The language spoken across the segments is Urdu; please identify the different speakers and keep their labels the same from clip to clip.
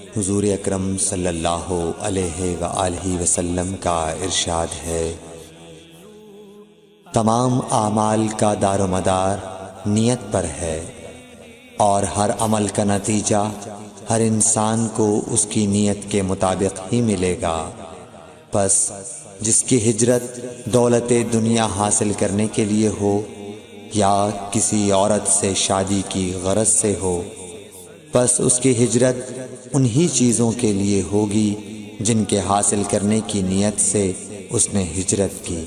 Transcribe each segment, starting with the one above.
Speaker 1: حضور اکرم صلی اللہ علیہ وآلہ وسلم کا ارشاد ہے، تمام اعمال کا دار و مدار نیت پر ہے، اور ہر عمل کا نتیجہ ہر انسان کو اس کی نیت کے مطابق ہی ملے گا۔ پس جس کی ہجرت دولت دنیا حاصل کرنے کے لیے ہو یا کسی عورت سے شادی کی غرض سے ہو، پس اس کی ہجرت انہی چیزوں کے لیے ہوگی جن کے حاصل کرنے کی نیت سے اس نے ہجرت کی۔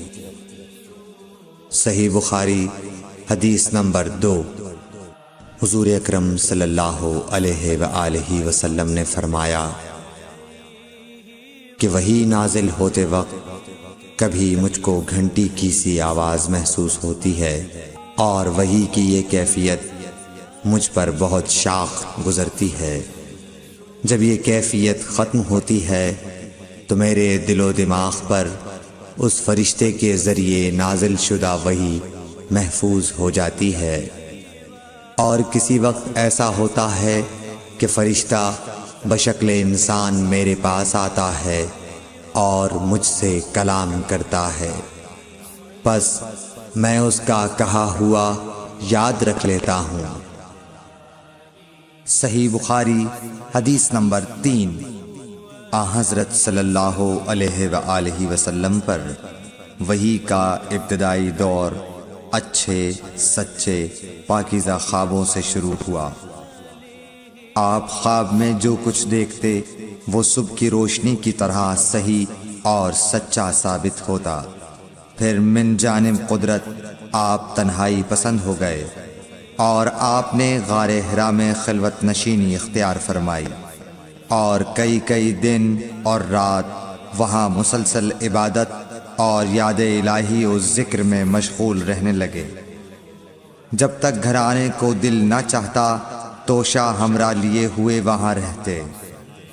Speaker 1: صحیح بخاری حدیث نمبر 2۔ حضور اکرم صلی اللہ علیہ وآلہ وسلم نے فرمایا کہ وحی نازل ہوتے وقت کبھی مجھ کو گھنٹی کی سی آواز محسوس ہوتی ہے، اور وحی کی یہ کیفیت مجھ پر بہت شاق گزرتی ہے۔ جب یہ کیفیت ختم ہوتی ہے تو میرے دل و دماغ پر اس فرشتے کے ذریعے نازل شدہ وحی محفوظ ہو جاتی ہے، اور کسی وقت ایسا ہوتا ہے کہ فرشتہ بشکل انسان میرے پاس آتا ہے اور مجھ سے کلام کرتا ہے، پس میں اس کا کہا ہوا یاد رکھ لیتا ہوں۔ صحیح بخاری حدیث نمبر 3۔ حضرت صلی اللہ علیہ وآلہ وسلم پر وحی کا ابتدائی دور اچھے سچے پاکیزہ خوابوں سے شروع ہوا۔ آپ خواب میں جو کچھ دیکھتے وہ صبح کی روشنی کی طرح صحیح اور سچا ثابت ہوتا۔ پھر من جانب قدرت آپ تنہائی پسند ہو گئے، اور آپ نے غار حرا میں خلوت نشینی اختیار فرمائی، اور کئی دن اور رات وہاں مسلسل عبادت اور یاد الہی و ذکر میں مشغول رہنے لگے۔ جب تک گھر آنے کو دل نہ چاہتا توشہ ہمراہ لیے ہوئے وہاں رہتے۔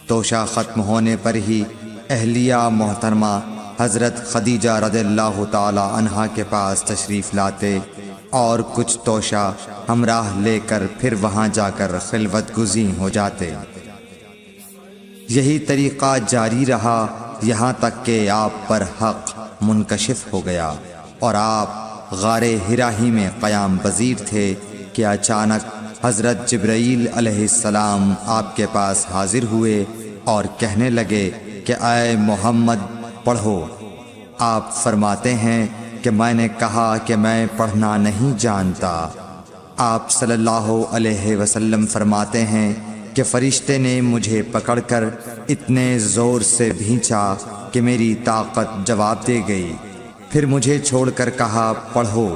Speaker 1: توشہ ختم ہونے پر ہی اہلیہ محترمہ حضرت خدیجہ رضی اللہ تعالی عنہا کے پاس تشریف لاتے، اور کچھ توشہ ہمراہ لے کر پھر وہاں جا کر خلوت گزین ہو جاتے۔ یہی طریقہ جاری رہا یہاں تک کہ آپ پر حق منکشف ہو گیا، اور آپ غار حرا ہی میں قیام پذیر تھے کہ اچانک حضرت جبرائیل علیہ السلام آپ کے پاس حاضر ہوئے اور کہنے لگے کہ اے محمد پڑھو۔ آپ فرماتے ہیں کہ میں نے کہا کہ میں پڑھنا نہیں جانتا۔ آپ صلی اللہ علیہ وسلم فرماتے ہیں کہ فرشتے نے مجھے پکڑ کر اتنے زور سے بھینچا کہ میری طاقت جواب دے گئی۔ پھر مجھے چھوڑ کر کہا پڑھو۔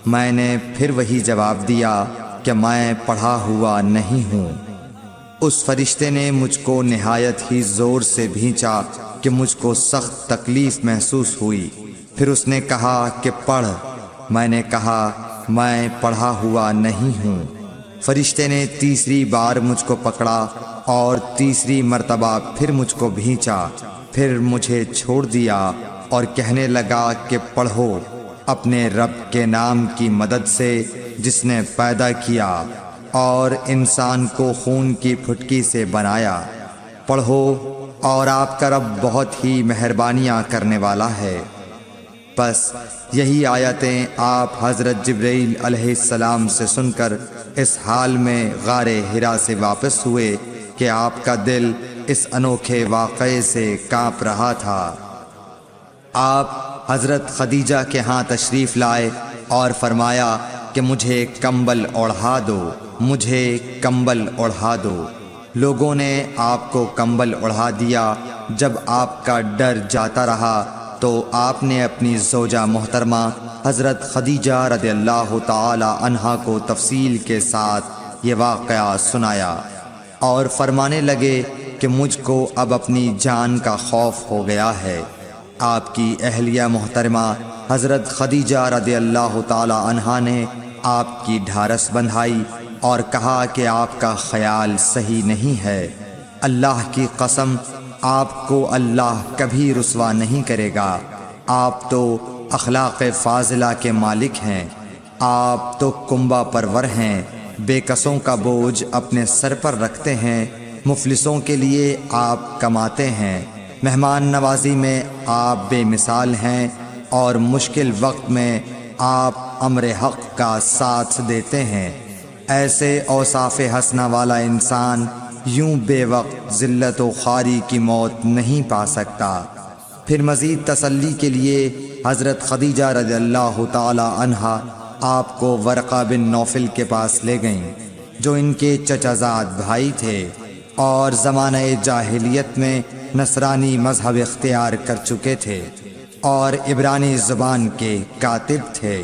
Speaker 1: میں نے پھر وہی جواب دیا کہ میں پڑھا ہوا نہیں ہوں۔ اس فرشتے نے مجھ کو نہایت ہی زور سے بھینچا کہ مجھ کو سخت تکلیف محسوس ہوئی۔ پھر اس نے کہا کہ پڑھ۔ میں نے کہا میں پڑھا ہوا نہیں ہوں۔ فرشتے نے تیسری بار مجھ کو پکڑا اور تیسری مرتبہ پھر مجھ کو بھینچا، پھر مجھے چھوڑ دیا اور کہنے لگا کہ پڑھو اپنے رب کے نام کی مدد سے جس نے پیدا کیا اور انسان کو خون کی پھٹکی سے بنایا۔ پڑھو اور آپ کا رب بہت ہی مہربانیاں کرنے والا ہے۔ بس یہی آیتیں آپ حضرت جبرائیل علیہ السلام سے سن کر اس حال میں غار حرا سے واپس ہوئے کہ آپ کا دل اس انوکھے واقعے سے کانپ رہا تھا۔ آپ حضرت خدیجہ کے ہاں تشریف لائے اور فرمایا کہ مجھے کمبل اوڑھا دو، مجھے کمبل اوڑھا دو۔ لوگوں نے آپ کو کمبل اوڑھا دیا۔ جب آپ کا ڈر جاتا رہا تو آپ نے اپنی زوجہ محترمہ حضرت خدیجہ رضی اللہ تعالی عنہا کو تفصیل کے ساتھ یہ واقعہ سنایا، اور فرمانے لگے کہ مجھ کو اب اپنی جان کا خوف ہو گیا ہے۔ آپ کی اہلیہ محترمہ حضرت خدیجہ رضی اللہ تعالی عنہا نے آپ کی ڈھارس بندھائی اور کہا کہ آپ کا خیال صحیح نہیں ہے۔ اللہ کی قسم آپ کو اللہ کبھی رسوا نہیں کرے گا۔ آپ تو اخلاق فاضلہ کے مالک ہیں، آپ تو کنبہ پرور ہیں، بے کسوں کا بوجھ اپنے سر پر رکھتے ہیں مفلسوں کے لیے آپ کماتے ہیں، مہمان نوازی میں آپ بے مثال ہیں، اور مشکل وقت میں آپ امر حق کا ساتھ دیتے ہیں۔ ایسے اوصاف حسنہ والا انسان یوں بے وقت ذلت و خواری کی موت نہیں پا سکتا۔ پھر مزید تسلی کے لیے حضرت خدیجہ رضی اللہ تعالی عنہا آپ کو ورقہ بن نوفل کے پاس لے گئیں، جو ان کے چچا زاد بھائی تھے اور زمانہ جاہلیت میں نصرانی مذہب اختیار کر چکے تھے اور عبرانی زبان کے کاتب تھے۔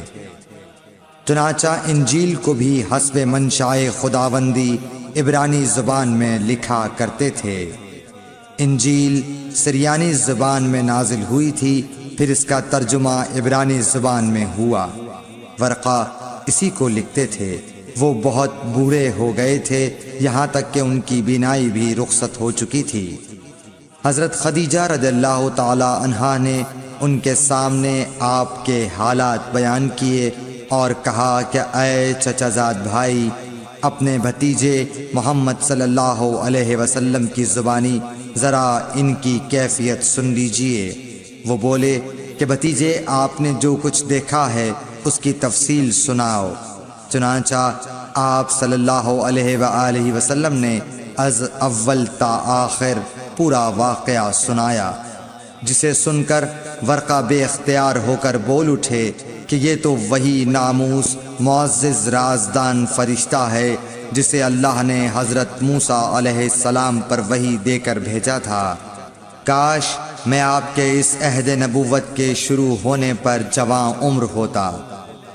Speaker 1: چنانچہ انجیل کو بھی حسب منشائے خداوندی عبرانی زبان میں لکھا کرتے تھے۔ انجیل سریانی زبان میں نازل ہوئی تھی، پھر اس کا ترجمہ عبرانی زبان میں ہوا۔ ورقہ اسی کو لکھتے تھے۔ وہ بہت بوڑھے ہو گئے تھے، یہاں تک کہ ان کی بینائی بھی رخصت ہو چکی تھی۔ حضرت خدیجہ رضی اللہ تعالی عنہا نے ان کے سامنے آپ کے حالات بیان کیے اور کہا کہ اے چچا زاد بھائی، اپنے بھتیجے محمد صلی اللہ علیہ وسلم کی زبانی ذرا ان کی کیفیت سن لیجئے۔ وہ بولے کہ بھتیجے، آپ نے جو کچھ دیکھا ہے اس کی تفصیل سناؤ۔ چنانچہ آپ صلی اللہ علیہ وآلہ وسلم نے از اول تا آخر پورا واقعہ سنایا، جسے سن کر ورقہ بے اختیار ہو کر بول اٹھے کہ یہ تو وہی ناموس معزز رازدان فرشتہ ہے جسے اللہ نے حضرت موسیٰ علیہ السلام پر وحی دے کر بھیجا تھا۔ کاش میں آپ کے اس عہد نبوت کے شروع ہونے پر جواں عمر ہوتا،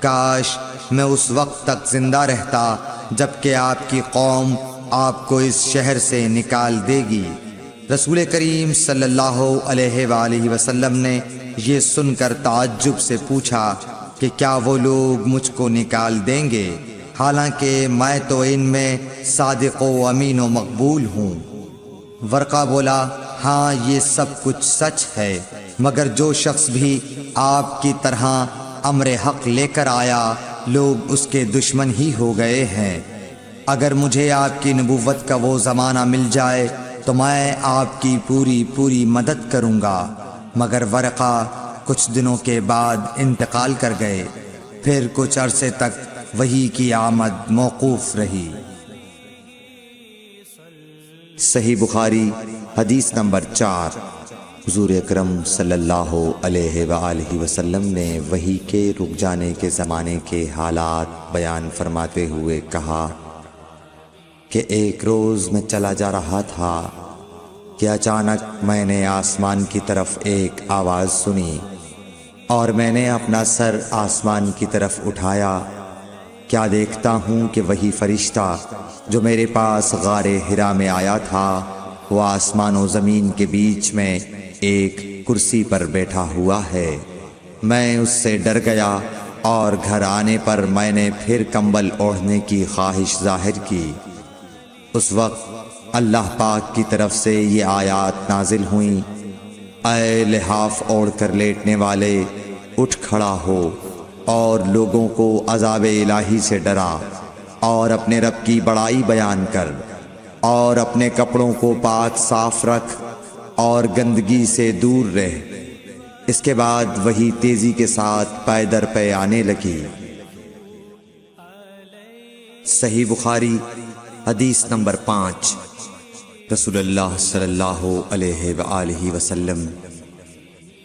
Speaker 1: کاش میں اس وقت تک زندہ رہتا جبکہ آپ کی قوم آپ کو اس شہر سے نکال دے گی۔ رسول کریم صلی اللہ علیہ وآلہ وسلم نے یہ سن کر تعجب سے پوچھا کہ کیا وہ لوگ مجھ کو نکال دیں گے، حالانکہ میں تو ان میں صادق و امین و مقبول ہوں۔ ورقہ بولا، ہاں یہ سب کچھ سچ ہے، مگر جو شخص بھی آپ کی طرح امر حق لے کر آیا لوگ اس کے دشمن ہی ہو گئے ہیں۔ اگر مجھے آپ کی نبوت کا وہ زمانہ مل جائے تو میں آپ کی پوری مدد کروں گا، مگر ورقہ کچھ دنوں کے بعد انتقال کر گئے۔ پھر کچھ عرصے تک وحی کی آمد موقوف رہی۔ صحیح بخاری حدیث نمبر 4۔ حضور اکرم صلی اللہ علیہ وآلہ وسلم نے وحی کے رک جانے کے زمانے کے حالات بیان فرماتے ہوئے کہا کہ ایک روز میں چلا جا رہا تھا کہ اچانک میں نے آسمان کی طرف ایک آواز سنی اور میں نے اپنا سر آسمان کی طرف اٹھایا۔ کیا دیکھتا ہوں کہ وہی فرشتہ جو میرے پاس غار حرا میں آیا تھا وہ آسمان و زمین کے بیچ میں ایک کرسی پر بیٹھا ہوا ہے۔ میں اس سے ڈر گیا اور گھر آنے پر میں نے پھر کمبل اوڑھنے کی خواہش ظاہر کی۔ اس وقت اللہ پاک کی طرف سے یہ آیات نازل ہوئیں، اے لحاف اوڑھ کر لیٹنے والے، اٹھ کھڑا ہو اور لوگوں کو عذاب الہی سے ڈرا اور اپنے رب کی بڑائی بیان کر اور اپنے کپڑوں کو پاک صاف رکھ اور گندگی سے دور رہ۔ اس کے بعد وہی تیزی کے ساتھ پے در پے آنے لگی۔ صحیح بخاری حدیث نمبر 5۔ رسول اللہ صلی اللہ علیہ وآلہ وسلم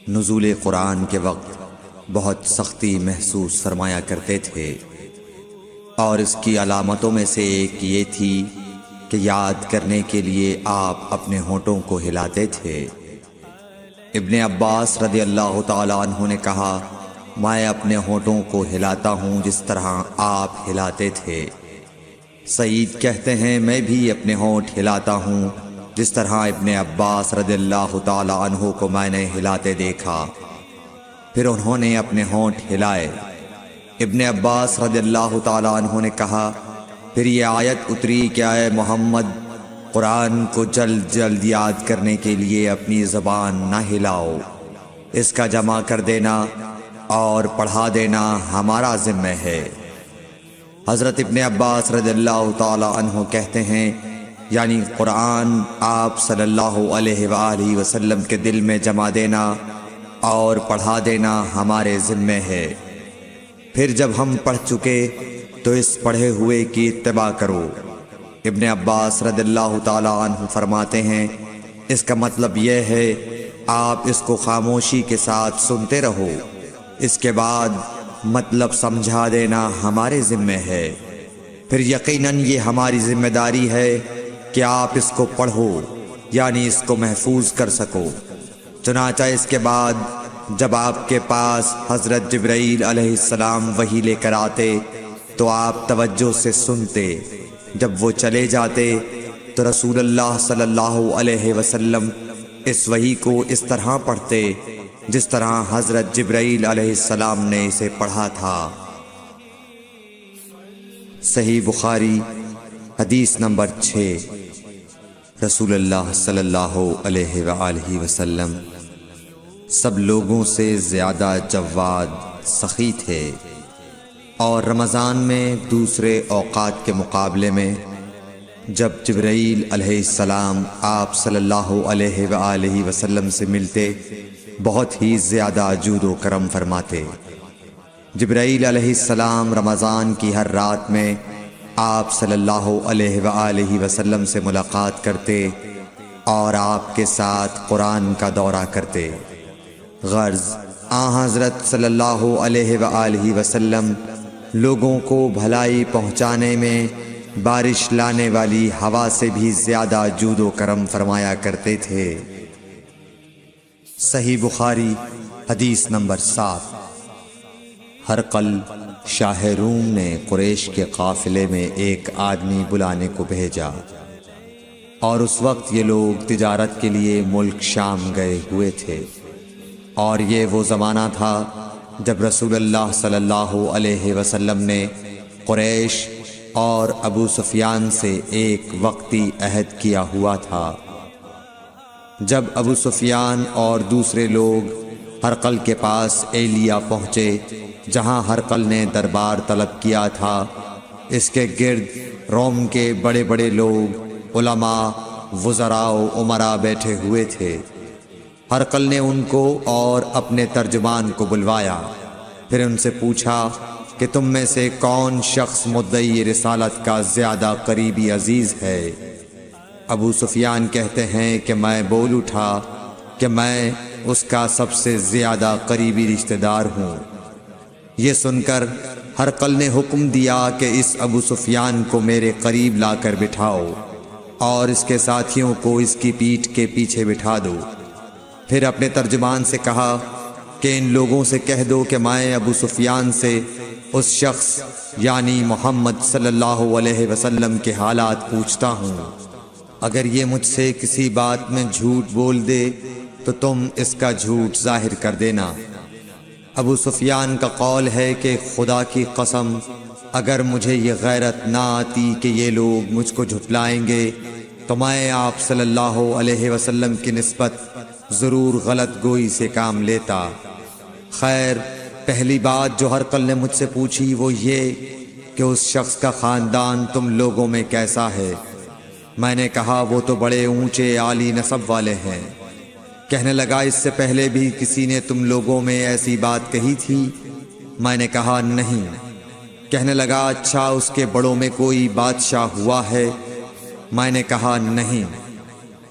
Speaker 1: نزول قرآن کے وقت بہت سختی محسوس فرمایا کرتے تھے، اور اس کی علامتوں میں سے ایک یہ تھی کہ یاد کرنے کے لیے آپ اپنے ہونٹوں کو ہلاتے تھے۔ ابن عباس رضی اللہ تعالیٰ عنہ نے کہا، میں اپنے ہونٹوں کو ہلاتا ہوں جس طرح آپ ہلاتے تھے۔ سعید کہتے ہیں، میں بھی اپنے ہونٹ ہلاتا ہوں جس طرح ابن عباس رضی اللہ تعالیٰ عنہ کو میں نے ہلاتے دیکھا۔ پھر انہوں نے اپنے ہونٹ ہلائے۔ ابن عباس رضی اللہ تعالیٰ عنہ نے کہا، پھر یہ آیت اتری کہ اے محمد، قرآن کو جلد جلد یاد کرنے کے لیے اپنی زبان نہ ہلاؤ، اس کا جمع کر دینا اور پڑھا دینا ہمارا ذمہ ہے۔ حضرت ابن عباس رضی اللہ تعالیٰ عنہ کہتے ہیں یعنی قرآن آپ صلی اللہ علیہ وآلہ وسلم کے دل میں جما دینا اور پڑھا دینا ہمارے ذمے ہے۔ پھر جب ہم پڑھ چکے تو اس پڑھے ہوئے کی اتباع کرو۔ ابن عباس رضی اللہ تعالی عنہ فرماتے ہیں اس کا مطلب یہ ہے آپ اس کو خاموشی کے ساتھ سنتے رہو، اس کے بعد مطلب سمجھا دینا ہمارے ذمے ہے، پھر یقیناً یہ ہماری ذمہ داری ہے کہ آپ اس کو پڑھو یعنی اس کو محفوظ کر سکو۔ چنانچہ اس کے بعد جب آپ کے پاس حضرت جبرائیل علیہ السلام وحی لے کر آتے تو آپ توجہ سے سنتے، جب وہ چلے جاتے تو رسول اللہ صلی اللہ علیہ وسلم اس وحی کو اس طرح پڑھتے جس طرح حضرت جبرائیل علیہ السلام نے اسے پڑھا تھا۔ صحیح بخاری حدیث نمبر 6۔ رسول اللہ صلی اللہ علیہ وآلہ وسلم سب لوگوں سے زیادہ جواد سخی تھے، اور رمضان میں دوسرے اوقات کے مقابلے میں جب جبرائیل علیہ السلام آپ صلی اللہ علیہ وآلہ وسلم سے ملتے بہت ہی زیادہ جود و کرم فرماتے۔ جبرائیل علیہ السلام رمضان کی ہر رات میں آپ صلی اللہ علیہ وآلہ وسلم سے ملاقات کرتے اور آپ کے ساتھ قرآن کا دورہ کرتے۔ غرض حضرت صلی اللہ علیہ وآلہ وسلم لوگوں کو بھلائی پہنچانے میں بارش لانے والی ہوا سے بھی زیادہ جود و کرم فرمایا کرتے تھے۔ صحیح بخاری حدیث نمبر 7۔ ہرقل شاہ روم نے قریش کے قافلے میں ایک آدمی بلانے کو بھیجا، اور اس وقت یہ لوگ تجارت کے لیے ملک شام گئے ہوئے تھے، اور یہ وہ زمانہ تھا جب رسول اللہ صلی اللہ علیہ وسلم نے قریش اور ابو سفیان سے ایک وقتی عہد کیا ہوا تھا۔ جب ابو سفیان اور دوسرے لوگ ہرقل کے پاس ایلیا پہنچے جہاں ہرقل نے دربار طلب کیا تھا، اس کے گرد روم کے بڑے بڑے لوگ، علماء، وزراء و امراء بیٹھے ہوئے تھے۔ ہرقل نے ان کو اور اپنے ترجمان کو بلوایا، پھر ان سے پوچھا کہ تم میں سے کون شخص مدعی رسالت کا زیادہ قریبی عزیز ہے؟ ابو سفیان کہتے ہیں کہ میں بول اٹھا کہ میں اس کا سب سے زیادہ قریبی رشتہ دار ہوں۔ یہ سن کر ہرقل نے حکم دیا کہ اس ابو سفیان کو میرے قریب لا کر بٹھاؤ اور اس کے ساتھیوں کو اس کی پیٹھ کے پیچھے بٹھا دو۔ پھر اپنے ترجمان سے کہا کہ ان لوگوں سے کہہ دو کہ میں ابو سفیان سے اس شخص یعنی محمد صلی اللہ علیہ وسلم کے حالات پوچھتا ہوں، اگر یہ مجھ سے کسی بات میں جھوٹ بول دے تو تم اس کا جھوٹ ظاہر کر دینا۔ ابو سفیان کا قول ہے کہ خدا کی قسم اگر مجھے یہ غیرت نہ آتی کہ یہ لوگ مجھ کو جھٹلائیں گے تو میں آپ صلی اللہ علیہ وسلم کی نسبت ضرور غلط گوئی سے کام لیتا۔ خیر، پہلی بات جو ہرقل نے مجھ سے پوچھی وہ یہ کہ اس شخص کا خاندان تم لوگوں میں کیسا ہے؟ میں نے کہا وہ تو بڑے اونچے عالی نسب والے ہیں۔ کہنے لگا اس سے پہلے بھی کسی نے تم لوگوں میں ایسی بات کہی تھی؟ میں نے کہا نہیں۔ کہنے لگا اچھا اس کے بڑوں میں کوئی بادشاہ ہوا ہے؟ میں نے کہا نہیں۔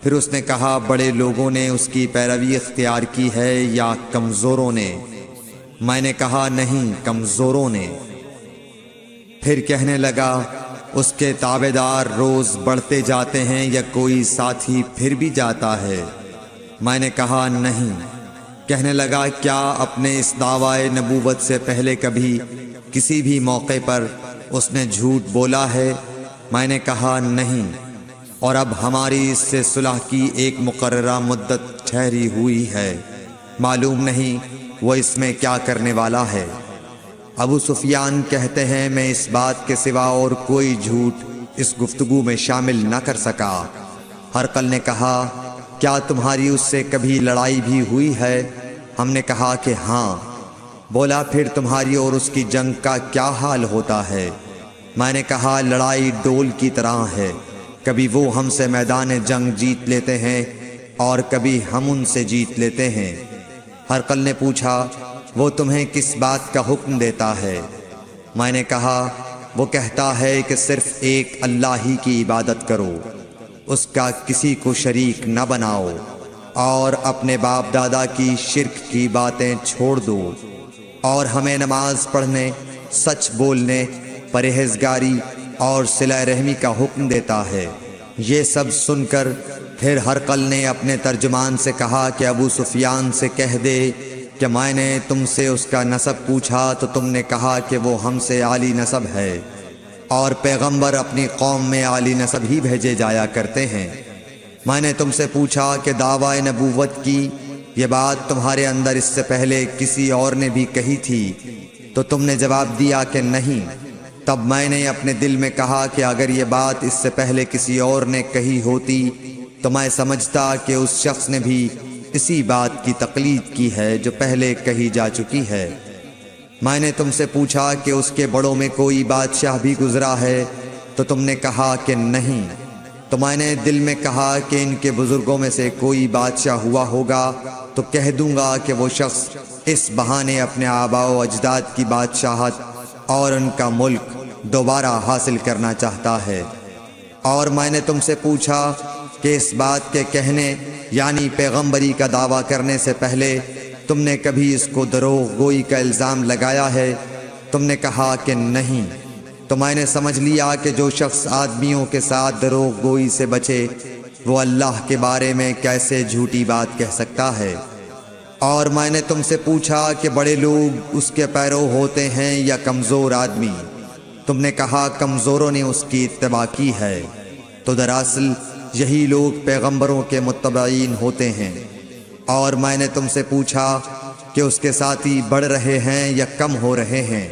Speaker 1: پھر اس نے کہا بڑے لوگوں نے اس کی پیروی اختیار کی ہے یا کمزوروں نے؟ میں نے کہا نہیں، کمزوروں نے۔ پھر کہنے لگا اس کے تابعدار روز بڑھتے جاتے ہیں یا کوئی ساتھی پھر بھی جاتا ہے؟ میں نے کہا نہیں۔ کہنے لگا کیا اپنے اس دعوی نبوت سے پہلے کبھی کسی بھی موقع پر اس نے جھوٹ بولا ہے؟ میں نے کہا نہیں، اور اب ہماری اس سے صلح کی ایک مقررہ مدت ٹھہری ہوئی ہے، معلوم نہیں وہ اس میں کیا کرنے والا ہے۔ ابو سفیان کہتے ہیں میں اس بات کے سوا اور کوئی جھوٹ اس گفتگو میں شامل نہ کر سکا۔ ہرقل نے کہا کیا تمہاری اس سے کبھی لڑائی بھی ہوئی ہے؟ ہم نے کہا کہ ہاں۔ بولا پھر تمہاری اور اس کی جنگ کا کیا حال ہوتا ہے؟ میں نے کہا لڑائی ڈول کی طرح ہے، کبھی وہ ہم سے میدان جنگ جیت لیتے ہیں اور کبھی ہم ان سے جیت لیتے ہیں۔ ہرقل نے پوچھا، وہ تمہیں کس بات کا حکم دیتا ہے؟ میں نے کہا، وہ کہتا ہے کہ صرف ایک اللہ ہی کی عبادت کرو، اس کا کسی کو شریک نہ بناؤ، اور اپنے باپ دادا کی شرک کی باتیں چھوڑ دو، اور ہمیں نماز پڑھنے، سچ بولنے، پرہیزگاری اور صلہ رحمی کا حکم دیتا ہے۔ یہ سب سن کر پھر ہرقل نے اپنے ترجمان سے کہا کہ ابو سفیان سے کہہ دے کہ میں نے تم سے اس کا نسب پوچھا تو تم نے کہا کہ وہ ہم سے عالی نسب ہے، اور پیغمبر اپنی قوم میں عالی نسب ہی بھیجے جایا کرتے ہیں۔ میں نے تم سے پوچھا کہ دعویٰ نبوت کی یہ بات تمہارے اندر اس سے پہلے کسی اور نے بھی کہی تھی، تو تم نے جواب دیا کہ نہیں۔ تب میں نے اپنے دل میں کہا کہ اگر یہ بات اس سے پہلے کسی اور نے کہی ہوتی تو میں سمجھتا کہ اس شخص نے بھی اسی بات کی تقلید کی ہے جو پہلے کہی جا چکی ہے۔ میں نے تم سے پوچھا کہ اس کے بڑوں میں کوئی بادشاہ بھی گزرا ہے، تو تم نے کہا کہ نہیں۔ تو میں نے دل میں کہا کہ ان کے بزرگوں میں سے کوئی بادشاہ ہوا ہوگا تو کہہ دوں گا کہ وہ شخص اس بہانے اپنے آباء و اجداد کی بادشاہت اور ان کا ملک دوبارہ حاصل کرنا چاہتا ہے۔ اور میں نے تم سے پوچھا کہ اس بات کے کہنے یعنی پیغمبری کا دعویٰ کرنے سے پہلے تم نے کبھی اس کو دروغ گوئی کا الزام لگایا ہے؟ تم نے کہا کہ نہیں۔ تو میں نے سمجھ لیا کہ جو شخص آدمیوں کے ساتھ دروغ گوئی سے بچے وہ اللہ کے بارے میں کیسے جھوٹی بات کہہ سکتا ہے۔ اور میں نے تم سے پوچھا کہ بڑے لوگ اس کے پیرو ہوتے ہیں یا کمزور آدمی؟ تم نے کہا کمزوروں نے اس کی اتباع کی ہے۔ تو دراصل یہی لوگ پیغمبروں کے متبعین ہوتے ہیں۔ اور میں نے تم سے پوچھا کہ اس کے ساتھی بڑھ رہے ہیں یا کم ہو رہے ہیں؟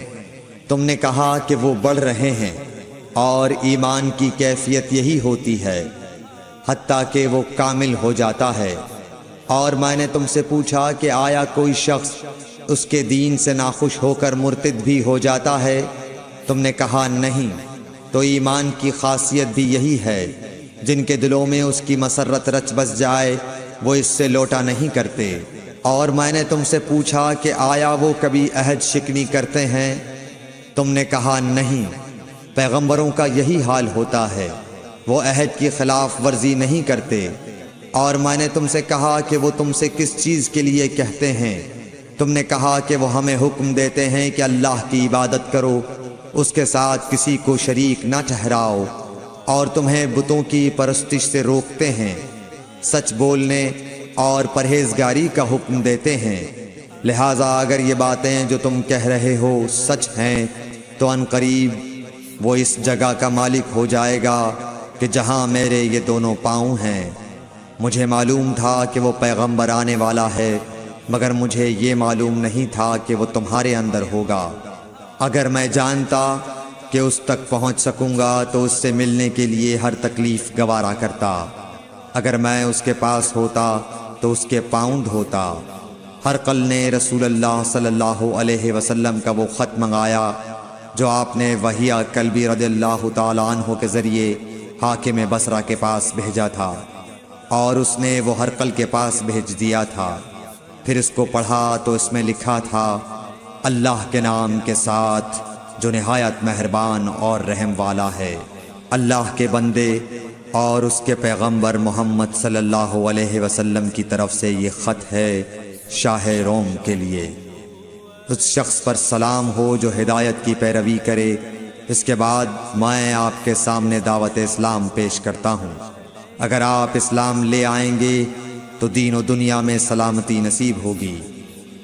Speaker 1: تم نے کہا کہ وہ بڑھ رہے ہیں، اور ایمان کی کیفیت یہی ہوتی ہے حتیٰ کہ وہ کامل ہو جاتا ہے۔ اور میں نے تم سے پوچھا کہ آیا کوئی شخص اس کے دین سے ناخوش ہو کر مرتد بھی ہو جاتا ہے؟ تم نے کہا نہیں۔ تو ایمان کی خاصیت بھی یہی ہے، جن کے دلوں میں اس کی مسرت رچ بس جائے وہ اس سے لوٹا نہیں کرتے۔ اور میں نے تم سے پوچھا کہ آیا وہ کبھی عہد شکنی کرتے ہیں؟ تم نے کہا نہیں۔ پیغمبروں کا یہی حال ہوتا ہے، وہ عہد کی خلاف ورزی نہیں کرتے۔ اور میں نے تم سے کہا کہ وہ تم سے کس چیز کے لیے کہتے ہیں؟ تم نے کہا کہ وہ ہمیں حکم دیتے ہیں کہ اللہ کی عبادت کرو، اس کے ساتھ کسی کو شریک نہ ٹھہراؤ، اور تمہیں بتوں کی پرستش سے روکتے ہیں، سچ بولنے اور پرہیزگاری کا حکم دیتے ہیں۔ لہٰذا اگر یہ باتیں جو تم کہہ رہے ہو سچ ہیں تو ان قریب وہ اس جگہ کا مالک ہو جائے گا کہ جہاں میرے یہ دونوں پاؤں ہیں۔ مجھے معلوم تھا کہ وہ پیغمبر آنے والا ہے، مگر مجھے یہ معلوم نہیں تھا کہ وہ تمہارے اندر ہوگا۔ اگر میں جانتا کہ اس تک پہنچ سکوں گا تو اس سے ملنے کے لیے ہر تکلیف گوارا کرتا۔ اگر میں اس کے پاس ہوتا تو اس کے پاؤں دھوتا۔ ہرقل نے رسول اللہ صلی اللہ علیہ وسلم کا وہ خط منگایا جو آپ نے وحیہ کلبی رضی اللہ تعالیٰ عنہ کے ذریعے حاکم بصرہ کے پاس بھیجا تھا، اور اس نے وہ ہرقل کے پاس بھیج دیا تھا۔ پھر اس کو پڑھا تو اس میں لکھا تھا، اللہ کے نام کے ساتھ جو نہایت مہربان اور رحم والا ہے۔ اللہ کے بندے اور اس کے پیغمبر محمد صلی اللہ علیہ وسلم کی طرف سے یہ خط ہے شاہ روم کے لیے۔ اس شخص پر سلام ہو جو ہدایت کی پیروی کرے۔ اس کے بعد میں آپ کے سامنے دعوت اسلام پیش کرتا ہوں۔ اگر آپ اسلام لے آئیں گے تو دین و دنیا میں سلامتی نصیب ہوگی،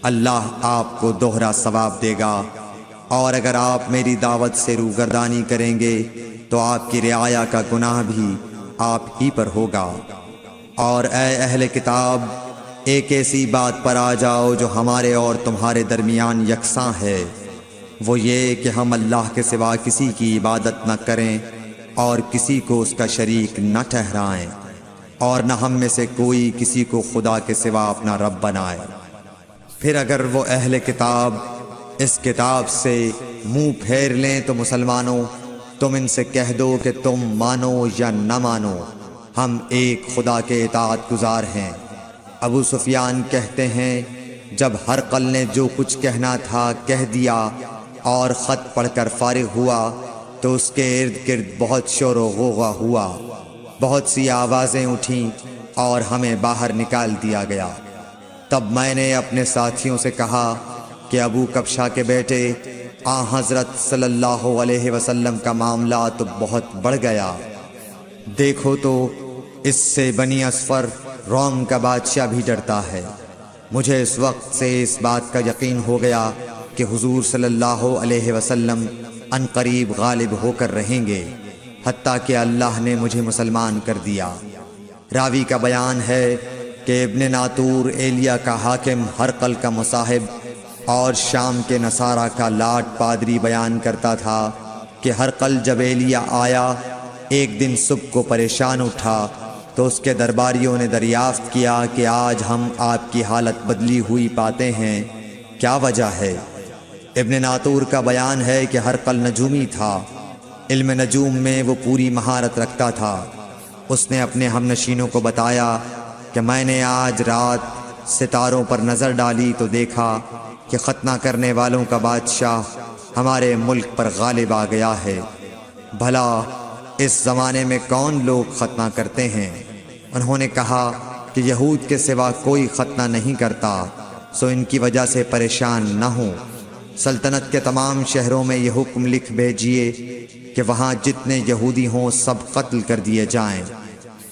Speaker 1: اللہ آپ کو دوہرا ثواب دے گا، اور اگر آپ میری دعوت سے روگردانی کریں گے تو آپ کی رعایا کا گناہ بھی آپ ہی پر ہوگا۔ اور اے اہل کتاب، ایک ایسی بات پر آ جاؤ جو ہمارے اور تمہارے درمیان یکساں ہے، وہ یہ کہ ہم اللہ کے سوا کسی کی عبادت نہ کریں اور کسی کو اس کا شریک نہ ٹھہرائیں، اور نہ ہم میں سے کوئی کسی کو خدا کے سوا اپنا رب بنائے۔ پھر اگر وہ اہل کتاب اس کتاب سے منہ پھیر لیں تو مسلمانوں، تم ان سے کہہ دو کہ تم مانو یا نہ مانو، ہم ایک خدا کے اطاعت گزار ہیں۔ ابو سفیان کہتے ہیں جب ہرقل نے جو کچھ کہنا تھا کہہ دیا اور خط پڑھ کر فارغ ہوا تو اس کے ارد گرد بہت شور و غوغا ہوا، بہت سی آوازیں اٹھیں اور ہمیں باہر نکال دیا گیا۔ تب میں نے اپنے ساتھیوں سے کہا کہ ابو کبشہ کے بیٹے حضرت صلی اللہ علیہ وسلم کا معاملہ تو بہت بڑھ گیا، دیکھو تو اس سے بنی اصفر روم کا بادشاہ بھی ڈرتا ہے۔ مجھے اس وقت سے اس بات کا یقین ہو گیا کہ حضور صلی اللہ علیہ وسلم ان قریب غالب ہو کر رہیں گے، حتیٰ کہ اللہ نے مجھے مسلمان کر دیا۔ راوی کا بیان ہے کہ ابن ناطور ایلیا کا حاکم ہرقل کا مصاحب اور شام کے نصارہ کا لاٹ پادری بیان کرتا تھا کہ ہرقل جب ایلیا آیا ایک دن صبح کو پریشان اٹھا تو اس کے درباریوں نے دریافت کیا کہ آج ہم آپ کی حالت بدلی ہوئی پاتے ہیں، کیا وجہ ہے؟ ابن ناطور کا بیان ہے کہ ہرقل نجومی تھا، علم نجوم میں وہ پوری مہارت رکھتا تھا۔ اس نے اپنے ہم نشینوں کو بتایا کہ میں نے آج رات ستاروں پر نظر ڈالی تو دیکھا کہ ختنہ کرنے والوں کا بادشاہ ہمارے ملک پر غالب آ گیا ہے۔ بھلا اس زمانے میں کون لوگ ختنہ کرتے ہیں؟ انہوں نے کہا کہ یہود کے سوا کوئی ختنہ نہیں کرتا، سو ان کی وجہ سے پریشان نہ ہوں۔ سلطنت کے تمام شہروں میں یہ حکم لکھ بھیجیے کہ وہاں جتنے یہودی ہوں سب قتل کر دیے جائیں۔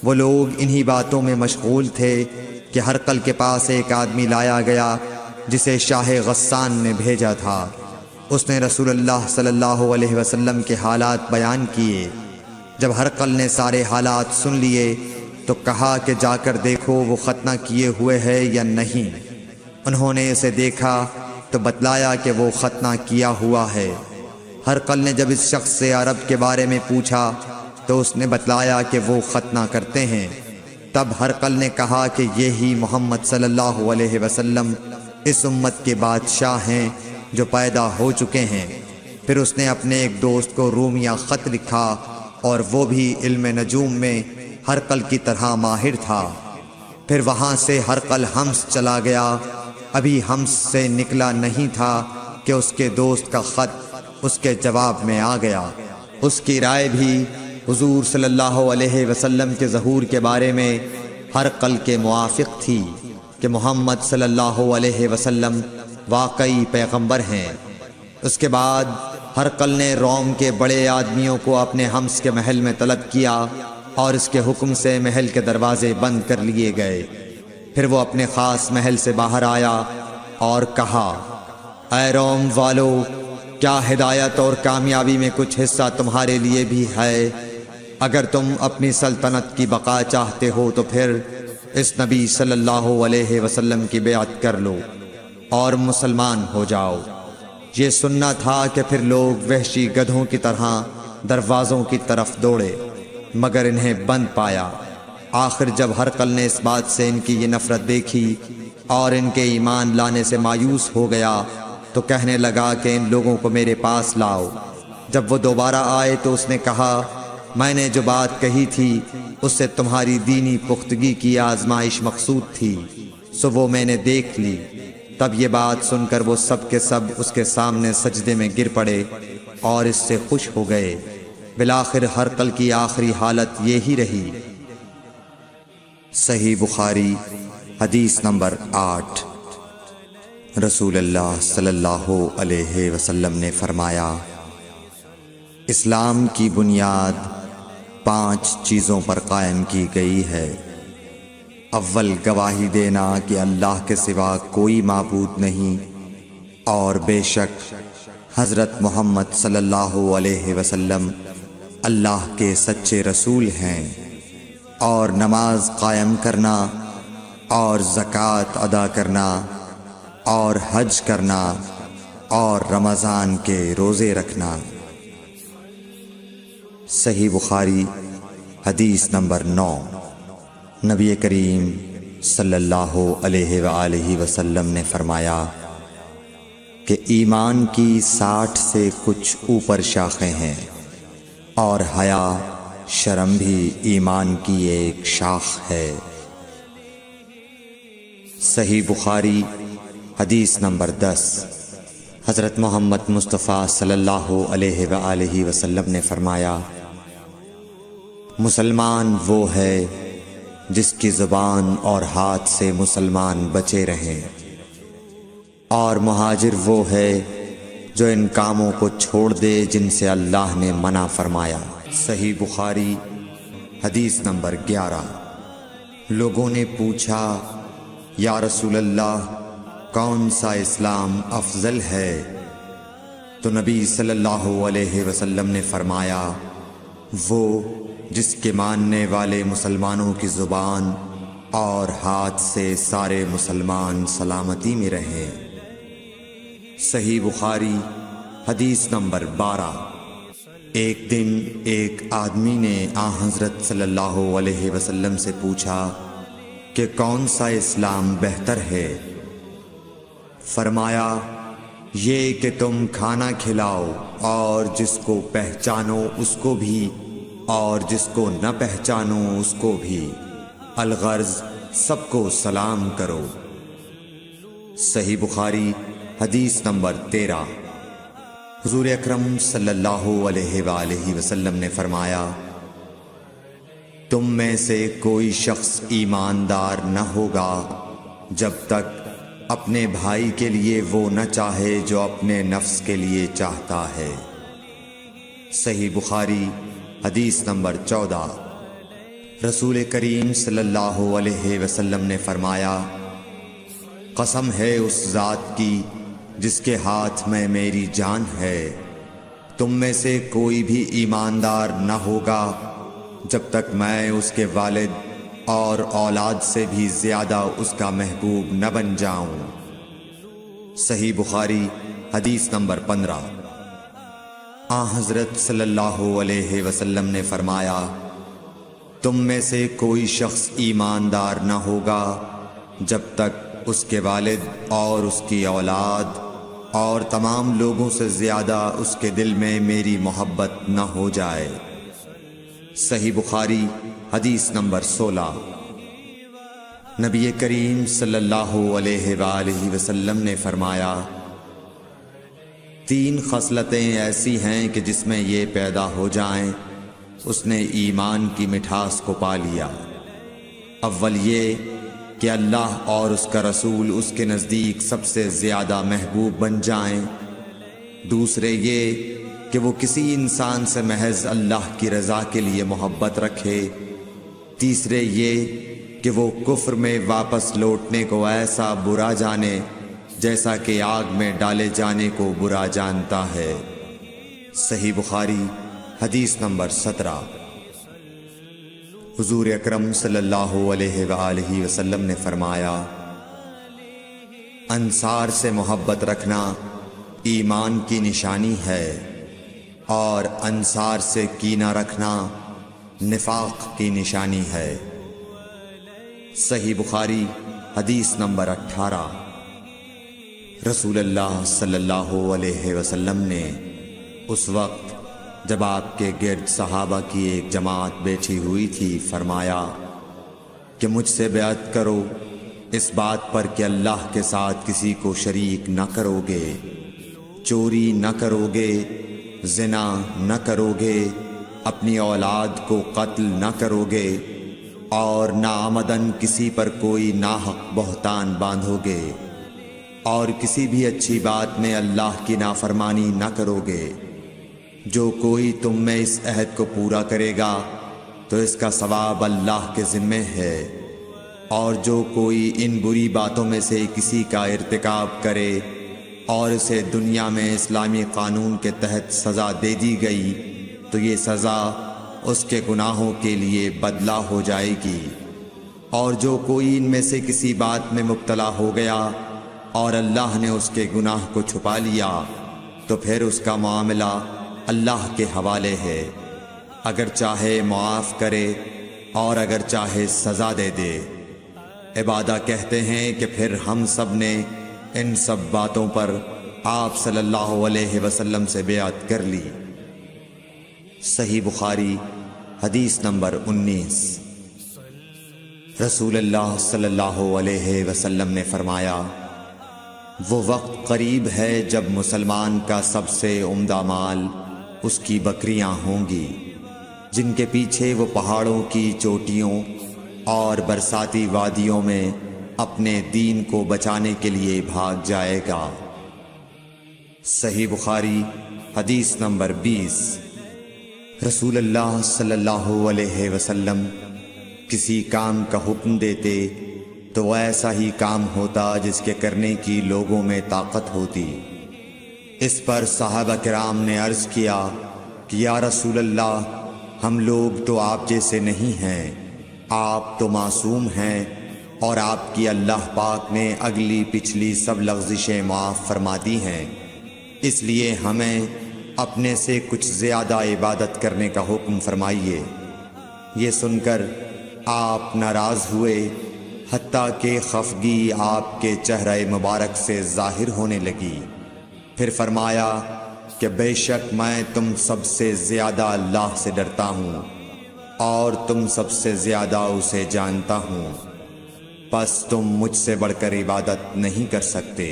Speaker 1: وہ لوگ انہی باتوں میں مشغول تھے کہ ہرقل کے پاس ایک آدمی لایا گیا جسے شاہ غسان نے بھیجا تھا۔ اس نے رسول اللہ صلی اللہ علیہ وسلم کے حالات بیان کیے۔ جب ہرقل نے سارے حالات سن لیے تو کہا کہ جا کر دیکھو وہ ختنہ کیے ہوئے ہے یا نہیں۔ انہوں نے اسے دیکھا تو بتلایا کہ وہ ختنہ کیا ہوا ہے۔ ہرقل نے جب اس شخص سے عرب کے بارے میں پوچھا تو اس نے بتلایا کہ وہ ختنہ کرتے ہیں۔ تب ہرقل نے کہا کہ یہی محمد صلی اللہ علیہ وسلم اس امت کے بادشاہ ہیں جو پیدا ہو چکے ہیں۔ پھر اس نے اپنے ایک دوست کو رومیہ خط لکھا اور وہ بھی علم نجوم میں ہرقل کی طرح ماہر تھا۔ پھر وہاں سے ہرقل حمص چلا گیا، ابھی حمص سے نکلا نہیں تھا کہ اس کے دوست کا خط اس کے جواب میں آ گیا۔ اس کی رائے بھی حضور صلی اللہ علیہ وسلم کے ظہور کے بارے میں ہرقل کے موافق تھی کہ محمد صلی اللہ علیہ وسلم واقعی پیغمبر ہیں۔ اس کے بعد ہرقل نے روم کے بڑے آدمیوں کو اپنے حمص کے محل میں طلب کیا اور اس کے حکم سے محل کے دروازے بند کر لیے گئے۔ پھر وہ اپنے خاص محل سے باہر آیا اور کہا، اے روم والو، کیا ہدایت اور کامیابی میں کچھ حصہ تمہارے لیے بھی ہے؟ اگر تم اپنی سلطنت کی بقا چاہتے ہو تو پھر اس نبی صلی اللہ علیہ وسلم کی بیعت کر لو اور مسلمان ہو جاؤ۔ یہ سننا تھا کہ پھر لوگ وحشی گدھوں کی طرح دروازوں کی طرف دوڑے، مگر انہیں بند پایا۔ آخر جب ہرقل نے اس بات سے ان کی یہ نفرت دیکھی اور ان کے ایمان لانے سے مایوس ہو گیا تو کہنے لگا کہ ان لوگوں کو میرے پاس لاؤ۔ جب وہ دوبارہ آئے تو اس نے کہا، میں نے جو بات کہی تھی اس سے تمہاری دینی پختگی کی آزمائش مقصود تھی، سو وہ میں نے دیکھ لی۔ تب یہ بات سن کر وہ سب کے سب اس کے سامنے سجدے میں گر پڑے اور اس سے خوش ہو گئے۔ بالآخر ہرقل کی آخری حالت یہی رہی۔ صحیح بخاری حدیث نمبر 8۔ رسول اللہ صلی اللہ علیہ وسلم نے فرمایا، اسلام کی بنیاد 5 چیزوں پر قائم کی گئی ہے۔ اول گواہی دینا کہ اللہ کے سوا کوئی معبود نہیں اور بے شک حضرت محمد صلی اللہ علیہ وسلم اللہ کے سچے رسول ہیں، اور نماز قائم کرنا اور زکوٰۃ ادا کرنا اور حج کرنا اور رمضان کے روزے رکھنا۔ صحیح بخاری حدیث نمبر 9۔ نبی کریم صلی اللہ علیہ وآلہ وسلم نے فرمایا کہ ایمان کی 60 سے کچھ اوپر شاخیں ہیں۔ اور حیا شرم بھی ایمان کی ایک شاخ ہے۔ صحیح بخاری حدیث نمبر 10۔ حضرت محمد مصطفیٰ صلی اللہ علیہ وآلہ وسلم نے فرمایا، مسلمان وہ ہے جس کی زبان اور ہاتھ سے مسلمان بچے رہیں، اور مہاجر وہ ہے جو ان کاموں کو چھوڑ دے جن سے اللہ نے منع فرمایا۔ صحیح بخاری حدیث نمبر 11۔ لوگوں نے پوچھا، یا رسول اللہ، کون سا اسلام افضل ہے؟ تو نبی صلی اللہ علیہ وسلم نے فرمایا، وہ جس کے ماننے والے مسلمانوں کی زبان اور ہاتھ سے سارے مسلمان سلامتی میں رہیں۔ صحیح بخاری حدیث نمبر 12۔ ایک دن ایک آدمی نے حضرت صلی اللہ علیہ وسلم سے پوچھا کہ کون سا اسلام بہتر ہے؟ فرمایا، یہ کہ تم کھانا کھلاؤ اور جس کو پہچانو اس کو بھی اور جس کو نہ پہچانو اس کو بھی، الغرض سب کو سلام کرو۔ صحیح بخاری حدیث نمبر 13۔ حضور اکرم صلی اللہ علیہ وآلہ وسلم نے فرمایا، تم میں سے کوئی شخص ایماندار نہ ہوگا جب تک اپنے بھائی کے لیے وہ نہ چاہے جو اپنے نفس کے لیے چاہتا ہے۔ صحیح بخاری حدیث نمبر 14۔ رسول کریم صلی اللہ علیہ وسلم نے فرمایا، قسم ہے اس ذات کی جس کے ہاتھ میں میری جان ہے، تم میں سے کوئی بھی ایماندار نہ ہوگا جب تک میں اس کے والد اور اولاد سے بھی زیادہ اس کا محبوب نہ بن جاؤں۔ صحیح بخاری حدیث نمبر 15۔ حضرت صلی اللہ علیہ وسلم نے فرمایا، تم میں سے کوئی شخص ایماندار نہ ہوگا جب تک اس کے والد اور اس کی اولاد اور تمام لوگوں سے زیادہ اس کے دل میں میری محبت نہ ہو جائے۔ صحیح بخاری حدیث نمبر 16۔ نبی کریم صلی اللہ علیہ وآلہ وسلم نے فرمایا، 3 خصلتیں ایسی ہیں کہ جس میں یہ پیدا ہو جائیں اس نے ایمان کی مٹھاس کو پا لیا۔ اول یہ کہ اللہ اور اس کا رسول اس کے نزدیک سب سے زیادہ محبوب بن جائیں، دوسرے یہ کہ وہ کسی انسان سے محض اللہ کی رضا کے لیے محبت رکھے، تیسرے یہ کہ وہ کفر میں واپس لوٹنے کو ایسا برا جانے جیسا کہ آگ میں ڈالے جانے کو برا جانتا ہے۔ صحیح بخاری حدیث نمبر 17۔ حضور اکرم صلی اللہ علیہ وآلہ وسلم نے فرمایا، انصار سے محبت رکھنا ایمان کی نشانی ہے، اور انصار سے کینہ رکھنا نفاق کی نشانی ہے۔ صحیح بخاری حدیث نمبر 18۔ رسول اللہ صلی اللہ علیہ وسلم نے اس وقت جب آپ کے گرد صحابہ کی ایک جماعت بیٹھی ہوئی تھی فرمایا کہ مجھ سے بیعت کرو اس بات پر کہ اللہ کے ساتھ کسی کو شریک نہ کرو گے، چوری نہ کرو گے، زنا نہ کرو گے، اپنی اولاد کو قتل نہ کرو گے، اور ناعمدن کسی پر کوئی ناحق بہتان باندھو گے، اور کسی بھی اچھی بات میں اللہ کی نافرمانی نہ کرو گے۔ جو کوئی تم میں اس عہد کو پورا کرے گا تو اس کا ثواب اللہ کے ذمے ہے، اور جو کوئی ان بری باتوں میں سے کسی کا ارتکاب کرے اور اسے دنیا میں اسلامی قانون کے تحت سزا دے دی گئی تو یہ سزا اس کے گناہوں کے لیے بدلہ ہو جائے گی، اور جو کوئی ان میں سے کسی بات میں مبتلا ہو گیا اور اللہ نے اس کے گناہ کو چھپا لیا تو پھر اس کا معاملہ اللہ کے حوالے ہے، اگر چاہے معاف کرے اور اگر چاہے سزا دے دے۔ عبادہ کہتے ہیں کہ پھر ہم سب نے ان سب باتوں پر آپ صلی اللہ علیہ وسلم سے بیعت کر لی۔ صحیح بخاری حدیث نمبر 19۔ رسول اللہ صلی اللہ علیہ وسلم نے فرمایا، وہ وقت قریب ہے جب مسلمان کا سب سے عمدہ مال اس کی بکریاں ہوں گی، جن کے پیچھے وہ پہاڑوں کی چوٹیوں اور برساتی وادیوں میں اپنے دین کو بچانے کے لیے بھاگ جائے گا۔ صحیح بخاری حدیث نمبر 20۔ رسول اللہ صلی اللہ علیہ وسلم کسی کام کا حکم دیتے تو ایسا ہی کام ہوتا جس کے کرنے کی لوگوں میں طاقت ہوتی۔ اس پر صحابہ کرام نے عرض کیا کہ یا رسول اللہ، ہم لوگ تو آپ جیسے نہیں ہیں، آپ تو معصوم ہیں اور آپ کی اللہ پاک نے اگلی پچھلی سب لغزشیں معاف فرما دی ہیں، اس لیے ہمیں اپنے سے کچھ زیادہ عبادت کرنے کا حکم فرمائیے۔ یہ سن کر آپ ناراض ہوئے، حتیٰ کہ خفگی آپ کے چہرہ مبارک سے ظاہر ہونے لگی۔ پھر فرمایا کہ بے شک میں تم سب سے زیادہ اللہ سے ڈرتا ہوں اور تم سب سے زیادہ اسے جانتا ہوں، پس تم مجھ سے بڑھ کر عبادت نہیں کر سکتے۔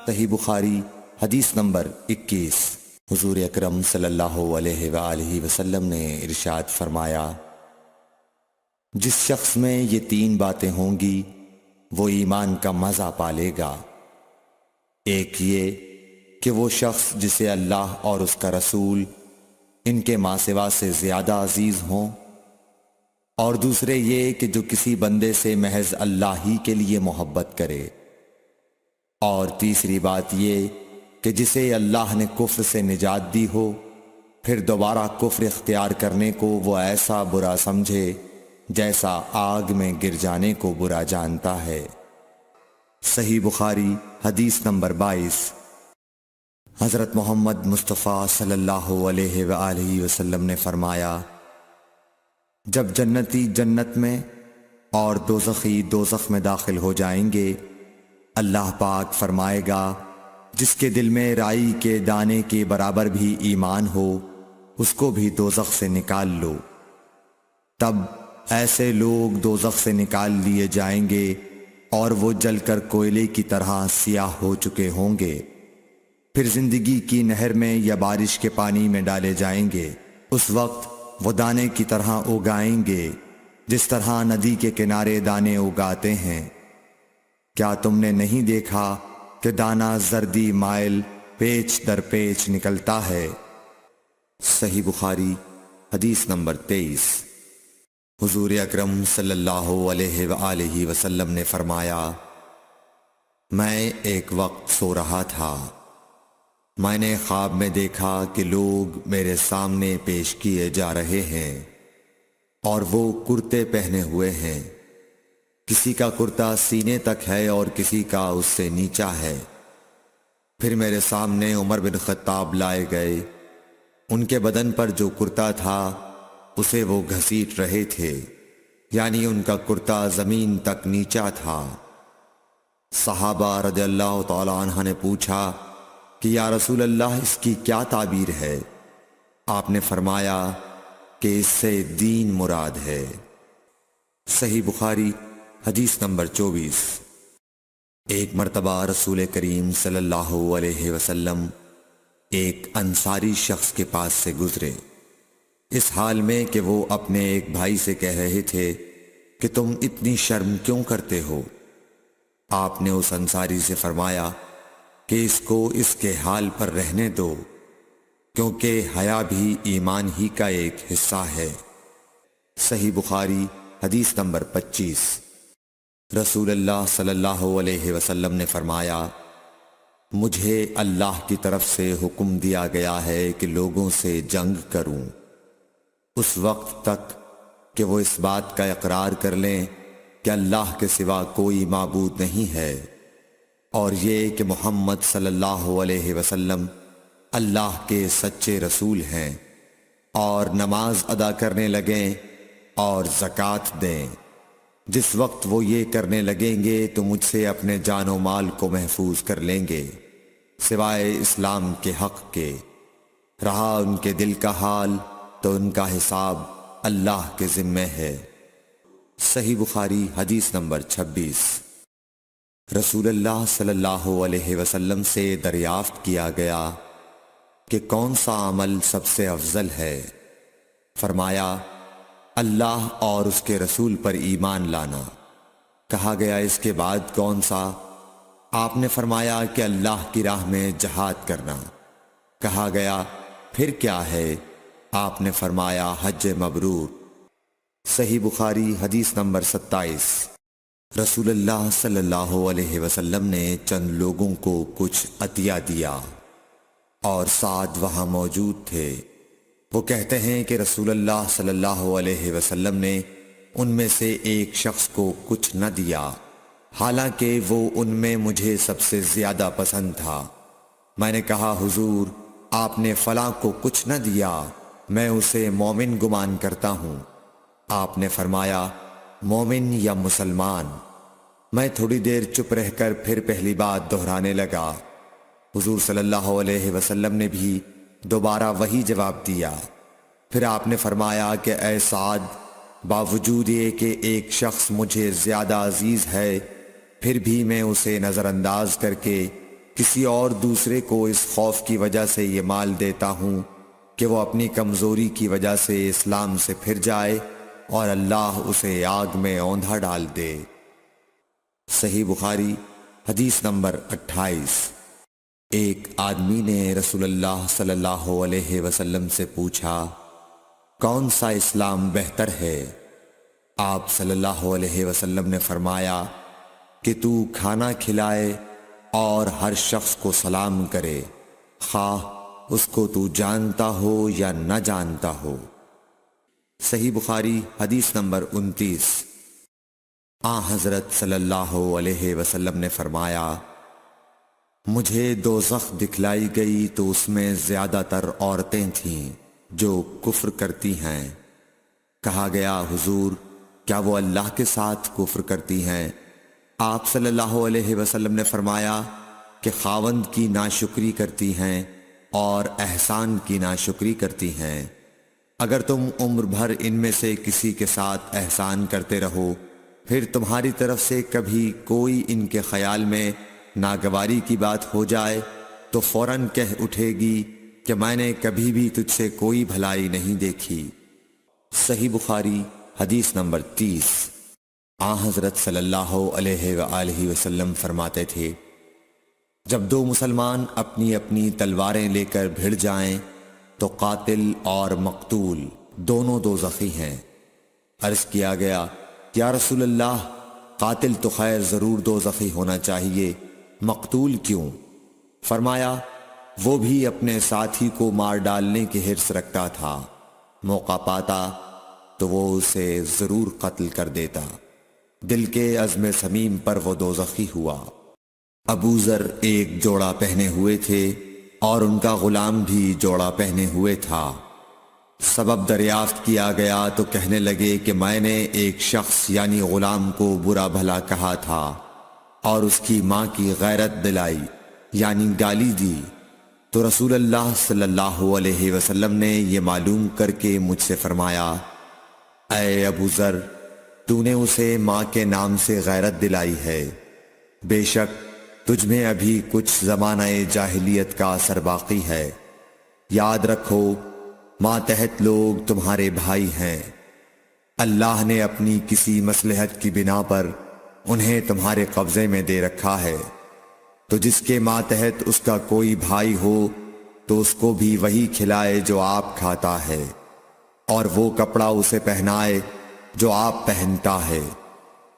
Speaker 1: صحیح بخاری حدیث نمبر 21۔ حضور اکرم صلی اللہ علیہ وآلہ وسلم نے ارشاد فرمایا، جس شخص میں یہ 3 باتیں ہوں گی وہ ایمان کا مزہ پالے گا۔ ایک یہ کہ وہ شخص جسے اللہ اور اس کا رسول ان کے ماں سوا سے زیادہ عزیز ہوں، اور دوسرے یہ کہ جو کسی بندے سے محض اللہ ہی کے لیے محبت کرے، اور تیسری بات یہ کہ جسے اللہ نے کفر سے نجات دی ہو، پھر دوبارہ کفر اختیار کرنے کو وہ ایسا برا سمجھے جیسا آگ میں گر جانے کو برا جانتا ہے۔ صحیح بخاری حدیث نمبر 22۔ حضرت محمد مصطفیٰ صلی اللہ علیہ وآلہ وسلم نے فرمایا، جب جنتی جنت میں اور دوزخی دوزخ میں داخل ہو جائیں گے، اللہ پاک فرمائے گا، جس کے دل میں رائی کے دانے کے برابر بھی ایمان ہو، اس کو بھی دوزخ سے نکال لو۔ تب ایسے لوگ دوزخ سے نکال لیے جائیں گے اور وہ جل کر کوئلے کی طرح سیاہ ہو چکے ہوں گے، پھر زندگی کی نہر میں یا بارش کے پانی میں ڈالے جائیں گے۔ اس وقت وہ دانے کی طرح اگائیں گے جس طرح ندی کے کنارے دانے اگاتے ہیں۔ کیا تم نے نہیں دیکھا کہ دانہ زردی مائل پیچ در پیچ نکلتا ہے؟ صحیح بخاری حدیث نمبر 23۔ حضور اکرم صلی اللہ علیہ وآلہ وسلم نے فرمایا، میں ایک وقت سو رہا تھا، میں نے خواب میں دیکھا کہ لوگ میرے سامنے پیش کیے جا رہے ہیں اور وہ کرتے پہنے ہوئے ہیں، کسی کا کرتا سینے تک ہے اور کسی کا اس سے نیچا ہے۔ پھر میرے سامنے عمر بن خطاب لائے گئے، ان کے بدن پر جو کرتا تھا اسے وہ گھسیٹ رہے تھے، یعنی ان کا کرتا زمین تک نیچا تھا۔ صحابہ رضی اللہ تعالی عنہ نے پوچھا کہ یا رسول اللہ، اس کی کیا تعبیر ہے؟ آپ نے فرمایا کہ اس سے دین مراد ہے۔ صحیح بخاری حدیث نمبر 24۔ ایک مرتبہ رسول کریم صلی اللہ علیہ وسلم ایک انصاری شخص کے پاس سے گزرے، اس حال میں کہ وہ اپنے ایک بھائی سے کہہ رہے تھے کہ تم اتنی شرم کیوں کرتے ہو؟ آپ نے اس انصاری سے فرمایا کہ اس کو اس کے حال پر رہنے دو، کیونکہ حیا بھی ایمان ہی کا ایک حصہ ہے۔ صحیح بخاری حدیث نمبر 25۔ رسول اللہ صلی اللہ علیہ وسلم نے فرمایا، مجھے اللہ کی طرف سے حکم دیا گیا ہے کہ لوگوں سے جنگ کروں اس وقت تک کہ وہ اس بات کا اقرار کر لیں کہ اللہ کے سوا کوئی معبود نہیں ہے، اور یہ کہ محمد صلی اللہ علیہ وسلم اللہ کے سچے رسول ہیں، اور نماز ادا کرنے لگیں اور زکوٰۃ دیں۔ جس وقت وہ یہ کرنے لگیں گے تو مجھ سے اپنے جان و مال کو محفوظ کر لیں گے، سوائے اسلام کے حق کے۔ رہا ان کے دل کا حال تو ان کا حساب اللہ کے ذمے ہے۔ صحیح بخاری حدیث نمبر 26۔ رسول اللہ صلی اللہ علیہ وسلم سے دریافت کیا گیا کہ کون سا عمل سب سے افضل ہے؟ فرمایا اللہ اور اس کے رسول پر ایمان لانا۔ کہا گیا اس کے بعد کون سا؟ آپ نے فرمایا کہ اللہ کی راہ میں جہاد کرنا۔ کہا گیا پھر کیا ہے؟ آپ نے فرمایا حج مبرور۔ صحیح بخاری حدیث نمبر 27۔ رسول اللہ صلی اللہ علیہ وسلم نے چند لوگوں کو کچھ عطیہ دیا اور سعد وہاں موجود تھے۔ وہ کہتے ہیں کہ رسول اللہ صلی اللہ علیہ وسلم نے ان میں سے ایک شخص کو کچھ نہ دیا، حالانکہ وہ ان میں مجھے سب سے زیادہ پسند تھا۔ میں نے کہا حضور آپ نے فلاں کو کچھ نہ دیا، میں اسے مومن گمان کرتا ہوں۔ آپ نے فرمایا مومن یا مسلمان؟ میں تھوڑی دیر چپ رہ کر پھر پہلی بات دہرانے لگا۔ حضور صلی اللہ علیہ وسلم نے بھی دوبارہ وہی جواب دیا۔ پھر آپ نے فرمایا کہ اے سعد، باوجود یہ کہ ایک شخص مجھے زیادہ عزیز ہے، پھر بھی میں اسے نظر انداز کر کے کسی اور دوسرے کو اس خوف کی وجہ سے یہ مال دیتا ہوں کہ وہ اپنی کمزوری کی وجہ سے اسلام سے پھر جائے اور اللہ اسے آگ میں اوندھا ڈال دے۔ صحیح بخاری حدیث نمبر 28۔ ایک آدمی نے رسول اللہ صلی اللہ علیہ وسلم سے پوچھا کون سا اسلام بہتر ہے؟ آپ صلی اللہ علیہ وسلم نے فرمایا کہ تو کھانا کھلائے اور ہر شخص کو سلام کرے، خواہ اس کو تو جانتا ہو یا نہ جانتا ہو۔ صحیح بخاری حدیث نمبر 29۔ حضرت صلی اللہ علیہ وسلم نے فرمایا مجھے دوزخ دکھلائی گئی تو اس میں زیادہ تر عورتیں تھیں جو کفر کرتی ہیں۔ کہا گیا حضور کیا وہ اللہ کے ساتھ کفر کرتی ہیں؟ آپ صلی اللہ علیہ وسلم نے فرمایا کہ خاوند کی ناشکری کرتی ہیں اور احسان کی ناشکری کرتی ہیں۔ اگر تم عمر بھر ان میں سے کسی کے ساتھ احسان کرتے رہو، پھر تمہاری طرف سے کبھی کوئی ان کے خیال میں ناگواری کی بات ہو جائے تو فوراً کہہ اٹھے گی کہ میں نے کبھی بھی تجھ سے کوئی بھلائی نہیں دیکھی۔ صحیح بخاری حدیث نمبر 30۔ حضرت صلی اللہ علیہ وآلہ وسلم فرماتے تھے جب دو مسلمان اپنی اپنی تلواریں لے کر بھڑ جائیں تو قاتل اور مقتول دونوں دوزخی ہیں۔ عرض کیا گیا یا رسول اللہ قاتل تو خیر ضرور دوزخی ہونا چاہیے، مقتول کیوں؟ فرمایا وہ بھی اپنے ساتھی کو مار ڈالنے کی حرص رکھتا تھا، موقع پاتا تو وہ اسے ضرور قتل کر دیتا۔ دل کے عزم صمیم پر وہ دوزخی ہوا۔ ابو ذر ایک جوڑا پہنے ہوئے تھے اور ان کا غلام بھی جوڑا پہنے ہوئے تھا۔ سبب دریافت کیا گیا تو کہنے لگے کہ میں نے ایک شخص یعنی غلام کو برا بھلا کہا تھا اور اس کی ماں کی غیرت دلائی یعنی گالی دی، تو رسول اللہ صلی اللہ علیہ وسلم نے یہ معلوم کر کے مجھ سے فرمایا اے ابو ذر تو نے اسے ماں کے نام سے غیرت دلائی ہے، بے شک تجھ میں ابھی کچھ زمانہ جاہلیت کا اثر باقی ہے۔ یاد رکھو ماتحت لوگ تمہارے بھائی ہیں، اللہ نے اپنی کسی مصلحت کی بنا پر انہیں تمہارے قبضے میں دے رکھا ہے، تو جس کے ماتحت اس کا کوئی بھائی ہو تو اس کو بھی وہی کھلائے جو آپ کھاتا ہے، اور وہ کپڑا اسے پہنائے جو آپ پہنتا ہے،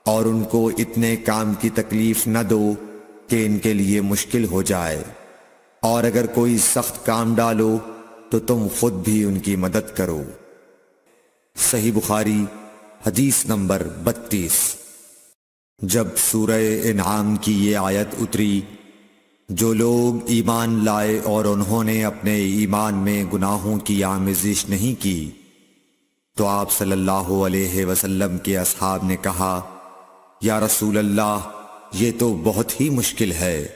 Speaker 1: اور ان کو اتنے کام کی تکلیف نہ دو کہ ان کے لیے مشکل ہو جائے، اور اگر کوئی سخت کام ڈالو تو تم خود بھی ان کی مدد کرو۔ صحیح بخاری حدیث نمبر 32۔ جب سورہ انعام کی یہ آیت اتری جو لوگ ایمان لائے اور انہوں نے اپنے ایمان میں گناہوں کی آمیزش نہیں کی، تو آپ صلی اللہ علیہ وسلم کے اصحاب نے کہا یا رسول اللہ یہ تو بہت ہی مشکل ہے،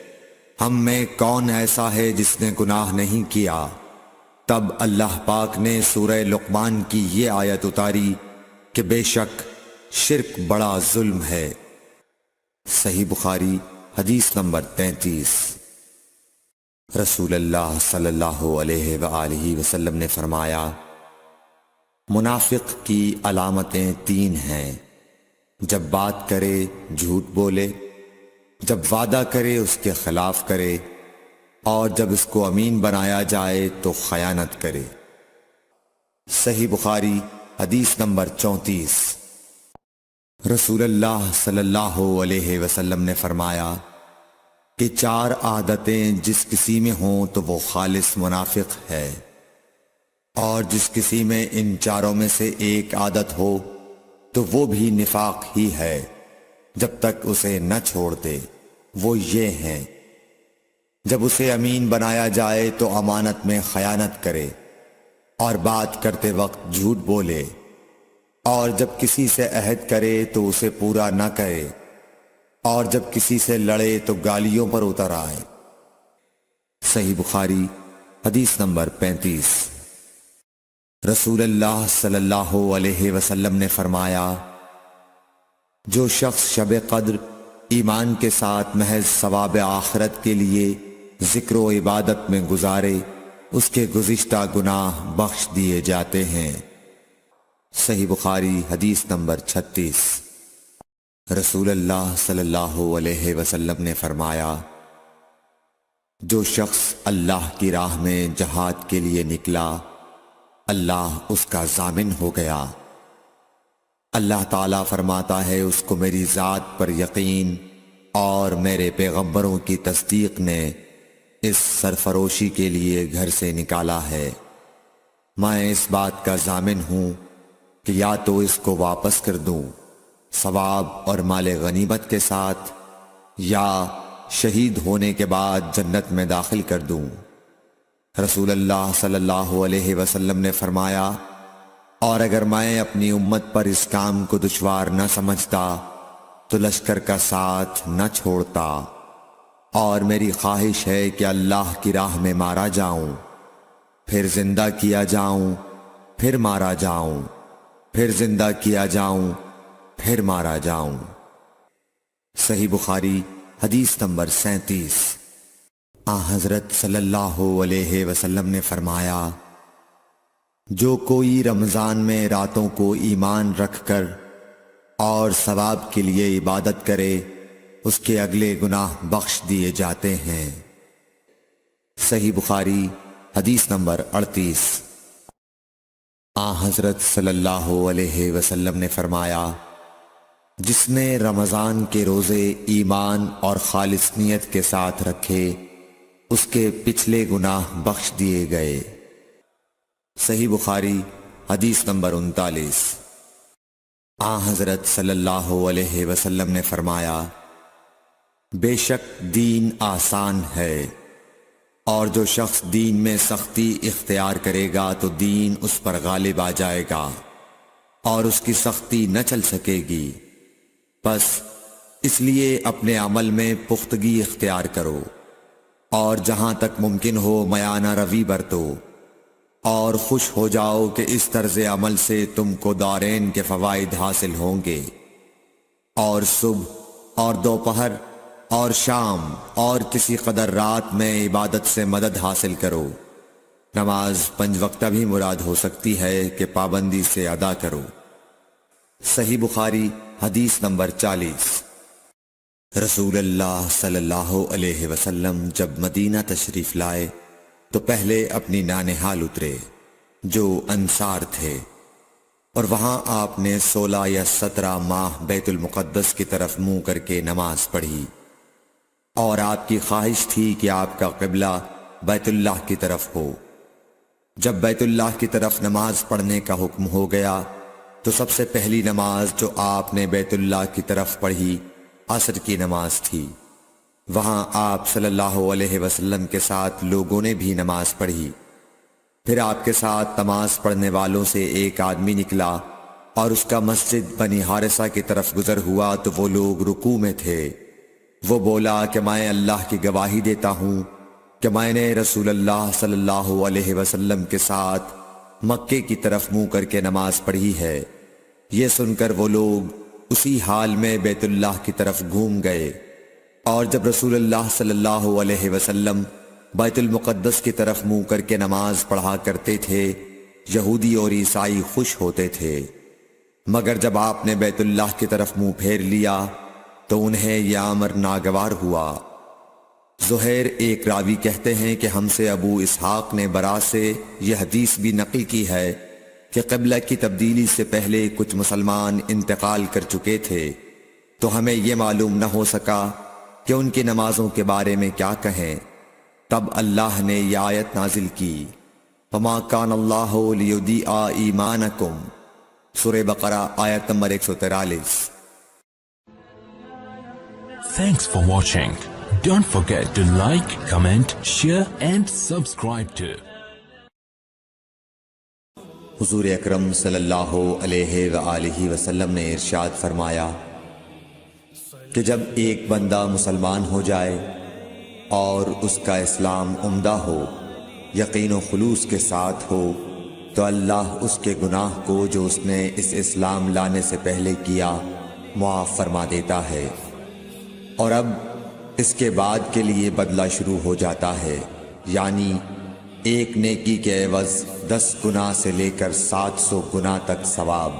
Speaker 1: ہم میں کون ایسا ہے جس نے گناہ نہیں کیا؟ تب اللہ پاک نے سورہ لقمان کی یہ آیت اتاری کہ بے شک شرک بڑا ظلم ہے۔ صحیح بخاری حدیث نمبر 33۔ رسول اللہ صلی اللہ علیہ وآلہ وسلم نے فرمایا، منافق کی علامتیں 3 ہیں: جب بات کرے جھوٹ بولے، جب وعدہ کرے اس کے خلاف کرے، اور جب اس کو امین بنایا جائے تو خیانت کرے۔ صحیح بخاری حدیث نمبر 34۔ رسول اللہ صلی اللہ علیہ وسلم نے فرمایا کہ 4 عادتیں جس کسی میں ہوں تو وہ خالص منافق ہے، اور جس کسی میں ان 4 میں سے ایک عادت ہو تو وہ بھی نفاق ہی ہے جب تک اسے نہ چھوڑ دے۔ وہ یہ ہیں: جب اسے امین بنایا جائے تو امانت میں خیانت کرے، اور بات کرتے وقت جھوٹ بولے، اور جب کسی سے عہد کرے تو اسے پورا نہ کرے، اور جب کسی سے لڑے تو گالیوں پر اتر آئے۔ صحیح بخاری حدیث نمبر 35۔ رسول اللہ صلی اللہ علیہ وسلم نے فرمایا، جو شخص شب قدر ایمان کے ساتھ محض ثواب آخرت کے لیے ذکر و عبادت میں گزارے، اس کے گزشتہ گناہ بخش دیے جاتے ہیں۔ صحیح بخاری حدیث نمبر 36۔ رسول اللہ صلی اللہ علیہ وسلم نے فرمایا، جو شخص اللہ کی راہ میں جہاد کے لیے نکلا، اللہ اس کا ضامن ہو گیا۔ اللہ تعالیٰ فرماتا ہے، اس کو میری ذات پر یقین اور میرے پیغمبروں کی تصدیق نے اس سرفروشی کے لیے گھر سے نکالا ہے۔ میں اس بات کا ضامن ہوں کہ یا تو اس کو واپس کر دوں ثواب اور مال غنیمت کے ساتھ، یا شہید ہونے کے بعد جنت میں داخل کر دوں۔ رسول اللہ صلی اللہ علیہ وسلم نے فرمایا، اور اگر میں اپنی امت پر اس کام کو دشوار نہ سمجھتا تو لشکر کا ساتھ نہ چھوڑتا، اور میری خواہش ہے کہ اللہ کی راہ میں مارا جاؤں، پھر زندہ کیا جاؤں، پھر مارا جاؤں، پھر زندہ کیا جاؤں، پھر مارا جاؤں۔ صحیح بخاری حدیث نمبر 37۔ حضرت صلی اللہ علیہ وسلم نے فرمایا، جو کوئی رمضان میں راتوں کو ایمان رکھ کر اور ثواب کے لیے عبادت کرے، اس کے اگلے گناہ بخش دیے جاتے ہیں۔ صحیح بخاری حدیث نمبر 38۔ حضرت صلی اللہ علیہ وسلم نے فرمایا، جس نے رمضان کے روزے ایمان اور خالص نیت کے ساتھ رکھے، اس کے پچھلے گناہ بخش دیے گئے۔ صحیح بخاری حدیث نمبر 39۔ حضرت صلی اللہ علیہ وسلم نے فرمایا، بے شک دین آسان ہے، اور جو شخص دین میں سختی اختیار کرے گا تو دین اس پر غالب آ جائے گا، اور اس کی سختی نہ چل سکے گی۔ بس اس لیے اپنے عمل میں پختگی اختیار کرو، اور جہاں تک ممکن ہو میانہ روی برتو، اور خوش ہو جاؤ کہ اس طرز عمل سے تم کو دارین کے فوائد حاصل ہوں گے۔ اور صبح اور دوپہر اور شام اور کسی قدر رات میں عبادت سے مدد حاصل کرو۔ نماز 5 وقتہ بھی مراد ہو سکتی ہے کہ پابندی سے ادا کرو۔ صحیح بخاری حدیث نمبر 40۔ رسول اللہ صلی اللہ علیہ وسلم جب مدینہ تشریف لائے تو پہلے اپنی نانہال اترے جو انصار تھے، اور وہاں آپ نے 16 یا 17 ماہ بیت المقدس کی طرف منہ کر کے نماز پڑھی، اور آپ کی خواہش تھی کہ آپ کا قبلہ بیت اللہ کی طرف ہو۔ جب بیت اللہ کی طرف نماز پڑھنے کا حکم ہو گیا تو سب سے پہلی نماز جو آپ نے بیت اللہ کی طرف پڑھی عصر کی نماز تھی۔ وہاں آپ صلی اللہ علیہ وسلم کے ساتھ لوگوں نے بھی نماز پڑھی۔ پھر آپ کے ساتھ نماز پڑھنے والوں سے ایک آدمی نکلا اور اس کا مسجد بنی حارثہ کی طرف گزر ہوا تو وہ لوگ رکوع میں تھے۔ وہ بولا کہ میں اللہ کی گواہی دیتا ہوں کہ میں نے رسول اللہ صلی اللہ علیہ وسلم کے ساتھ مکے کی طرف منہ کر کے نماز پڑھی ہے۔ یہ سن کر وہ لوگ اسی حال میں بیت اللہ کی طرف گھوم گئے، اور جب رسول اللہ صلی اللہ علیہ وسلم بیت المقدس کی طرف منہ کر کے نماز پڑھا کرتے تھے، یہودی اور عیسائی خوش ہوتے تھے، مگر جب آپ نے بیت اللہ کی طرف منہ پھیر لیا تو انہیں یہ امر ناگوار ہوا۔ زہیر ایک راوی کہتے ہیں کہ ہم سے ابو اسحاق نے برا سے یہ حدیث بھی نقل کی ہے کہ قبلہ کی تبدیلی سے پہلے کچھ مسلمان انتقال کر چکے تھے، تو ہمیں یہ معلوم نہ ہو سکا کہ ان کی نمازوں کے بارے میں کیا کہیں۔ تب اللہ نے یہ آیت نازل کی، وَمَا كَانَ اللَّهُ لِيُضِيعَ إِيمَانَكُمْ، سورہ بقرہ آیت number 143۔
Speaker 2: Thanks for watching. Don't forget to like, comment, share and subscribe to
Speaker 1: حضور اکرم صلی اللہ علیہ وآلہ وسلم نے ارشاد فرمایا کہ جب ایک بندہ مسلمان ہو جائے اور اس کا اسلام عمدہ ہو، یقین و خلوص کے ساتھ ہو، تو اللہ اس کے گناہ کو جو اس نے اس اسلام لانے سے پہلے کیا معاف فرما دیتا ہے، اور اب اس کے بعد کے لیے بدلہ شروع ہو جاتا ہے، یعنی ایک نیکی کے عوض 10 گناہ سے لے کر 700 گناہ تک ثواب،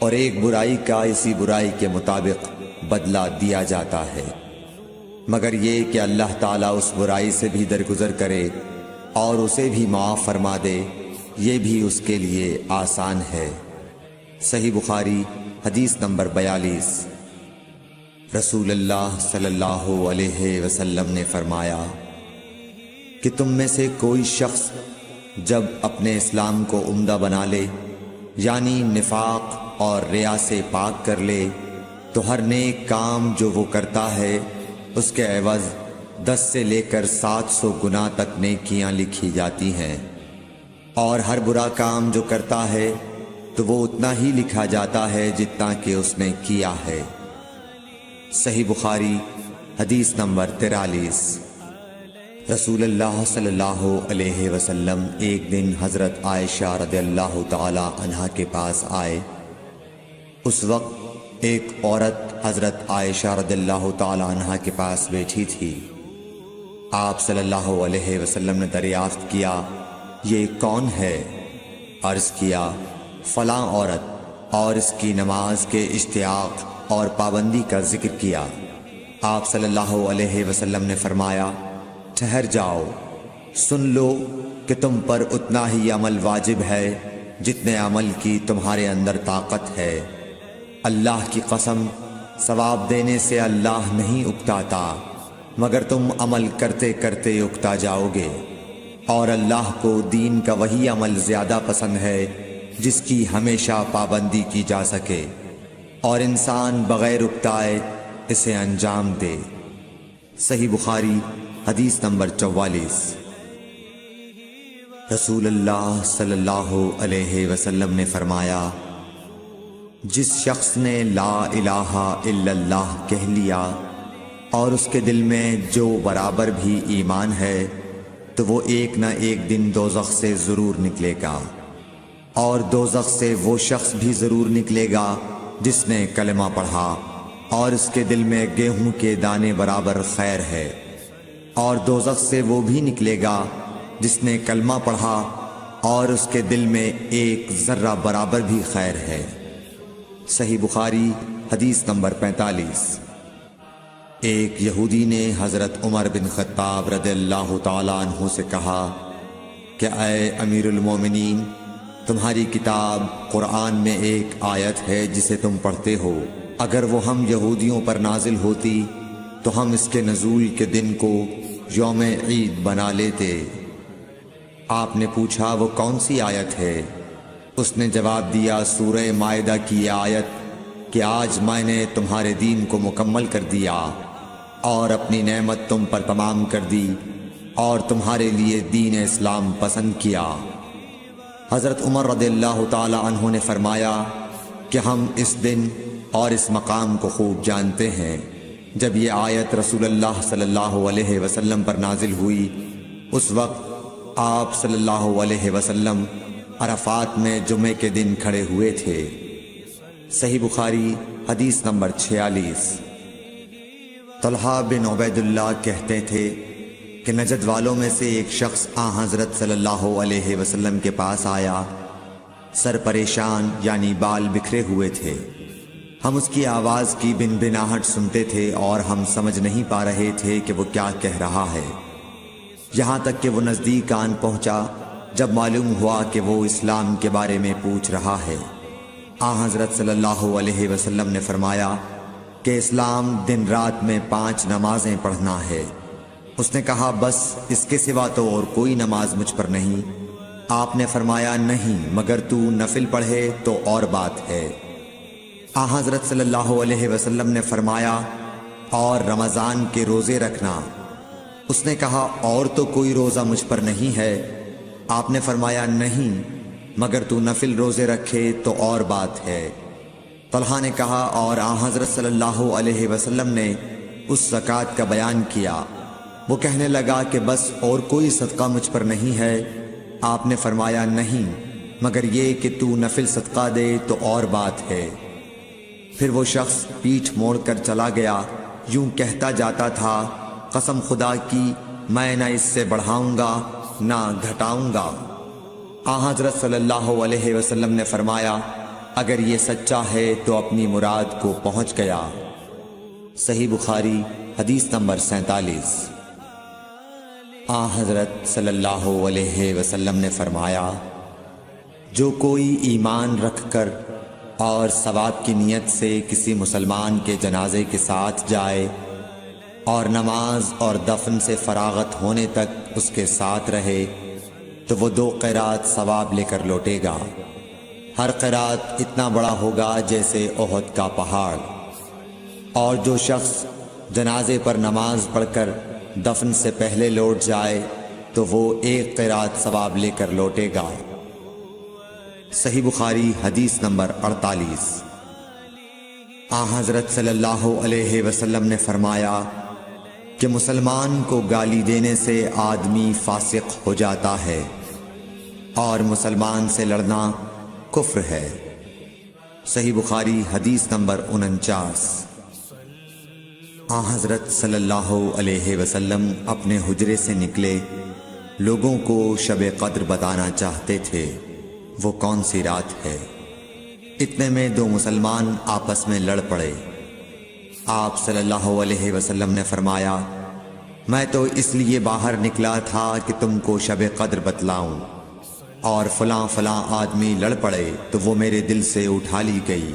Speaker 1: اور ایک برائی کا اسی برائی کے مطابق بدلہ دیا جاتا ہے، مگر یہ کہ اللہ تعالیٰ اس برائی سے بھی درگزر کرے اور اسے بھی معاف فرما دے، یہ بھی اس کے لیے آسان ہے۔ صحیح بخاری حدیث نمبر 42۔ رسول اللہ صلی اللہ علیہ وسلم نے فرمایا کہ تم میں سے کوئی شخص جب اپنے اسلام کو عمدہ بنا لے، یعنی نفاق اور ریا سے پاک کر لے، تو ہر نیک کام جو وہ کرتا ہے اس کے عوض 10 سے لے کر 700 گناہ تک نیکیاں لکھی جاتی ہیں، اور ہر برا کام جو کرتا ہے تو وہ اتنا ہی لکھا جاتا ہے جتنا کہ اس نے کیا ہے۔ صحیح بخاری حدیث نمبر 43۔ رسول اللہ صلی اللہ علیہ وسلم ایک دن حضرت عائشہ رضی اللہ تعالی عنہا کے پاس آئے۔ اس وقت ایک عورت حضرت عائشہ رضی اللہ تعالی عنہا کے پاس بیٹھی تھی۔ آپ صلی اللہ علیہ وسلم نے دریافت کیا، یہ کون ہے؟ عرض کیا، فلاں عورت، اور اس کی نماز کے اشتیاق اور پابندی کا ذکر کیا۔ آپ صلی اللہ علیہ وسلم نے فرمایا، ٹھہر جاؤ، سن لو کہ تم پر اتنا ہی عمل واجب ہے جتنے عمل کی تمہارے اندر طاقت ہے۔ اللہ کی قسم، ثواب دینے سے اللہ نہیں اکتاتا، مگر تم عمل کرتے کرتے اکتا جاؤ گے، اور اللہ کو دین کا وہی عمل زیادہ پسند ہے جس کی ہمیشہ پابندی کی جا سکے، اور انسان بغیر اکتائے اسے انجام دے۔ صحیح بخاری حدیث نمبر 44۔ رسول اللہ صلی اللہ علیہ وسلم نے فرمایا، جس شخص نے لا الہ الا اللہ کہہ لیا اور اس کے دل میں جو برابر بھی ایمان ہے، تو وہ ایک نہ ایک دن دوزخ سے ضرور نکلے گا، اور دوزخ سے وہ شخص بھی ضرور نکلے گا جس نے کلمہ پڑھا اور اس کے دل میں گیہوں کے دانے برابر خیر ہے، اور دوزخ سے وہ بھی نکلے گا جس نے کلمہ پڑھا اور اس کے دل میں ایک ذرہ برابر بھی خیر ہے۔ صحیح بخاری حدیث نمبر 45۔ ایک یہودی نے حضرت عمر بن خطاب رضی اللہ تعالیٰ عنہ سے کہا کہ اے امیر المومنین، تمہاری کتاب قرآن میں ایک آیت ہے جسے تم پڑھتے ہو، اگر وہ ہم یہودیوں پر نازل ہوتی تو ہم اس کے نزول کے دن کو یوم عید بنا لیتے۔ آپ نے پوچھا، وہ کون سی آیت ہے؟ اس نے جواب دیا، سورہ مائدہ کی یہ آیت کہ آج میں نے تمہارے دین کو مکمل کر دیا اور اپنی نعمت تم پر تمام کر دی اور تمہارے لیے دین اسلام پسند کیا۔ حضرت عمر رضی اللہ تعالی عنہ نے فرمایا کہ ہم اس دن اور اس مقام کو خوب جانتے ہیں۔ جب یہ آیت رسول اللہ صلی اللہ علیہ وسلم پر نازل ہوئی اس وقت آپ صلی اللہ علیہ وسلم عرفات میں جمعے کے دن کھڑے ہوئے تھے۔ صحیح بخاری حدیث نمبر 46۔ طلحہ بن عبید اللہ کہتے تھے کہ نجد والوں میں سے ایک شخص حضرت صلی اللہ علیہ وسلم کے پاس آیا، سر پریشان یعنی بال بکھرے ہوئے تھے۔ ہم اس کی آواز کی بن بناہٹ سنتے تھے اور ہم سمجھ نہیں پا رہے تھے کہ وہ کیا کہہ رہا ہے، یہاں تک کہ وہ نزدیک آن پہنچا جب معلوم ہوا کہ وہ اسلام کے بارے میں پوچھ رہا ہے۔ حضرت صلی اللہ علیہ وسلم نے فرمایا کہ اسلام دن رات میں 5 نمازیں پڑھنا ہے۔ اس نے کہا بس اس کے سوا تو اور کوئی نماز مجھ پر نہیں۔ آپ نے فرمایا نہیں مگر تو نفل پڑھے تو اور بات ہے۔ حضرت صلی اللہ علیہ وسلم نے فرمایا اور رمضان کے روزے رکھنا۔ اس نے کہا اور تو کوئی روزہ مجھ پر نہیں ہے۔ آپ نے فرمایا نہیں مگر تو نفل روزے رکھے تو اور بات ہے۔ طلحہ نے کہا اور حضرت صلی اللہ علیہ وسلم نے اس زکوٰۃ کا بیان کیا۔ وہ کہنے لگا کہ بس اور کوئی صدقہ مجھ پر نہیں ہے۔ آپ نے فرمایا نہیں مگر یہ کہ تو نفل صدقہ دے تو اور بات ہے۔ پھر وہ شخص پیٹھ موڑ کر چلا گیا، یوں کہتا جاتا تھا قسم خدا کی میں نہ اس سے بڑھاؤں گا نہ گھٹاؤں گا۔ حضرت صلی اللہ علیہ وسلم نے فرمایا اگر یہ سچا ہے تو اپنی مراد کو پہنچ گیا۔ صحیح بخاری حدیث نمبر 47۔ حضرت صلی اللہ علیہ وسلم نے فرمایا جو کوئی ایمان رکھ کر اور ثواب کی نیت سے کسی مسلمان کے جنازے کے ساتھ جائے اور نماز اور دفن سے فراغت ہونے تک اس کے ساتھ رہے تو وہ 2 قیرات ثواب لے کر لوٹے گا۔ ہر قیرات اتنا بڑا ہوگا جیسے احد کا پہاڑ۔ اور جو شخص جنازے پر نماز پڑھ کر دفن سے پہلے لوٹ جائے تو وہ 1 قیرات ثواب لے کر لوٹے گا۔ صحیح بخاری حدیث نمبر 48۔ حضرت صلی اللہ علیہ وسلم نے فرمایا کہ مسلمان کو گالی دینے سے آدمی فاسق ہو جاتا ہے اور مسلمان سے لڑنا کفر ہے۔ صحیح بخاری حدیث نمبر 49۔ حضرت صلی اللہ علیہ وسلم اپنے حجرے سے نکلے، لوگوں کو شب قدر بتانا چاہتے تھے وہ کون سی رات ہے۔ اتنے میں 2 مسلمان آپس میں لڑ پڑے۔ آپ صلی اللہ علیہ وسلم نے فرمایا میں تو اس لیے باہر نکلا تھا کہ تم کو شب قدر بتلاؤں، اور فلاں فلاں آدمی لڑ پڑے تو وہ میرے دل سے اٹھا لی گئی،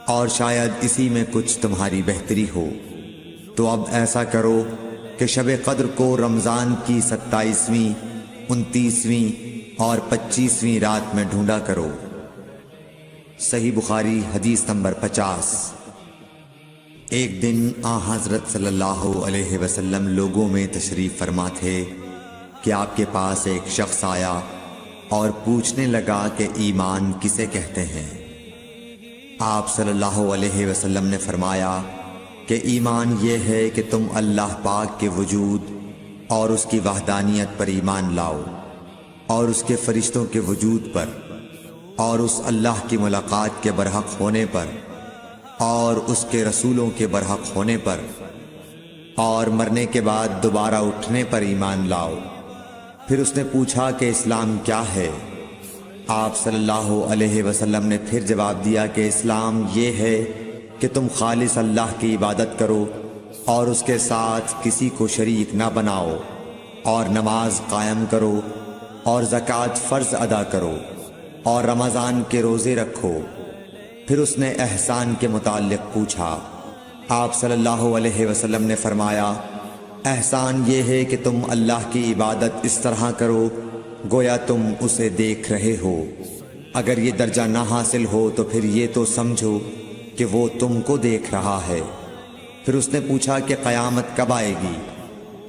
Speaker 1: اور شاید اسی میں کچھ تمہاری بہتری ہو، تو اب ایسا کرو کہ شب قدر کو رمضان کی 27ویں، 29ویں اور 25ویں رات میں ڈھونڈا کرو۔ صحیح بخاری حدیث نمبر 50۔ ایک دن حضرت صلی اللہ علیہ وسلم لوگوں میں تشریف فرما تھے کہ آپ کے پاس ایک شخص آیا اور پوچھنے لگا کہ ایمان کسے کہتے ہیں۔ آپ صلی اللہ علیہ وسلم نے فرمایا کہ ایمان یہ ہے کہ تم اللہ پاک کے وجود اور اس کی وحدانیت پر ایمان لاؤ، اور اس کے فرشتوں کے وجود پر، اور اس اللہ کی ملاقات کے برحق ہونے پر، اور اس کے رسولوں کے برحق ہونے پر، اور مرنے کے بعد دوبارہ اٹھنے پر ایمان لاؤ۔ پھر اس نے پوچھا کہ اسلام کیا ہے؟ آپ صلی اللہ علیہ وسلم نے پھر جواب دیا کہ اسلام یہ ہے کہ تم خالص اللہ کی عبادت کرو اور اس کے ساتھ کسی کو شریک نہ بناؤ، اور نماز قائم کرو، اور زکوٰۃ فرض ادا کرو، اور رمضان کے روزے رکھو۔ پھر اس نے احسان کے متعلق پوچھا۔ آپ صلی اللہ علیہ وسلم نے فرمایا احسان یہ ہے کہ تم اللہ کی عبادت اس طرح کرو گویا تم اسے دیکھ رہے ہو۔ اگر یہ درجہ نہ حاصل ہو تو پھر یہ تو سمجھو کہ وہ تم کو دیکھ رہا ہے۔ پھر اس نے پوچھا کہ قیامت کب آئے گی؟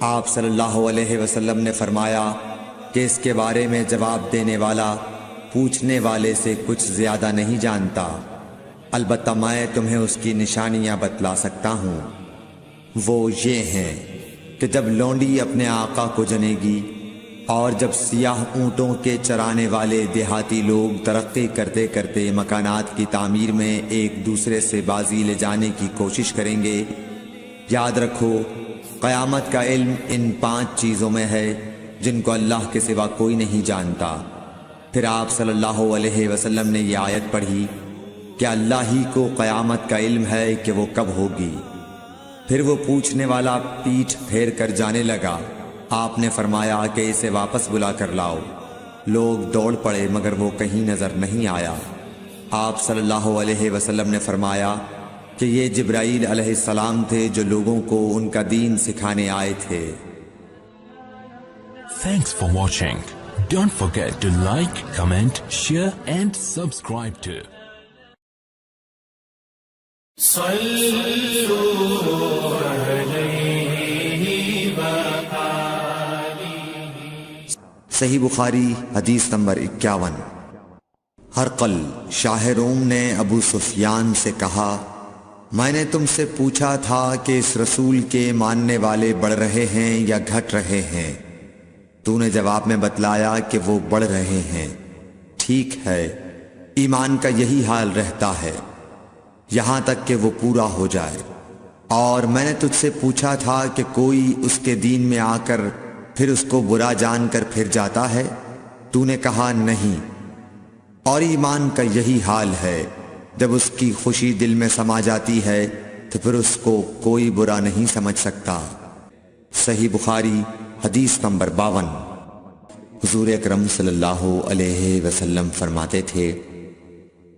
Speaker 1: آپ صلی اللہ علیہ وسلم نے فرمایا کہ اس کے بارے میں جواب دینے والا پوچھنے والے سے کچھ زیادہ نہیں جانتا، البتہ میں تمہیں اس کی نشانیاں بتلا سکتا ہوں۔ وہ یہ ہیں: کہ جب لونڈی اپنے آقا کو جنے گی اور جب سیاہ اونٹوں کے چرانے والے دیہاتی لوگ ترقی کرتے کرتے مکانات کی تعمیر میں ایک دوسرے سے بازی لے جانے کی کوشش کریں گے، یاد رکھو قیامت کا علم ان 5 چیزوں میں ہے جن کو اللہ کے سوا کوئی نہیں جانتا۔ پھر آپ صلی اللہ علیہ وسلم نے یہ آیت پڑھی کہ اللہ ہی کو قیامت کا علم ہے کہ وہ کب ہوگی۔ پھر وہ پوچھنے والا پیٹھ پھیر کر جانے لگا۔ آپ نے فرمایا کہ اسے واپس بلا کر لاؤ۔ لوگ دوڑ پڑے مگر وہ کہیں نظر نہیں آیا۔ آپ صلی اللہ علیہ وسلم نے فرمایا کہ یہ جبرائیل علیہ السلام تھے جو لوگوں کو ان کا دین سکھانے آئے تھے۔
Speaker 2: Thanks for watching. Don't forget to like, comment, share and subscribe to
Speaker 1: صحیح بخاری حدیث نمبر 51۔ ہرقل شاہ روم نے ابو سفیان سے کہا، میں نے تم سے پوچھا تھا کہ اس رسول کے ماننے والے بڑھ رہے ہیں یا گھٹ رہے ہیں؟ تو نے جواب میں بتلایا کہ وہ بڑھ رہے ہیں۔ ٹھیک ہے، ایمان کا یہی حال رہتا ہے یہاں تک کہ وہ پورا ہو جائے۔ اور میں نے تجھ سے پوچھا تھا کہ کوئی اس کے دین میں آ کر پھر اس کو برا جان کر پھر جاتا ہے؟ تو نے کہا نہیں۔ اور ایمان کا یہی حال ہے، جب اس کی خوشی دل میں سما جاتی ہے تو پھر اس کو کوئی برا نہیں سمجھ سکتا۔ صحیح بخاری حدیث نمبر 52۔ حضور اکرم صلی اللہ علیہ وسلم فرماتے تھے،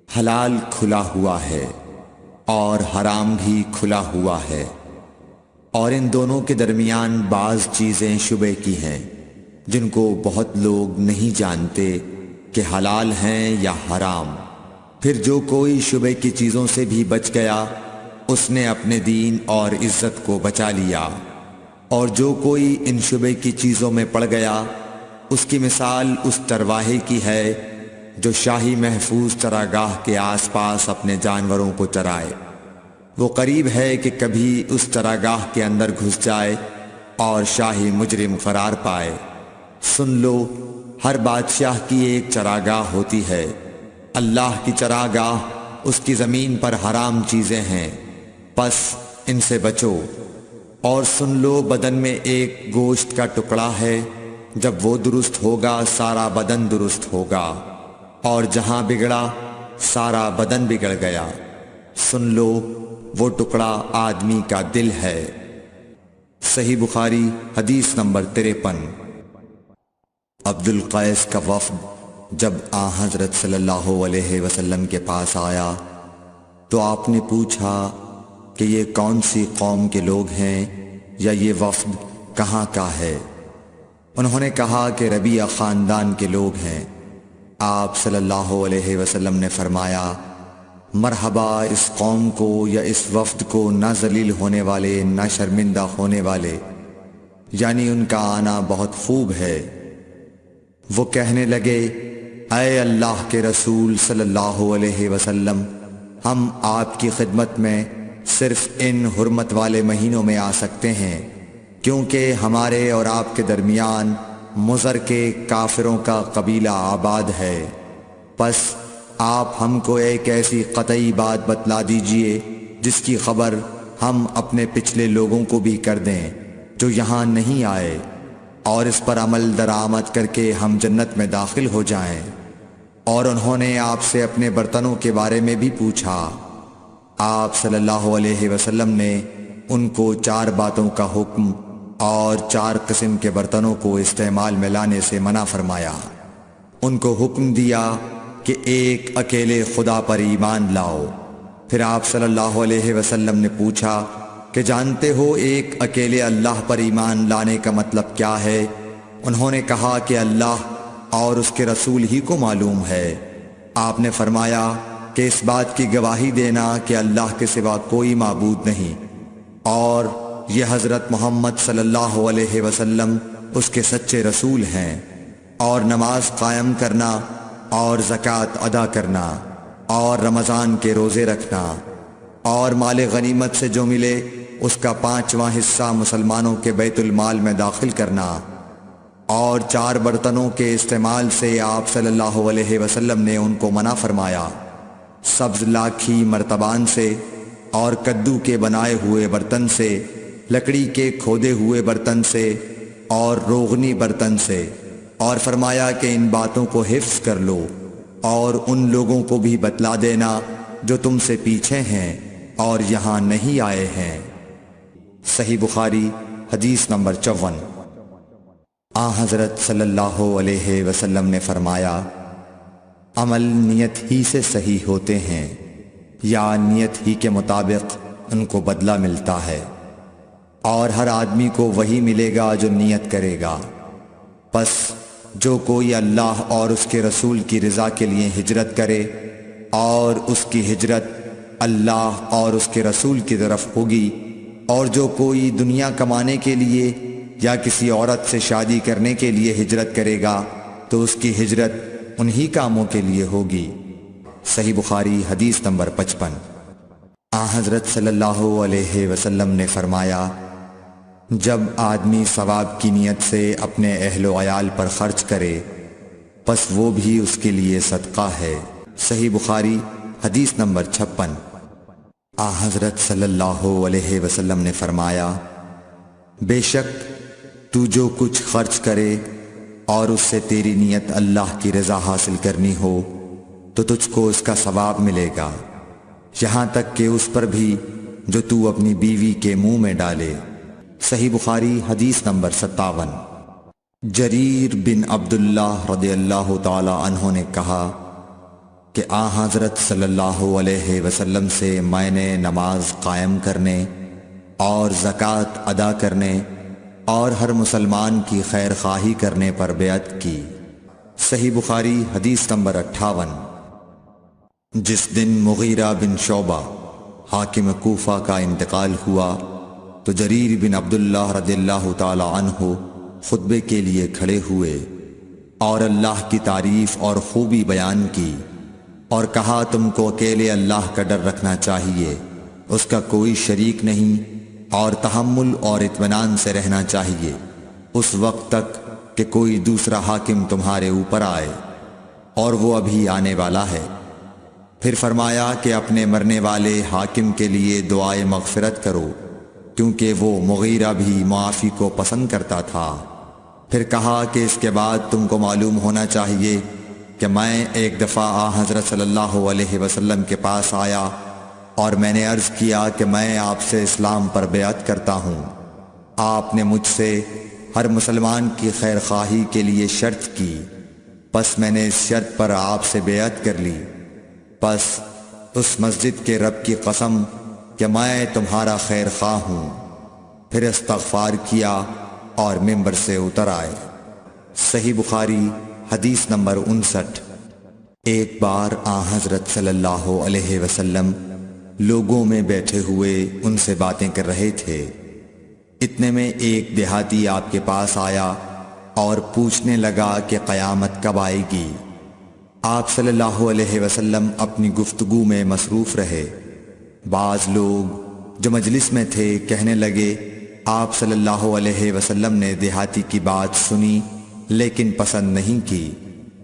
Speaker 1: حلال کھلا ہوا ہے اور حرام بھی کھلا ہوا ہے، اور ان دونوں کے درمیان بعض چیزیں شبے کی ہیں جن کو بہت لوگ نہیں جانتے کہ حلال ہیں یا حرام۔ پھر جو کوئی شبے کی چیزوں سے بھی بچ گیا اس نے اپنے دین اور عزت کو بچا لیا، اور جو کوئی ان شبے کی چیزوں میں پڑ گیا اس کی مثال اس چرواہے کی ہے جو شاہی محفوظ چراگاہ کے آس پاس اپنے جانوروں کو چرائے۔ وہ قریب ہے کہ کبھی اس چراگاہ کے اندر گھس جائے اور شاہی مجرم قرار پائے۔ سن لو، ہر بادشاہ کی ایک چراگاہ ہوتی ہے، اللہ کی چراگاہ اس کی زمین پر حرام چیزیں ہیں، پس ان سے بچو۔ اور سن لو، بدن میں ایک گوشت کا ٹکڑا ہے، جب وہ درست ہوگا سارا بدن درست ہوگا، اور جہاں بگڑا سارا بدن بگڑ گیا۔ سن لو، وہ ٹکڑا آدمی کا دل ہے۔ صحیح بخاری حدیث نمبر 53۔ عبد القیس کا وفد جب حضرت صلی اللہ علیہ وسلم کے پاس آیا تو آپ نے پوچھا کہ یہ کون سی قوم کے لوگ ہیں یا یہ وفد کہاں کا ہے؟ انہوں نے کہا کہ ربیعہ خاندان کے لوگ ہیں۔ آپ صلی اللہ علیہ وسلم نے فرمایا، مرحبا اس قوم کو یا اس وفد کو، نہ ذلیل ہونے والے نہ شرمندہ ہونے والے، یعنی ان کا آنا بہت خوب ہے۔ وہ کہنے لگے، اے اللہ کے رسول صلی اللہ علیہ وسلم، ہم آپ کی خدمت میں صرف ان حرمت والے مہینوں میں آ سکتے ہیں، کیونکہ ہمارے اور آپ کے درمیان مضر کے کافروں کا قبیلہ آباد ہے۔ پس آپ ہم کو ایک ایسی قطعی بات بتلا دیجئے جس کی خبر ہم اپنے پچھلے لوگوں کو بھی کر دیں جو یہاں نہیں آئے، اور اس پر عمل درآمد کر کے ہم جنت میں داخل ہو جائیں۔ اور انہوں نے آپ سے اپنے برتنوں کے بارے میں بھی پوچھا۔ آپ صلی اللہ علیہ وسلم نے ان کو 4 باتوں کا حکم اور 4 قسم کے برتنوں کو استعمال میں لانے سے منع فرمایا۔ ان کو حکم دیا کہ ایک اکیلے خدا پر ایمان لاؤ۔ پھر آپ صلی اللہ علیہ وسلم نے پوچھا کہ جانتے ہو ایک اکیلے اللہ پر ایمان لانے کا مطلب کیا ہے؟ انہوں نے کہا کہ اللہ اور اس کے رسول ہی کو معلوم ہے۔ آپ نے فرمایا کہ اس بات کی گواہی دینا کہ اللہ کے سوا کوئی معبود نہیں، اور یہ حضرت محمد صلی اللہ علیہ وسلم اس کے سچے رسول ہیں، اور نماز قائم کرنا اور زکوٰۃ ادا کرنا اور رمضان کے روزے رکھنا، اور مال غنیمت سے جو ملے اس کا 5واں حصہ مسلمانوں کے بیت المال میں داخل کرنا، اور 4 برتنوں کے استعمال سے آپ صلی اللہ علیہ وسلم نے ان کو منع فرمایا، سبز لاکھی مرتبان سے اور کدو کے بنائے ہوئے برتن سے، لکڑی کے کھودے ہوئے برتن سے اور روغنی برتن سے، اور فرمایا کہ ان باتوں کو حفظ کر لو اور ان لوگوں کو بھی بتلا دینا جو تم سے پیچھے ہیں اور یہاں نہیں آئے ہیں۔ صحیح بخاری حدیث نمبر 54۔ حضرت صلی اللہ علیہ وسلم نے فرمایا، عمل نیت ہی سے صحیح ہوتے ہیں یا نیت ہی کے مطابق ان کو بدلہ ملتا ہے، اور ہر آدمی کو وہی ملے گا جو نیت کرے گا۔ پس جو کوئی اللہ اور اس کے رسول کی رضا کے لیے ہجرت کرے اور اس کی ہجرت اللہ اور اس کے رسول کی طرف ہوگی، اور جو کوئی دنیا کمانے کے لیے یا کسی عورت سے شادی کرنے کے لیے ہجرت کرے گا تو اس کی ہجرت انہی کاموں کے لیے ہوگی۔ صحیح بخاری حدیث نمبر 55۔ حضرت صلی اللہ علیہ وسلم نے فرمایا، جب آدمی ثواب کی نیت سے اپنے اہل و عیال پر خرچ کرے پس وہ بھی اس کے لیے صدقہ ہے۔ صحیح بخاری حدیث نمبر 56۔ حضرت صلی اللہ علیہ وسلم نے فرمایا، بے شک تو جو کچھ خرچ کرے اور اس سے تیری نیت اللہ کی رضا حاصل کرنی ہو تو تجھ کو اس کا ثواب ملے گا، یہاں تک کہ اس پر بھی جو تو اپنی بیوی کے منہ میں ڈالے۔ صحیح بخاری حدیث نمبر 57۔ جریر بن عبداللہ رضی اللہ تعالی عنہ نے کہا کہ حضرت صلی اللہ علیہ وسلم سے میں نے نماز قائم کرنے اور زکوٰۃ ادا کرنے اور ہر مسلمان کی خیر خواہی کرنے پر بیعت کی۔ صحیح بخاری حدیث نمبر 58۔ جس دن مغیرہ بن شعبہ حاکم کوفہ کا انتقال ہوا تو جریر بن عبداللہ رضی اللہ تعالی عنہ خطبے کے لیے کھڑے ہوئے اور اللہ کی تعریف اور خوبی بیان کی، اور کہا تم کو اکیلے اللہ کا ڈر رکھنا چاہیے، اس کا کوئی شریک نہیں، اور تحمل اور اطمینان سے رہنا چاہیے اس وقت تک کہ کوئی دوسرا حاکم تمہارے اوپر آئے، اور وہ ابھی آنے والا ہے۔ پھر فرمایا کہ اپنے مرنے والے حاکم کے لیے دعائے مغفرت کرو، کیونکہ وہ مغیرہ بھی معافی کو پسند کرتا تھا۔ پھر کہا کہ اس کے بعد تم کو معلوم ہونا چاہیے کہ میں ایک دفعہ حضرت صلی اللہ علیہ وسلم کے پاس آیا اور میں نے عرض کیا کہ میں آپ سے اسلام پر بیعت کرتا ہوں۔ آپ نے مجھ سے ہر مسلمان کی خیر خواہی کے لیے شرط کی، پس میں نے اس شرط پر آپ سے بیعت کر لی۔ پس اس مسجد کے رب کی قسم کہ میں تمہارا خیر خواہ ہوں۔ پھر استغفار کیا اور ممبر سے اتر آئے۔ صحیح بخاری حدیث نمبر 59۔ ایک بار حضرت صلی اللہ علیہ وسلم لوگوں میں بیٹھے ہوئے ان سے باتیں کر رہے تھے، اتنے میں ایک دیہاتی آپ کے پاس آیا اور پوچھنے لگا کہ قیامت کب آئے گی۔ آپ صلی اللہ علیہ وسلم اپنی گفتگو میں مصروف رہے۔ بعض لوگ جو مجلس میں تھے کہنے لگے، آپ صلی اللہ علیہ وسلم نے دیہاتی کی بات سنی لیکن پسند نہیں کی،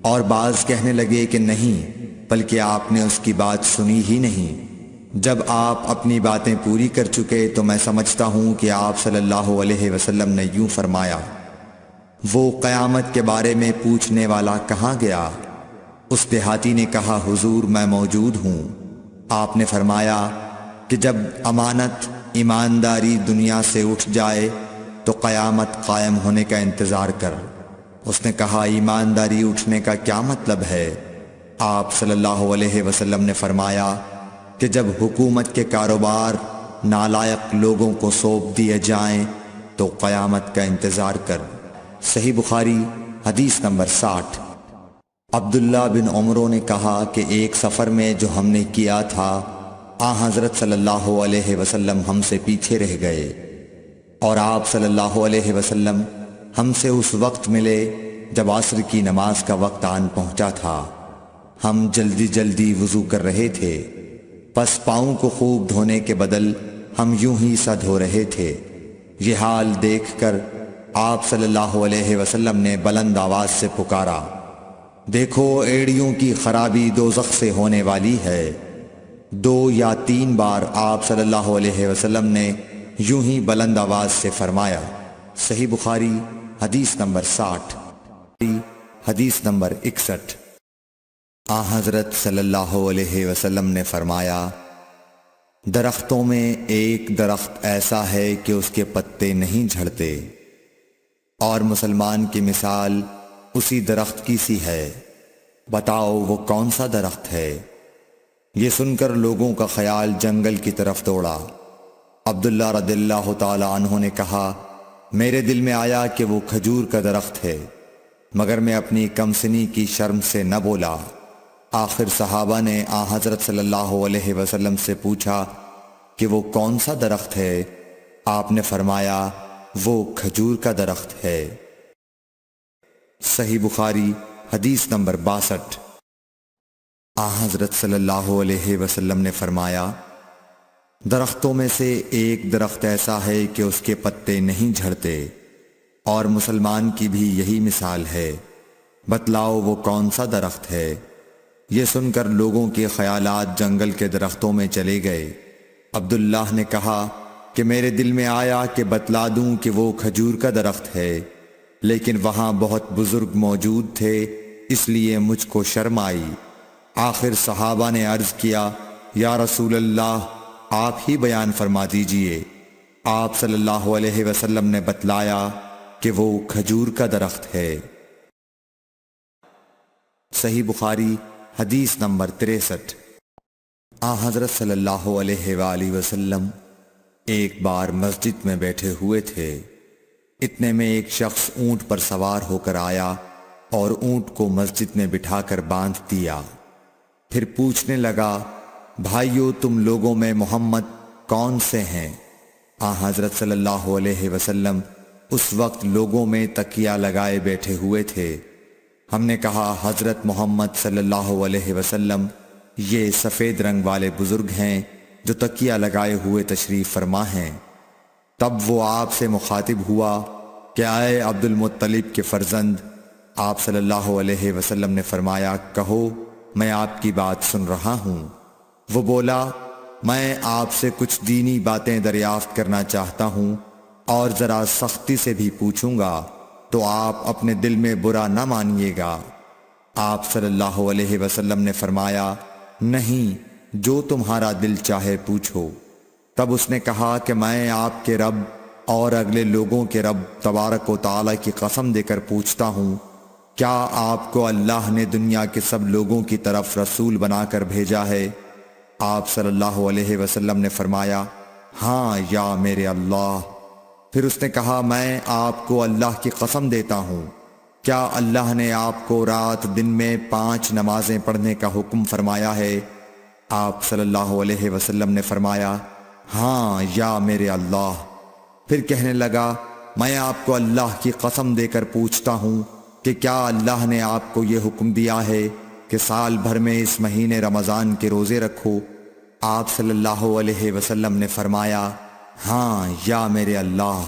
Speaker 1: اور بعض کہنے لگے کہ نہیں بلکہ آپ نے اس کی بات سنی ہی نہیں۔ جب آپ اپنی باتیں پوری کر چکے تو میں سمجھتا ہوں کہ آپ صلی اللہ علیہ وسلم نے یوں فرمایا، وہ قیامت کے بارے میں پوچھنے والا کہاں گیا؟ اس دیہاتی نے کہا، حضور میں موجود ہوں۔ آپ نے فرمایا کہ جب امانت ایمانداری دنیا سے اٹھ جائے تو قیامت قائم ہونے کا انتظار کر۔ اس نے کہا، ایمانداری اٹھنے کا کیا مطلب ہے؟ آپ صلی اللہ علیہ وسلم نے فرمایا کہ جب حکومت کے کاروبار نالائق لوگوں کو سونپ دیے جائیں تو قیامت کا انتظار کر۔ صحیح بخاری حدیث نمبر 60۔ عبداللہ بن عمرو نے کہا کہ ایک سفر میں جو ہم نے کیا تھا حضرت صلی اللہ علیہ وسلم ہم سے پیچھے رہ گئے، اور آپ صلی اللہ علیہ وسلم ہم سے اس وقت ملے جب عصر کی نماز کا وقت آن پہنچا تھا۔ ہم جلدی جلدی وضو کر رہے تھے، پس پاؤں کو خوب دھونے کے بدل ہم یوں ہی سا دھو رہے تھے۔ یہ حال دیکھ کر آپ صلی اللہ علیہ وسلم نے بلند آواز سے پکارا، دیکھو ایڑیوں کی خرابی دوزخ سے ہونے والی ہے۔ 2 یا 3 بار آپ صلی اللہ علیہ وسلم نے یوں ہی بلند آواز سے فرمایا۔ صحیح بخاری حدیث نمبر 60، حدیث نمبر 61۔ حضرت صلی اللہ علیہ وسلم نے فرمایا، درختوں میں ایک درخت ایسا ہے کہ اس کے پتے نہیں جھڑتے، اور مسلمان کی مثال اسی درخت کی سی ہے، بتاؤ وہ کون سا درخت ہے؟ یہ سن کر لوگوں کا خیال جنگل کی طرف دوڑا۔ عبداللہ رضی اللہ تعالی عنہ نے کہا، میرے دل میں آیا کہ وہ کھجور کا درخت ہے، مگر میں اپنی کمسنی کی شرم سے نہ بولا۔ آخر صحابہ نے حضرت صلی اللہ علیہ وسلم سے پوچھا کہ وہ کون سا درخت ہے؟ آپ نے فرمایا، وہ کھجور کا درخت ہے۔ صحیح بخاری حدیث نمبر 62۔ حضرت صلی اللہ علیہ وسلم نے فرمایا، درختوں میں سے ایک درخت ایسا ہے کہ اس کے پتے نہیں جھڑتے، اور مسلمان کی بھی یہی مثال ہے، بتلاؤ وہ کون سا درخت ہے؟ یہ سن کر لوگوں کے خیالات جنگل کے درختوں میں چلے گئے۔ عبداللہ نے کہا کہ میرے دل میں آیا کہ بتلا دوں کہ وہ کھجور کا درخت ہے، لیکن وہاں بہت بزرگ موجود تھے، اس لیے مجھ کو شرم آئی۔ آخر صحابہ نے عرض کیا، یا رسول اللہ، آپ ہی بیان فرما دیجئے۔ آپ صلی اللہ علیہ وسلم نے بتلایا کہ وہ کھجور کا درخت ہے۔ صحیح بخاری حدیث نمبر 63۔ حضرت صلی اللہ علیہ وآلہ وسلم ایک بار مسجد میں بیٹھے ہوئے تھے، اتنے میں ایک شخص اونٹ پر سوار ہو کر آیا اور اونٹ کو مسجد میں بٹھا کر باندھ دیا۔ پھر پوچھنے لگا، بھائیو تم لوگوں میں محمد کون سے ہیں؟ حضرت صلی اللہ علیہ وسلم اس وقت لوگوں میں تکیہ لگائے بیٹھے ہوئے تھے۔ ہم نے کہا، حضرت محمد صلی اللہ علیہ وسلم یہ سفید رنگ والے بزرگ ہیں جو تکیہ لگائے ہوئے تشریف فرما ہیں۔ تب وہ آپ سے مخاطب ہوا کہ اے عبد المطلب کے فرزند۔ آپ صلی اللہ علیہ وسلم نے فرمایا، کہو میں آپ کی بات سن رہا ہوں۔ وہ بولا، میں آپ سے کچھ دینی باتیں دریافت کرنا چاہتا ہوں، اور ذرا سختی سے بھی پوچھوں گا تو آپ اپنے دل میں برا نہ مانیے گا۔ آپ صلی اللہ علیہ وسلم نے فرمایا، نہیں، جو تمہارا دل چاہے پوچھو۔ تب اس نے کہا کہ میں آپ کے رب اور اگلے لوگوں کے رب تبارک و تعالی کی قسم دے کر پوچھتا ہوں، کیا آپ کو اللہ نے دنیا کے سب لوگوں کی طرف رسول بنا کر بھیجا ہے؟ آپ صلی اللہ علیہ وسلم نے فرمایا، ہاں یا میرے اللہ۔ پھر اس نے کہا، میں آپ کو اللہ کی قسم دیتا ہوں، کیا اللہ نے آپ کو رات دن میں 5 نمازیں پڑھنے کا حکم فرمایا ہے؟ آپ صلی اللہ علیہ وسلم نے فرمایا، ہاں یا میرے اللہ۔ پھر کہنے لگا، میں آپ کو اللہ کی قسم دے کر پوچھتا ہوں کہ کیا اللہ نے آپ کو یہ حکم دیا ہے کہ سال بھر میں اس مہینے رمضان کے روزے رکھو؟ آپ صلی اللہ علیہ وسلم نے فرمایا، ہاں یا میرے اللہ۔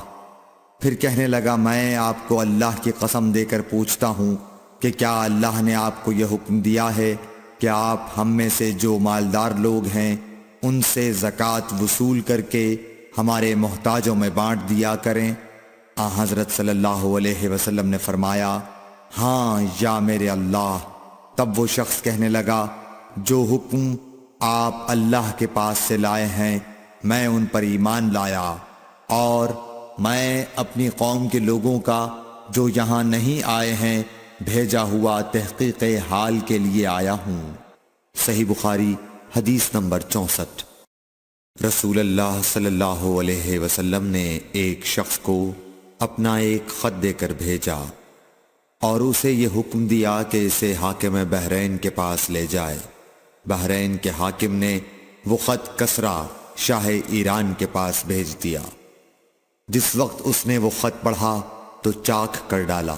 Speaker 1: پھر کہنے لگا، میں آپ کو اللہ کی قسم دے کر پوچھتا ہوں کہ کیا اللہ نے آپ کو یہ حکم دیا ہے کہ آپ ہم میں سے جو مالدار لوگ ہیں ان سے زکوٰۃ وصول کر کے ہمارے محتاجوں میں بانٹ دیا کریں؟ حضرت صلی اللہ علیہ وسلم نے فرمایا، ہاں یا میرے اللہ۔ تب وہ شخص کہنے لگا، جو حکم آپ اللہ کے پاس سے لائے ہیں میں ان پر ایمان لایا، اور میں اپنی قوم کے لوگوں کا جو یہاں نہیں آئے ہیں بھیجا ہوا تحقیق حال کے لیے آیا ہوں۔ صحیح بخاری حدیث نمبر 64۔ رسول اللہ صلی اللہ علیہ وسلم نے ایک شخص کو اپنا ایک خط دے کر بھیجا اور اسے یہ حکم دیا کہ اسے حاکم بحرین کے پاس لے جائے۔ بحرین کے حاکم نے وہ خط کسریٰ شاہ ایران کے پاس بھیج دیا۔ جس وقت اس نے وہ خط پڑھا تو چاک کر ڈالا۔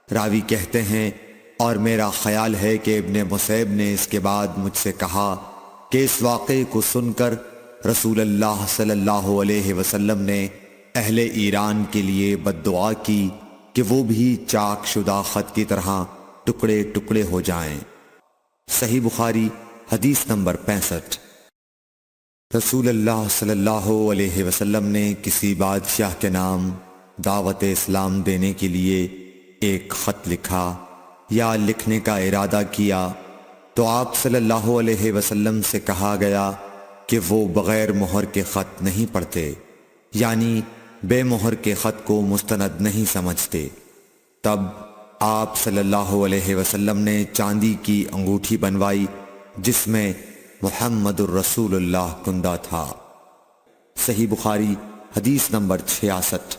Speaker 1: راوی کہتے ہیں، اور میرا خیال ہے کہ ابن مسیب نے اس کے بعد مجھ سے کہا کہ اس واقعے کو سن کر رسول اللہ صلی اللہ علیہ وسلم نے اہل ایران کے لیے بد دعا کی کہ وہ بھی چاک شدہ خط کی طرح ٹکڑے ٹکڑے ہو جائیں۔ صحیح بخاری حدیث نمبر 65۔ رسول اللہ صلی اللہ علیہ وسلم نے کسی بادشاہ کے نام دعوت اسلام دینے کے لیے ایک خط لکھا یا لکھنے کا ارادہ کیا تو آپ صلی اللہ علیہ وسلم سے کہا گیا کہ وہ بغیر مہر کے خط نہیں پڑھتے، یعنی بے مہر کے خط کو مستند نہیں سمجھتے۔ تب آپ صلی اللہ علیہ وسلم نے چاندی کی انگوٹھی بنوائی جس میں محمد الرسول اللہ کندہ تھا۔ صحیح بخاری حدیث نمبر 66۔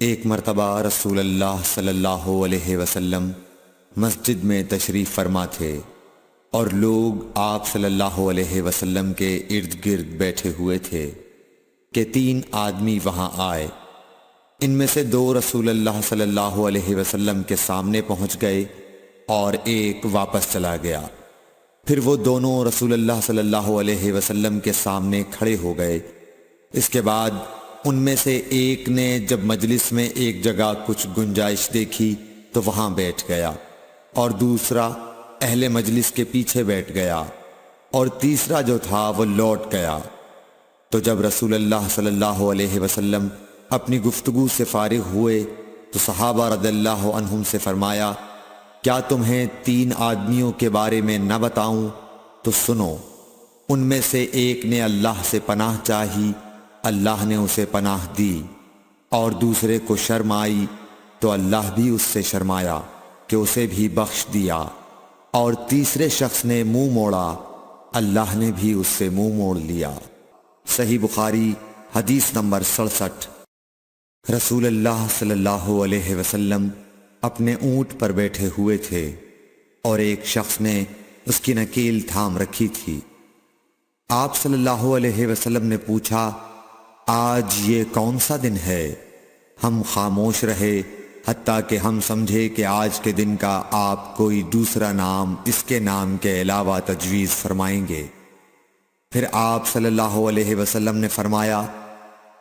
Speaker 1: ایک مرتبہ رسول اللہ صلی اللہ علیہ وسلم مسجد میں تشریف فرما تھے اور لوگ آپ صلی اللہ علیہ وسلم کے ارد گرد بیٹھے ہوئے تھے کہ 3 آدمی وہاں آئے۔ ان میں سے 2 رسول اللہ صلی اللہ علیہ وسلم کے سامنے پہنچ گئے اور ایک واپس چلا گیا۔ پھر وہ دونوں رسول اللہ صلی اللہ علیہ وسلم کے سامنے کھڑے ہو گئے۔ اس کے بعد ان میں سے ایک نے جب مجلس میں ایک جگہ کچھ گنجائش دیکھی تو وہاں بیٹھ گیا، اور دوسرا اہل مجلس کے پیچھے بیٹھ گیا، اور تیسرا جو تھا وہ لوٹ گیا۔ تو جب رسول اللہ صلی اللہ علیہ وسلم اپنی گفتگو سے فارغ ہوئے تو صحابہ رضی اللہ عنہم سے فرمایا، کیا تمہیں 3 آدمیوں کے بارے میں نہ بتاؤں؟ تو سنو۔ ان میں سے ایک نے اللہ سے پناہ چاہی، اللہ نے اسے پناہ دی، اور دوسرے کو شرم آئی تو اللہ بھی اس سے شرمایا کہ اسے بھی بخش دیا، اور تیسرے شخص نے منہ موڑا، اللہ نے بھی اس سے منہ موڑ لیا۔ صحیح بخاری حدیث نمبر 67۔ رسول اللہ صلی اللہ علیہ وسلم اپنے اونٹ پر بیٹھے ہوئے تھے اور ایک شخص نے اس کی نکیل تھام رکھی تھی۔ آپ صلی اللہ علیہ وسلم نے پوچھا، آج یہ کون سا دن ہے؟ ہم خاموش رہے حتیٰ کہ ہم سمجھے کہ آج کے دن کا آپ کوئی دوسرا نام اس کے نام کے علاوہ تجویز فرمائیں گے۔ پھر آپ صلی اللہ علیہ وسلم نے فرمایا،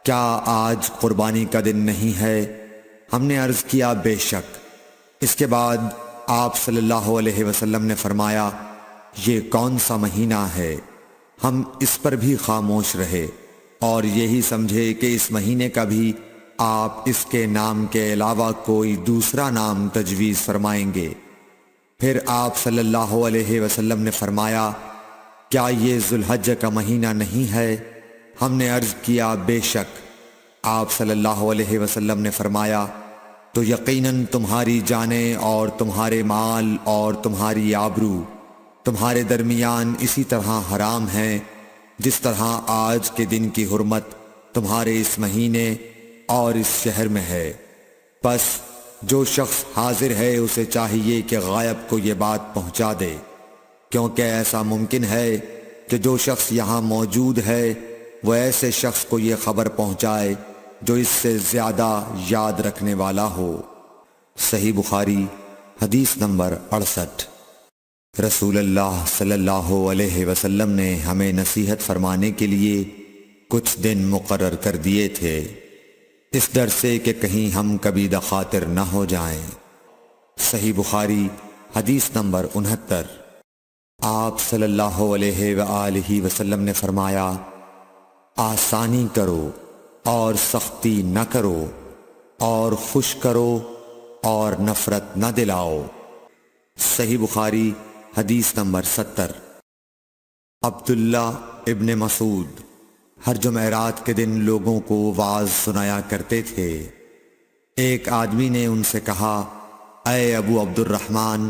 Speaker 1: کیا آج قربانی کا دن نہیں ہے؟ ہم نے عرض کیا، بے شک۔ اس کے بعد آپ صلی اللہ علیہ وسلم نے فرمایا، یہ کون سا مہینہ ہے؟ ہم اس پر بھی خاموش رہے اور یہی سمجھے کہ اس مہینے کا بھی آپ اس کے نام کے علاوہ کوئی دوسرا نام تجویز فرمائیں گے۔ پھر آپ صلی اللہ علیہ وسلم نے فرمایا، کیا یہ ذوالحجہ کا مہینہ نہیں ہے؟ ہم نے عرض کیا، بے شک۔ آپ صلی اللہ علیہ وسلم نے فرمایا، تو یقیناً تمہاری جانیں اور تمہارے مال اور تمہاری آبرو تمہارے درمیان اسی طرح حرام ہیں جس طرح آج کے دن کی حرمت تمہارے اس مہینے اور اس شہر میں ہے۔ پس جو شخص حاضر ہے اسے چاہیے کہ غائب کو یہ بات پہنچا دے، کیونکہ ایسا ممکن ہے کہ جو شخص یہاں موجود ہے وہ ایسے شخص کو یہ خبر پہنچائے جو اس سے زیادہ یاد رکھنے والا ہو۔ صحیح بخاری حدیث نمبر 68۔ رسول اللہ صلی اللہ علیہ وسلم نے ہمیں نصیحت فرمانے کے لیے کچھ دن مقرر کر دیے تھے، اس ڈر سے کہ کہیں ہم کبھی دخاطر نہ ہو جائیں۔ صحیح بخاری حدیث نمبر 69۔ آپ صلی اللہ علیہ وآلہ وسلم نے فرمایا، آسانی کرو اور سختی نہ کرو، اور خوش کرو اور نفرت نہ دلاؤ۔ صحیح بخاری حدیث نمبر 70۔ عبداللہ ابن مسعود ہر جمعرات کے دن لوگوں کو وعظ سنایا کرتے تھے۔ ایک آدمی نے ان سے کہا، اے ابو عبد الرحمن،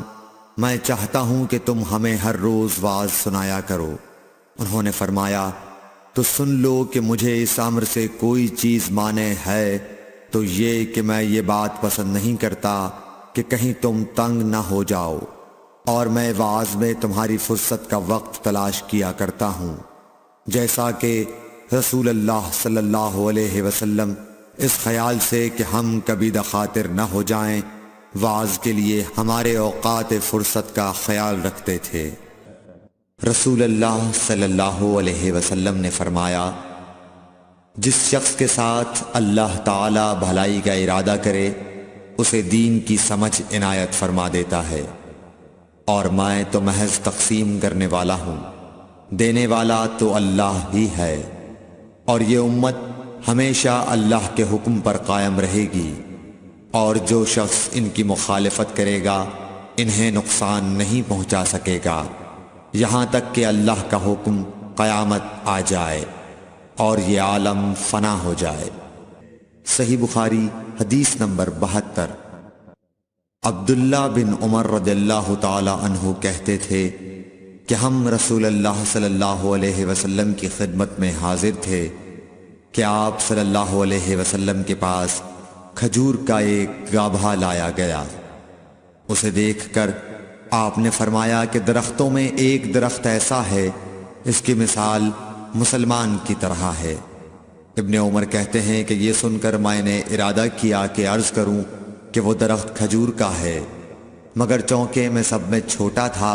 Speaker 1: میں چاہتا ہوں کہ تم ہمیں ہر روز وعظ سنایا کرو۔ انہوں نے فرمایا، تو سن لو کہ مجھے اس امر سے کوئی چیز مانع ہے تو یہ کہ میں یہ بات پسند نہیں کرتا کہ کہیں تم تنگ نہ ہو جاؤ، اور میں وعظ میں تمہاری فرصت کا وقت تلاش کیا کرتا ہوں، جیسا کہ رسول اللہ صلی اللہ علیہ وسلم اس خیال سے کہ ہم کبھی دخاطر نہ ہو جائیں وعظ کے لیے ہمارے اوقات فرصت کا خیال رکھتے تھے۔ رسول اللہ صلی اللہ علیہ وسلم نے فرمایا، جس شخص کے ساتھ اللہ تعالی بھلائی کا ارادہ کرے اسے دین کی سمجھ عنایت فرما دیتا ہے، اور میں تو محض تقسیم کرنے والا ہوں، دینے والا تو اللہ ہی ہے، اور یہ امت ہمیشہ اللہ کے حکم پر قائم رہے گی، اور جو شخص ان کی مخالفت کرے گا انہیں نقصان نہیں پہنچا سکے گا یہاں تک کہ اللہ کا حکم قیامت آ جائے اور یہ عالم فنا ہو جائے۔ صحیح بخاری حدیث نمبر 72۔ عبداللہ بن عمر رضی اللہ تعالی عنہ کہتے تھے کہ ہم رسول اللہ صلی اللہ علیہ وسلم کی خدمت میں حاضر تھے کہ آپ صلی اللہ علیہ وسلم کے پاس کھجور کا ایک گابھا لایا گیا۔ اسے دیکھ کر آپ نے فرمایا کہ درختوں میں ایک درخت ایسا ہے اس کی مثال مسلمان کی طرح ہے۔ ابن عمر کہتے ہیں کہ یہ سن کر میں نے ارادہ کیا کہ عرض کروں کہ وہ درخت کھجور کا ہے، مگر چونکہ میں سب میں چھوٹا تھا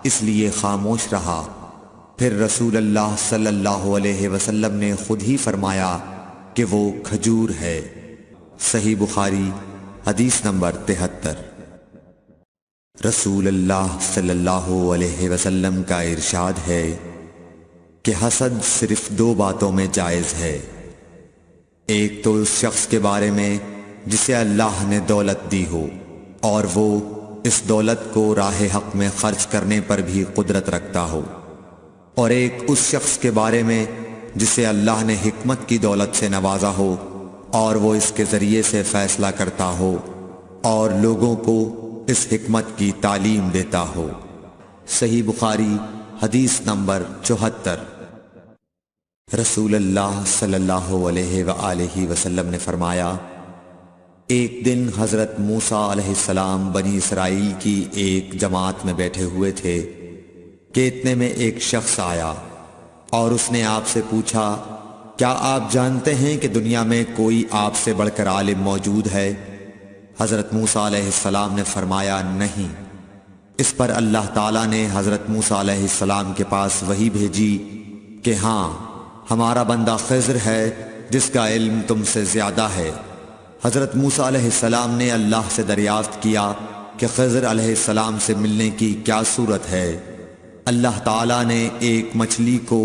Speaker 1: اس لیے خاموش رہا۔ پھر رسول اللہ صلی اللہ علیہ وسلم نے خود ہی فرمایا کہ وہ کھجور ہے۔ صحیح بخاری حدیث نمبر 73۔ رسول اللہ صلی اللہ علیہ وسلم کا ارشاد ہے کہ حسد صرف دو باتوں میں جائز ہے، ایک تو اس شخص کے بارے میں جسے اللہ نے دولت دی ہو اور وہ اس دولت کو راہ حق میں خرچ کرنے پر بھی قدرت رکھتا ہو، اور ایک اس شخص کے بارے میں جسے اللہ نے حکمت کی دولت سے نوازا ہو اور وہ اس کے ذریعے سے فیصلہ کرتا ہو اور لوگوں کو اس حکمت کی تعلیم دیتا ہو۔ صحیح بخاری حدیث نمبر 74۔ رسول اللہ صلی اللہ علیہ وآلہ وسلم نے فرمایا، ایک دن حضرت موسیٰ علیہ السلام بنی اسرائیل کی ایک جماعت میں بیٹھے ہوئے تھے کہ اتنے میں ایک شخص آیا اور اس نے آپ سے پوچھا، کیا آپ جانتے ہیں کہ دنیا میں کوئی آپ سے بڑھ کر عالم موجود ہے؟ حضرت موسیٰ علیہ السلام نے فرمایا، نہیں۔ اس پر اللہ تعالیٰ نے حضرت موسیٰ علیہ السلام کے پاس وحی بھیجی کہ ہاں، ہمارا بندہ خضر ہے جس کا علم تم سے زیادہ ہے۔ حضرت موسیٰ علیہ السلام نے اللہ سے دریافت کیا کہ خضر علیہ السلام سے ملنے کی کیا صورت ہے؟ اللہ تعالیٰ نے ایک مچھلی کو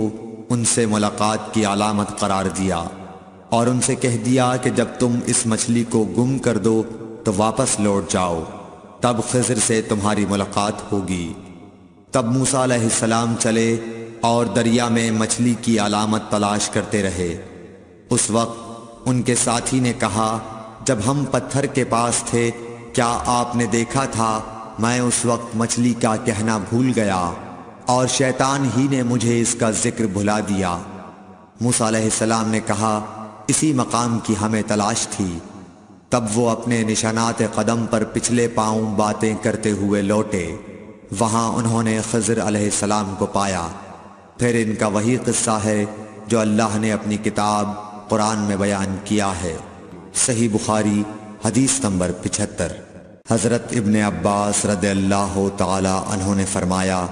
Speaker 1: ان سے ملاقات کی علامت قرار دیا اور ان سے کہہ دیا کہ جب تم اس مچھلی کو گم کر دو تو واپس لوٹ جاؤ، تب خضر سے تمہاری ملاقات ہوگی۔ تب موسیٰ علیہ السلام چلے اور دریا میں مچھلی کی علامت تلاش کرتے رہے۔ اس وقت ان کے ساتھی نے کہا، جب ہم پتھر کے پاس تھے کیا آپ نے دیکھا تھا؟ میں اس وقت مچھلی کا کہنا بھول گیا اور شیطان ہی نے مجھے اس کا ذکر بھلا دیا۔ موسیٰ علیہ السلام نے کہا، اسی مقام کی ہمیں تلاش تھی۔ تب وہ اپنے نشانات قدم پر پچھلے پاؤں باتیں کرتے ہوئے لوٹے، وہاں انہوں نے خضر علیہ السلام کو پایا۔ پھر ان کا وہی قصہ ہے جو اللہ نے اپنی کتاب قرآن میں بیان کیا ہے۔ صحیح بخاری حدیث نمبر 75۔ حضرت ابن عباس رضی اللہ تعالی عنہ نے فرمایا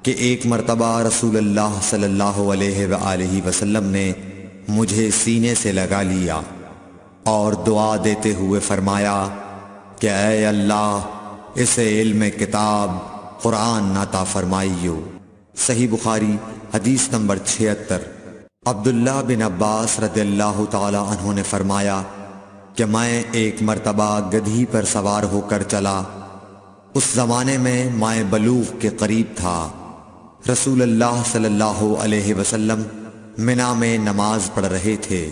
Speaker 1: کہ ایک مرتبہ رسول اللہ صلی اللہ علیہ وآلہ وسلم نے مجھے سینے سے لگا لیا اور دعا دیتے ہوئے فرمایا کہ اے اللہ، اسے علم کتاب قرآن عطا فرمائیو۔ صحیح بخاری حدیث نمبر 76۔ عبداللہ بن عباس رضی اللہ تعالی عنہ نے فرمایا کہ میں ایک مرتبہ گدھی پر سوار ہو کر چلا۔ اس زمانے میں بلوغ کے قریب تھا۔ رسول اللہ صلی اللہ علیہ وسلم منی میں نماز پڑھ رہے تھے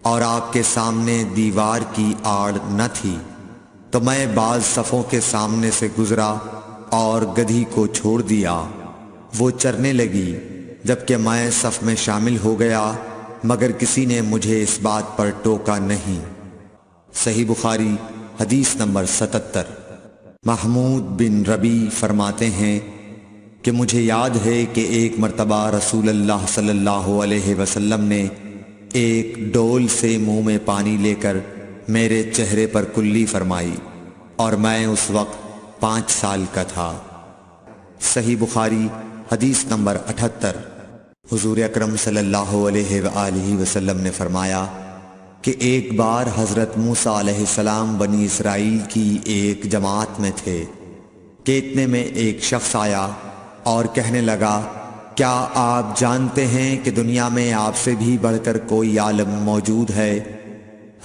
Speaker 1: اور آپ کے سامنے دیوار کی آڑ نہ تھی، تو میں بعض صفوں کے سامنے سے گزرا اور گدھی کو چھوڑ دیا، وہ چرنے لگی، جبکہ میں صف میں شامل ہو گیا، مگر کسی نے مجھے اس بات پر ٹوکا نہیں۔ صحیح بخاری حدیث نمبر 77۔ محمود بن ربی فرماتے ہیں کہ مجھے یاد ہے کہ ایک مرتبہ رسول اللہ صلی اللہ علیہ وسلم نے ایک ڈول سے منہ میں پانی لے کر میرے چہرے پر کلی فرمائی اور میں اس وقت 5 سال کا تھا۔ صحیح بخاری حدیث نمبر 78۔ حضور اکرم صلی اللہ علیہ وآلہ وسلم نے فرمایا کہ ایک بار حضرت موسیٰ علیہ السلام بنی اسرائیل کی ایک جماعت میں تھے کہ اتنے میں ایک شخص آیا اور کہنے لگا، کیا آپ جانتے ہیں کہ دنیا میں آپ سے بھی بڑھ کر کوئی عالم موجود ہے؟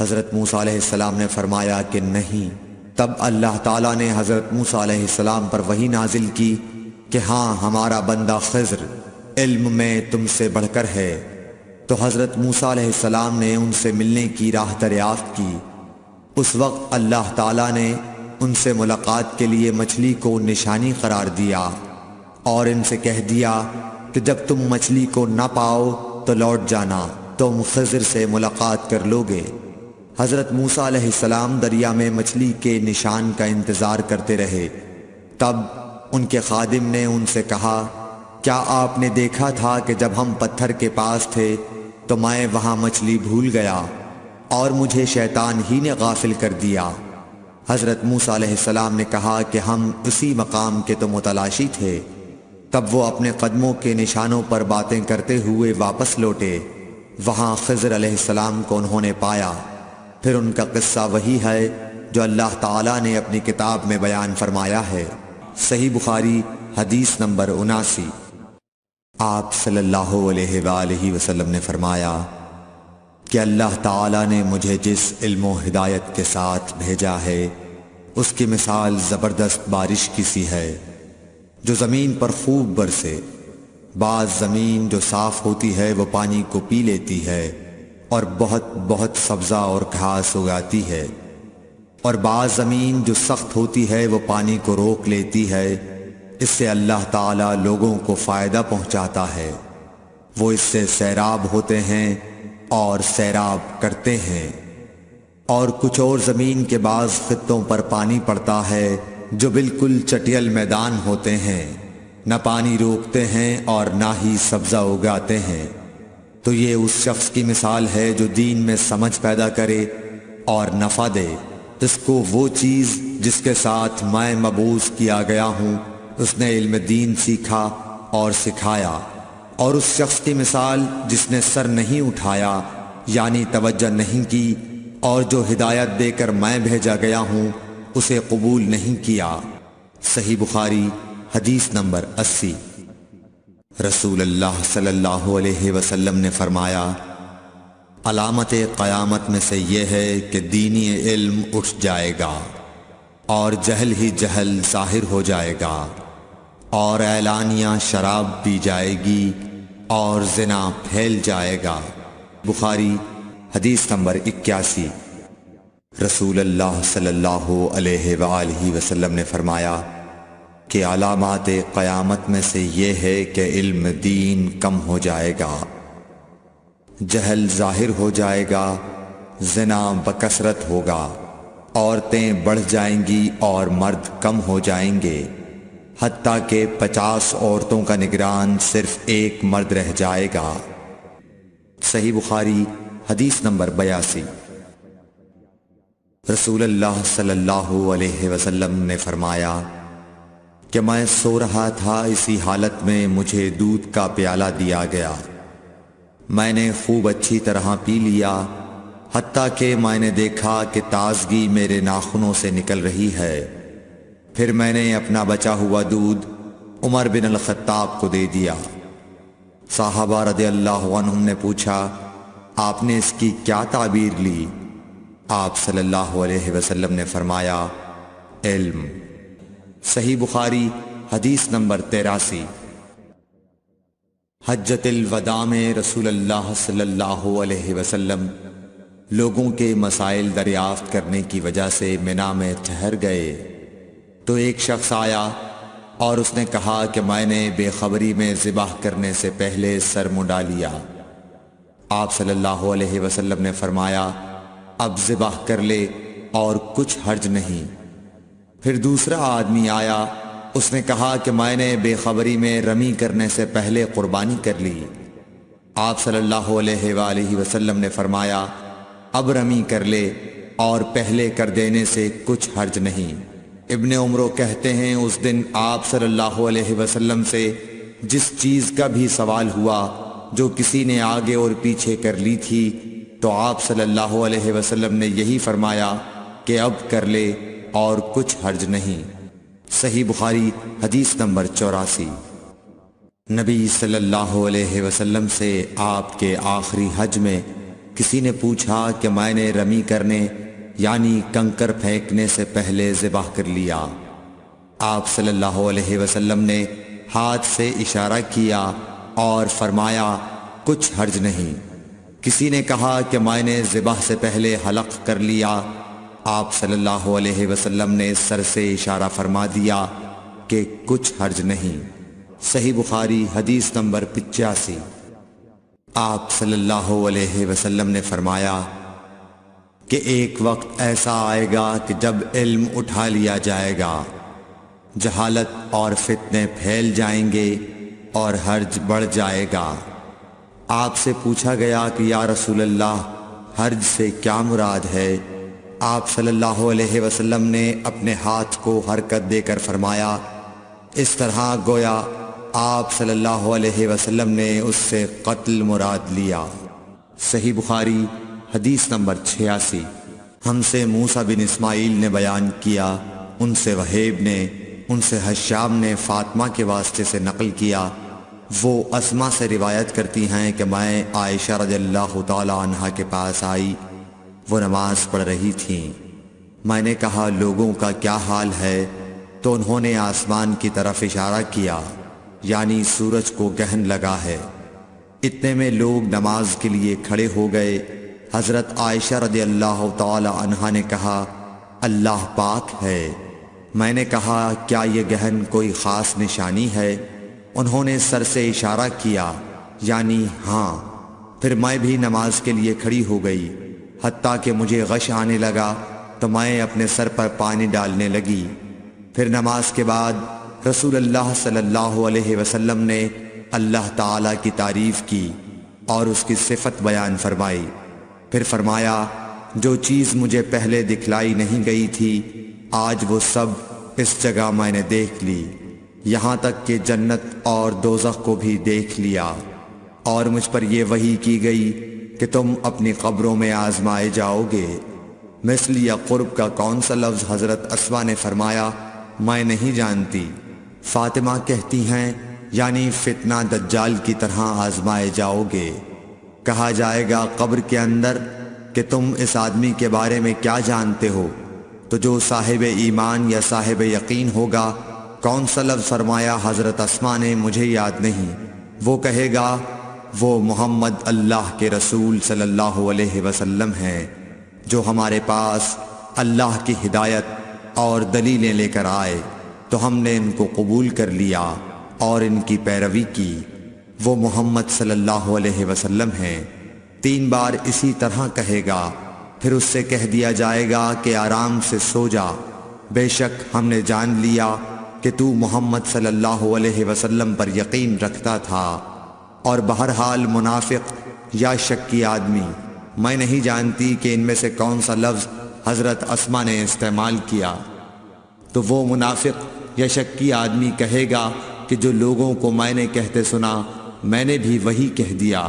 Speaker 1: حضرت موسیٰ علیہ السلام نے فرمایا کہ نہیں۔ تب اللہ تعالیٰ نے حضرت موسیٰ علیہ السلام پر وحی نازل کی کہ ہاں، ہمارا بندہ خضر علم میں تم سے بڑھ کر ہے۔ تو حضرت موسیٰ علیہ السلام نے ان سے ملنے کی راہ دریافت کی۔ اس وقت اللہ تعالیٰ نے ان سے ملاقات کے لیے مچھلی کو نشانی قرار دیا اور ان سے کہہ دیا کہ جب تم مچھلی کو نہ پاؤ تو لوٹ جانا، تم خضر سے ملاقات کر لوگے۔ حضرت موسیٰ علیہ السلام دریا میں مچھلی کے نشان کا انتظار کرتے رہے۔ تب ان کے خادم نے ان سے کہا، کیا آپ نے دیکھا تھا کہ جب ہم پتھر کے پاس تھے تو میں وہاں مچھلی بھول گیا اور مجھے شیطان ہی نے غافل کر دیا؟ حضرت موسیٰ علیہ السلام نے کہا کہ ہم اسی مقام کے تو متلاشی تھے۔ تب وہ اپنے قدموں کے نشانوں پر باتیں کرتے ہوئے واپس لوٹے۔ وہاں خضر علیہ السلام کو انہوں نے پایا۔ پھر ان کا قصہ وہی ہے جو اللہ تعالیٰ نے اپنی کتاب میں بیان فرمایا ہے۔ صحیح بخاری حدیث نمبر 79۔ آپ صلی اللہ علیہ وآلہ وسلم نے فرمایا کہ اللہ تعالیٰ نے مجھے جس علم و ہدایت کے ساتھ بھیجا ہے اس کی مثال زبردست بارش کی سی ہے جو زمین پر خوب برسے۔ بعض زمین جو صاف ہوتی ہے وہ پانی کو پی لیتی ہے اور بہت سبزہ اور گھاس اگاتی ہے، اور بعض زمین جو سخت ہوتی ہے وہ پانی کو روک لیتی ہے۔ اس سے اللہ تعالیٰ لوگوں کو فائدہ پہنچاتا ہے، وہ اس سے سیراب ہوتے ہیں اور سیراب کرتے ہیں۔ اور کچھ اور زمین کے بعض خطوں پر پانی پڑتا ہے جو بالکل چٹیل میدان ہوتے ہیں، نہ پانی روکتے ہیں اور نہ ہی سبزہ اگاتے ہیں۔ تو یہ اس شخص کی مثال ہے جو دین میں سمجھ پیدا کرے اور نفع دے، اس کو وہ چیز جس کے ساتھ میں مبعوث کیا گیا ہوں اس نے علم دین سیکھا اور سکھایا۔ اور اس شخص کی مثال جس نے سر نہیں اٹھایا یعنی توجہ نہیں کی اور جو ہدایت دے کر میں بھیجا گیا ہوں اسے قبول نہیں کیا۔ صحیح بخاری حدیث نمبر 80۔ رسول اللہ صلی اللہ علیہ وسلم نے فرمایا، علامت قیامت میں سے یہ ہے کہ دینی علم اٹھ جائے گا اور جہل ہی جہل ظاہر ہو جائے گا، اور اعلانیہ شراب پی جائے گی اور زنا پھیل جائے گا۔ بخاری حدیث نمبر 81۔ رسول اللہ صلی اللہ علیہ وآلہ وسلم نے فرمایا کہ علامات قیامت میں سے یہ ہے کہ علم دین کم ہو جائے گا، جہل ظاہر ہو جائے گا، زنا بکثرت ہوگا، عورتیں بڑھ جائیں گی اور مرد کم ہو جائیں گے، حتیٰ کہ 50 عورتوں کا نگران صرف ایک مرد رہ جائے گا۔ صحیح بخاری حدیث نمبر 82۔ رسول اللہ صلی اللہ علیہ وسلم نے فرمایا کہ میں سو رہا تھا، اسی حالت میں مجھے دودھ کا پیالہ دیا گیا، میں نے خوب اچھی طرح پی لیا، حتیٰ کہ میں نے دیکھا کہ تازگی میرے ناخنوں سے نکل رہی ہے۔ پھر میں نے اپنا بچا ہوا دودھ عمر بن الخطاب کو دے دیا۔ صحابہ رضی اللہ عنہم نے پوچھا، آپ نے اس کی کیا تعبیر لی؟ آپ صلی اللہ علیہ وسلم نے فرمایا، علم۔ صحیح بخاری حدیث نمبر 83۔ حجۃ الوداع میں رسول اللہ صلی اللہ علیہ وسلم لوگوں کے مسائل دریافت کرنے کی وجہ سے منا میں ٹھہر گئے تو ایک شخص آیا اور اس نے کہا کہ میں نے بے خبری میں ذبح کرنے سے پہلے سر منڈا لیا۔ آپ صلی اللہ علیہ وسلم نے فرمایا، اب ذبح کر لے اور کچھ حرج نہیں۔ پھر دوسرا آدمی آیا، اس نے کہا کہ میں نے بے خبری میں رمی کرنے سے پہلے قربانی کر لی۔ آپ صلی اللہ علیہ وآلہ وسلم نے فرمایا، اب رمی کر لے اور پہلے کر دینے سے کچھ حرج نہیں۔ ابن عمرو کہتے ہیں اس دن آپ صلی اللہ علیہ وسلم سے جس چیز کا بھی سوال ہوا جو کسی نے آگے اور پیچھے کر لی تھی تو آپ صلی اللہ علیہ وسلم نے یہی فرمایا کہ اب کر لے اور کچھ حرج نہیں۔ صحیح بخاری حدیث نمبر 84۔ نبی صلی اللہ علیہ وسلم سے آپ کے آخری حج میں کسی نے پوچھا کہ میں نے رمی کرنے یعنی کنکر پھینکنے سے پہلے ذبح کر لیا۔ آپ صلی اللہ علیہ وسلم نے ہاتھ سے اشارہ کیا اور فرمایا کچھ حرج نہیں۔ کسی نے کہا کہ میں نے ذبح سے پہلے حلق کر لیا۔ آپ صلی اللہ علیہ وسلم نے سر سے اشارہ فرما دیا کہ کچھ حرج نہیں۔ صحیح بخاری حدیث نمبر 85۔ آپ صلی اللہ علیہ وسلم نے فرمایا کہ ایک وقت ایسا آئے گا کہ جب علم اٹھا لیا جائے گا، جہالت اور فتنے پھیل جائیں گے اور حرج بڑھ جائے گا۔ آپ سے پوچھا گیا کہ یا رسول اللہ حرج سے کیا مراد ہے؟ آپ صلی اللہ علیہ وسلم نے اپنے ہاتھ کو حرکت دے کر فرمایا، اس طرح گویا آپ صلی اللہ علیہ وسلم نے اس سے قتل مراد لیا۔ صحیح بخاری حدیث نمبر 86۔ ہم سے موسیٰ بن اسماعیل نے بیان کیا، ان سے وہیب نے، ان سے حشام نے فاطمہ کے واسطے سے نقل کیا۔ وہ اسما سے روایت کرتی ہیں کہ میں عائشہ رضی اللہ تعالی عنہا کے پاس آئی، وہ نماز پڑھ رہی تھیں۔ میں نے کہا لوگوں کا کیا حال ہے؟ تو انہوں نے آسمان کی طرف اشارہ کیا، یعنی سورج کو گہن لگا ہے۔ اتنے میں لوگ نماز کے لیے کھڑے ہو گئے۔ حضرت عائشہ رضی اللہ تعالی عنہا نے کہا اللہ پاک ہے۔ میں نے کہا کیا یہ گہن کوئی خاص نشانی ہے؟ انہوں نے سر سے اشارہ کیا، یعنی ہاں۔ پھر میں بھی نماز کے لیے کھڑی ہو گئی، حتیٰ کہ مجھے غش آنے لگا تو میں اپنے سر پر پانی ڈالنے لگی۔ پھر نماز کے بعد رسول اللہ صلی اللہ علیہ وسلم نے اللہ تعالیٰ کی تعریف کی اور اس کی صفت بیان فرمائی۔ پھر فرمایا جو چیز مجھے پہلے دکھلائی نہیں گئی تھی آج وہ سب اس جگہ میں نے دیکھ لی، یہاں تک کہ جنت اور دوزخ کو بھی دیکھ لیا، اور مجھ پر یہ وحی کی گئی کہ تم اپنی قبروں میں آزمائے جاؤ گے۔ مثل یا قرب کا کون سا لفظ؟ حضرت اسما نے فرمایا میں نہیں جانتی۔ فاطمہ کہتی ہیں یعنی فتنہ دجال کی طرح آزمائے جاؤ گے۔ کہا جائے گا قبر کے اندر کہ تم اس آدمی کے بارے میں کیا جانتے ہو؟ تو جو صاحب ایمان یا صاحب یقین ہوگا۔ کون سا لفظ فرمایا؟ حضرت اسما نے مجھے یاد نہیں۔ وہ کہے گا وہ محمد اللہ کے رسول صلی اللہ علیہ وسلم ہیں جو ہمارے پاس اللہ کی ہدایت اور دلیلیں لے کر آئے تو ہم نے ان کو قبول کر لیا اور ان کی پیروی کی۔ وہ محمد صلی اللہ علیہ وسلم ہیں۔ 3 بار اسی طرح کہے گا، پھر اس سے کہہ دیا جائے گا کہ آرام سے سو جا، بے شک ہم نے جان لیا کہ تو محمد صلی اللہ علیہ وسلم پر یقین رکھتا تھا۔ اور بہرحال منافق یا شکی آدمی، میں نہیں جانتی کہ ان میں سے کون سا لفظ حضرت اسما نے استعمال کیا۔ تو وہ منافق یا شکی آدمی کہے گا کہ جو لوگوں کو میں نے کہتے سنا میں نے بھی وہی کہہ دیا،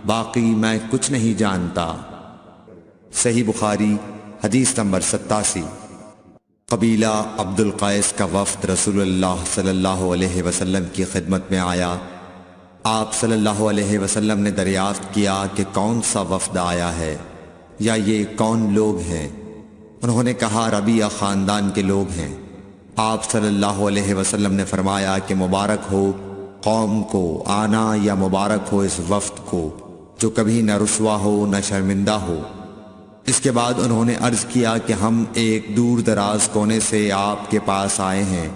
Speaker 1: باقی میں کچھ نہیں جانتا۔ صحیح بخاری حدیث نمبر 87۔ قبیلہ عبد القیس کا وفد رسول اللہ صلی اللہ علیہ وسلم کی خدمت میں آیا۔ آپ صلی اللہ علیہ وسلم نے دریافت کیا کہ کون سا وفد آیا ہے یا یہ کون لوگ ہیں؟ انہوں نے کہا ربیعہ خاندان کے لوگ ہیں۔ آپ صلی اللہ علیہ وسلم نے فرمایا کہ مبارک ہو قوم کو آنا یا مبارک ہو اس وفد کو جو کبھی نہ رسوا ہو نہ شرمندہ ہو۔ اس کے بعد انہوں نے عرض کیا کہ ہم ایک دور دراز کونے سے آپ کے پاس آئے ہیں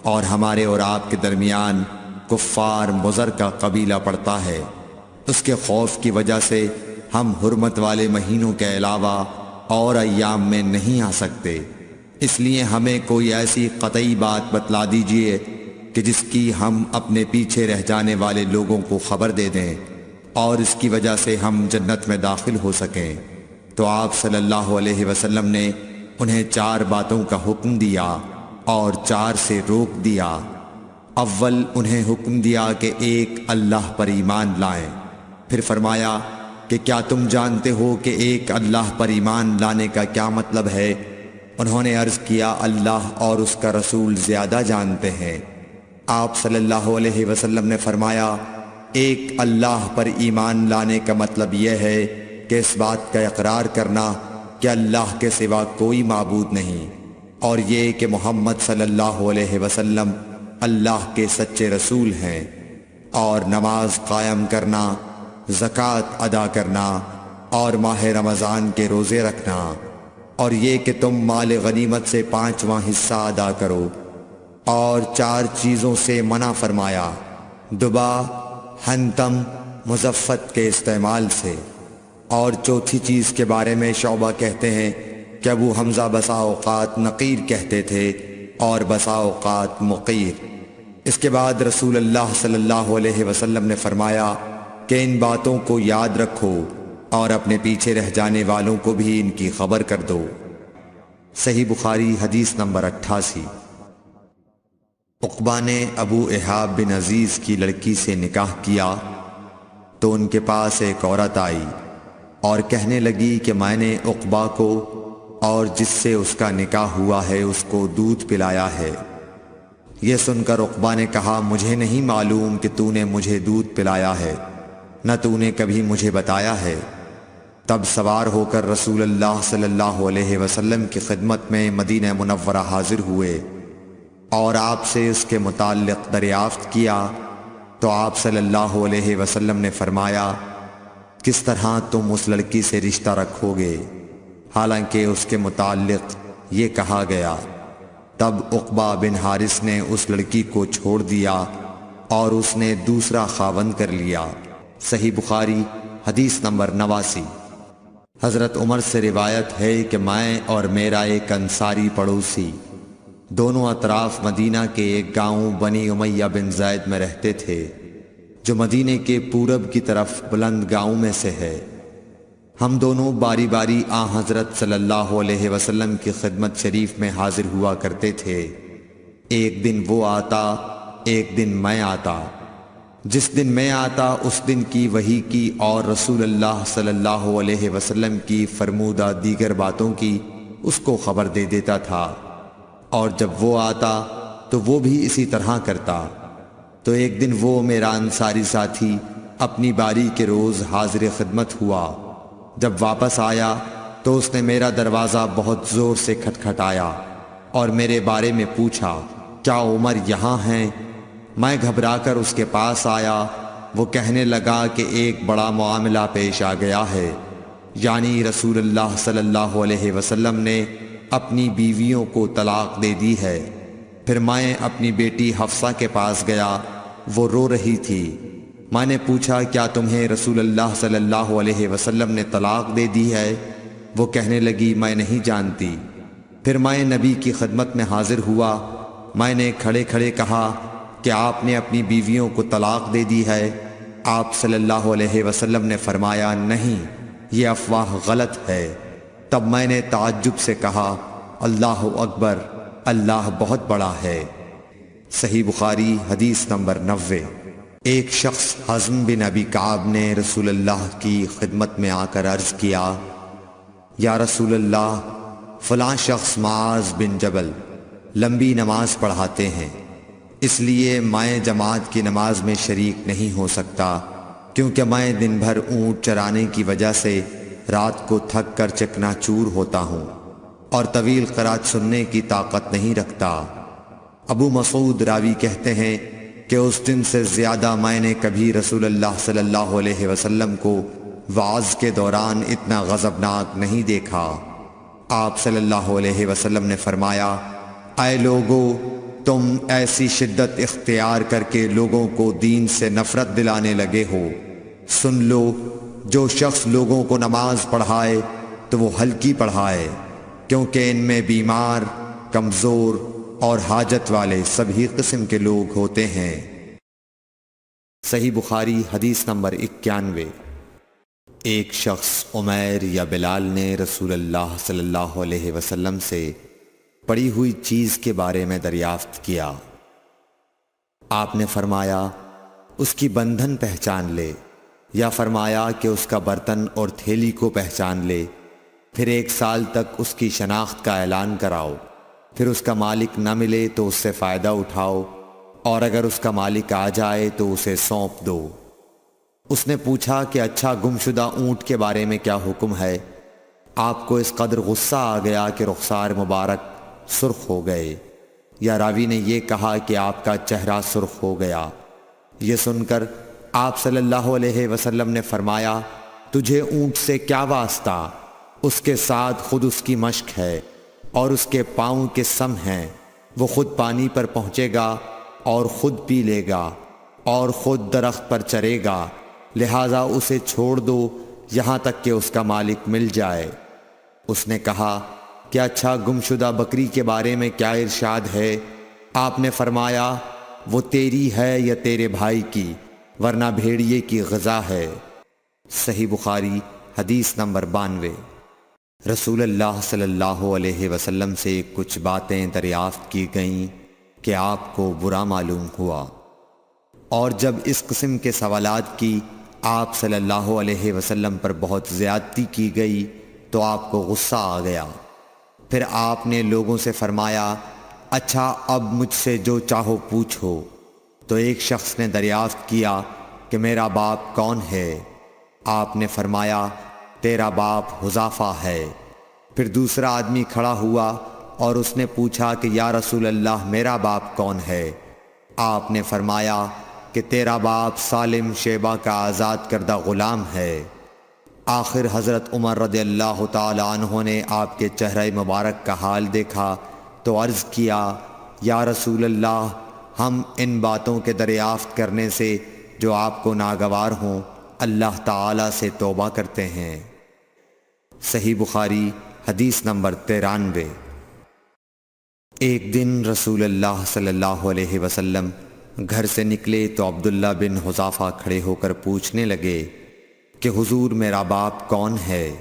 Speaker 1: اور ہمارے اور آپ کے درمیان کفار مضر کا قبیلہ پڑتا ہے۔ اس کے خوف کی وجہ سے ہم حرمت والے مہینوں کے علاوہ اور ایام میں نہیں آ سکتے، اس لیے ہمیں کوئی ایسی قطعی بات بتلا دیجئے کہ جس کی ہم اپنے پیچھے رہ جانے والے لوگوں کو خبر دے دیں اور اس کی وجہ سے ہم جنت میں داخل ہو سکیں۔ تو آپ صلی اللہ علیہ وسلم نے انہیں 4 باتوں کا حکم دیا اور 4 سے روک دیا۔ اول انہیں حکم دیا کہ ایک اللہ پر ایمان لائیں، پھر فرمایا کہ کیا تم جانتے ہو کہ ایک اللہ پر ایمان لانے کا کیا مطلب ہے؟ انہوں نے عرض کیا اللہ اور اس کا رسول زیادہ جانتے ہیں۔ آپ صلی اللہ علیہ وسلم نے فرمایا ایک اللہ پر ایمان لانے کا مطلب یہ ہے کہ اس بات کا اقرار کرنا کہ اللہ کے سوا کوئی معبود نہیں، اور یہ کہ محمد صلی اللہ علیہ وسلم اللہ کے سچے رسول ہیں، اور نماز قائم کرنا، زکوٰۃ ادا کرنا اور ماہ رمضان کے روزے رکھنا، اور یہ کہ تم مال غنیمت سے 5واں حصہ ادا کرو، اور 4 چیزوں سے منع فرمایا، دبا، حنتم، مزفت کے استعمال سے، اور چوتھی چیز کے بارے میں شعبہ کہتے ہیں کہ ابو حمزہ بسا اوقات نقیر کہتے تھے اور بسا اوقات مقیر۔ اس کے بعد رسول اللہ صلی اللہ علیہ وسلم نے فرمایا کہ ان باتوں کو یاد رکھو اور اپنے پیچھے رہ جانے والوں کو بھی ان کی خبر کر دو۔ صحیح بخاری حدیث نمبر 88۔ عقبہ نے ابو احاب بن عزیز کی لڑکی سے نکاح کیا تو ان کے پاس ایک عورت آئی اور کہنے لگی کہ میں نے عقبہ کو اور جس سے اس کا نکاح ہوا ہے اس کو دودھ پلایا ہے۔ یہ سن کر عقبہ نے کہا مجھے نہیں معلوم کہ تو نے مجھے دودھ پلایا ہے، نہ تو نے کبھی مجھے بتایا ہے۔ تب سوار ہو کر رسول اللہ صلی اللہ علیہ وسلم کی خدمت میں مدینہ منورہ حاضر ہوئے اور آپ سے اس کے متعلق دریافت کیا تو آپ صلی اللہ علیہ وسلم نے فرمایا کس طرح تم اس لڑکی سے رشتہ رکھو گے، حالانکہ اس کے متعلق یہ کہا گیا۔ تب عقبہ بن حارث نے اس لڑکی کو چھوڑ دیا اور اس نے دوسرا خاوند کر لیا۔ صحیح بخاری حدیث نمبر 89۔ حضرت عمر سے روایت ہے کہ میں اور میرا ایک انصاری پڑوسی دونوں اطراف مدینہ کے ایک گاؤں بنی امیہ بن زید میں رہتے تھے، جو مدینے کے پورب کی طرف بلند گاؤں میں سے ہے۔ ہم دونوں باری باری حضرت صلی اللہ علیہ وسلم کی خدمت شریف میں حاضر ہوا کرتے تھے۔ ایک دن وہ آتا، ایک دن میں آتا۔ جس دن میں آتا اس دن کی وحی کی اور رسول اللہ صلی اللہ علیہ وسلم کی فرمودہ دیگر باتوں کی اس کو خبر دے دیتا تھا، اور جب وہ آتا تو وہ بھی اسی طرح کرتا۔ تو ایک دن وہ میرا انصاری ساتھی اپنی باری کے روز حاضر خدمت ہوا۔ جب واپس آیا تو اس نے میرا دروازہ بہت زور سے کھٹکھٹایا اور میرے بارے میں پوچھا کیا عمر یہاں ہیں؟ میں گھبرا کر اس کے پاس آیا۔ وہ کہنے لگا کہ ایک بڑا معاملہ پیش آ گیا ہے، یعنی رسول اللہ صلی اللہ علیہ وسلم نے اپنی بیویوں کو طلاق دے دی ہے۔ پھر میں اپنی بیٹی حفصہ کے پاس گیا، وہ رو رہی تھی۔ میں نے پوچھا کیا تمہیں رسول اللہ صلی اللہ علیہ وسلم نے طلاق دے دی ہے؟ وہ کہنے لگی میں نہیں جانتی۔ پھر میں نبی کی خدمت میں حاضر ہوا۔ میں نے کھڑے کھڑے کہا کہ آپ نے اپنی بیویوں کو طلاق دے دی ہے؟ آپ صلی اللہ علیہ وسلم نے فرمایا نہیں، یہ افواہ غلط ہے۔ تب میں نے تعجب سے کہا اللہ اکبر، اللہ بہت بڑا ہے۔ صحیح بخاری حدیث نمبر 90۔ ایک شخص حزم بن ابی کعب نے رسول اللہ کی خدمت میں آ کر عرض کیا یا رسول اللہ، فلاں شخص معاذ بن جبل لمبی نماز پڑھاتے ہیں، اس لیے میں جماعت کی نماز میں شریک نہیں ہو سکتا، کیونکہ میں دن بھر اونٹ چرانے کی وجہ سے رات کو تھک کر چکنا چور ہوتا ہوں اور طویل قرات سننے کی طاقت نہیں رکھتا۔ ابو مسعود راوی کہتے ہیں کہ اس دن سے زیادہ میں نے کبھی رسول اللہ صلی اللہ علیہ وسلم کو وعظ کے دوران اتنا غضبناک نہیں دیکھا۔ آپ صلی اللہ علیہ وسلم نے فرمایا اے لوگو، تم ایسی شدت اختیار کر کے لوگوں کو دین سے نفرت دلانے لگے ہو۔ سن لو، جو شخص لوگوں کو نماز پڑھائے تو وہ ہلکی پڑھائے، کیونکہ ان میں بیمار، کمزور اور حاجت والے سبھی قسم کے لوگ ہوتے ہیں۔ صحیح بخاری حدیث نمبر 91۔ ایک شخص عمیر یا بلال نے رسول اللہ صلی اللہ علیہ وسلم سے پڑی ہوئی چیز کے بارے میں دریافت کیا۔ آپ نے فرمایا اس کی بندھن پہچان لے، یا فرمایا کہ اس کا برتن اور تھیلی کو پہچان لے، پھر 1 سال تک اس کی شناخت کا اعلان کراؤ، پھر اس کا مالک نہ ملے تو اس سے فائدہ اٹھاؤ، اور اگر اس کا مالک آ جائے تو اسے سونپ دو۔ اس نے پوچھا کہ اچھا گمشدہ اونٹ کے بارے میں کیا حکم ہے؟ آپ کو اس قدر غصہ آ گیا کہ رخسار مبارک سرخ ہو گئے، یا راوی نے یہ کہا کہ آپ کا چہرہ سرخ ہو گیا۔ یہ سن کر آپ صلی اللہ علیہ وسلم نے فرمایا، تجھے اونٹ سے کیا واسطہ؟ اس کے ساتھ خود اس کی مشق ہے اور اس کے پاؤں کے سم ہیں، وہ خود پانی پر پہنچے گا اور خود پی لے گا اور خود درخت پر چرے گا، لہٰذا اسے چھوڑ دو یہاں تک کہ اس کا مالک مل جائے۔ اس نے کہا کہ اچھا گمشدہ بکری کے بارے میں کیا ارشاد ہے؟ آپ نے فرمایا وہ تیری ہے یا تیرے بھائی کی، ورنہ بھیڑیے کی غذا ہے۔ صحیح بخاری حدیث نمبر 92۔ رسول اللہ صلی اللہ علیہ وسلم سے کچھ باتیں دریافت کی گئیں کہ آپ کو برا معلوم ہوا، اور جب اس قسم کے سوالات کی آپ صلی اللہ علیہ وسلم پر بہت زیادتی کی گئی تو آپ کو غصہ آ گیا۔ پھر آپ نے لوگوں سے فرمایا، اچھا اب مجھ سے جو چاہو پوچھو۔ تو ایک شخص نے دریافت کیا کہ میرا باپ کون ہے؟ آپ نے فرمایا تیرا باپ حذافہ ہے۔ پھر دوسرا آدمی کھڑا ہوا اور اس نے پوچھا کہ یا رسول اللہ میرا باپ کون ہے؟ آپ نے فرمایا کہ تیرا باپ سالم شیبہ کا آزاد کردہ غلام ہے۔ آخر حضرت عمر رضی اللہ تعالی عنہ نے آپ کے چہرہ مبارک کا حال دیکھا تو عرض کیا، یا رسول اللہ ہم ان باتوں کے دریافت کرنے سے جو آپ کو ناگوار ہوں اللہ تعالی سے توبہ کرتے ہیں۔ صحیح بخاری حدیث نمبر 93۔ ایک دن رسول اللہ صلی اللہ علیہ وسلم گھر سے نکلے تو عبداللہ بن حذافہ کھڑے ہو کر پوچھنے لگے کہ حضور میرا باپ کون ہے؟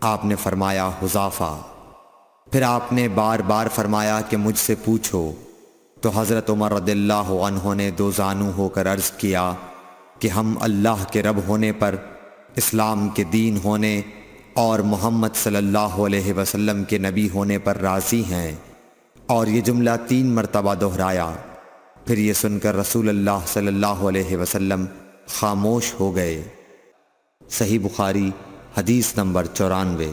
Speaker 1: آپ نے فرمایا حذافہ۔ پھر آپ نے بار بار فرمایا کہ مجھ سے پوچھو، تو حضرت عمر رضی اللہ عنہ نے دو زانو ہو کر عرض کیا کہ ہم اللہ کے رب ہونے پر، اسلام کے دین ہونے اور محمد صلی اللہ علیہ وسلم کے نبی ہونے پر راضی ہیں۔ اور یہ جملہ 3 مرتبہ دہرایا۔ پھر یہ سن کر رسول اللہ صلی اللہ علیہ وسلم خاموش ہو گئے۔ صحیح بخاری حدیث نمبر 94۔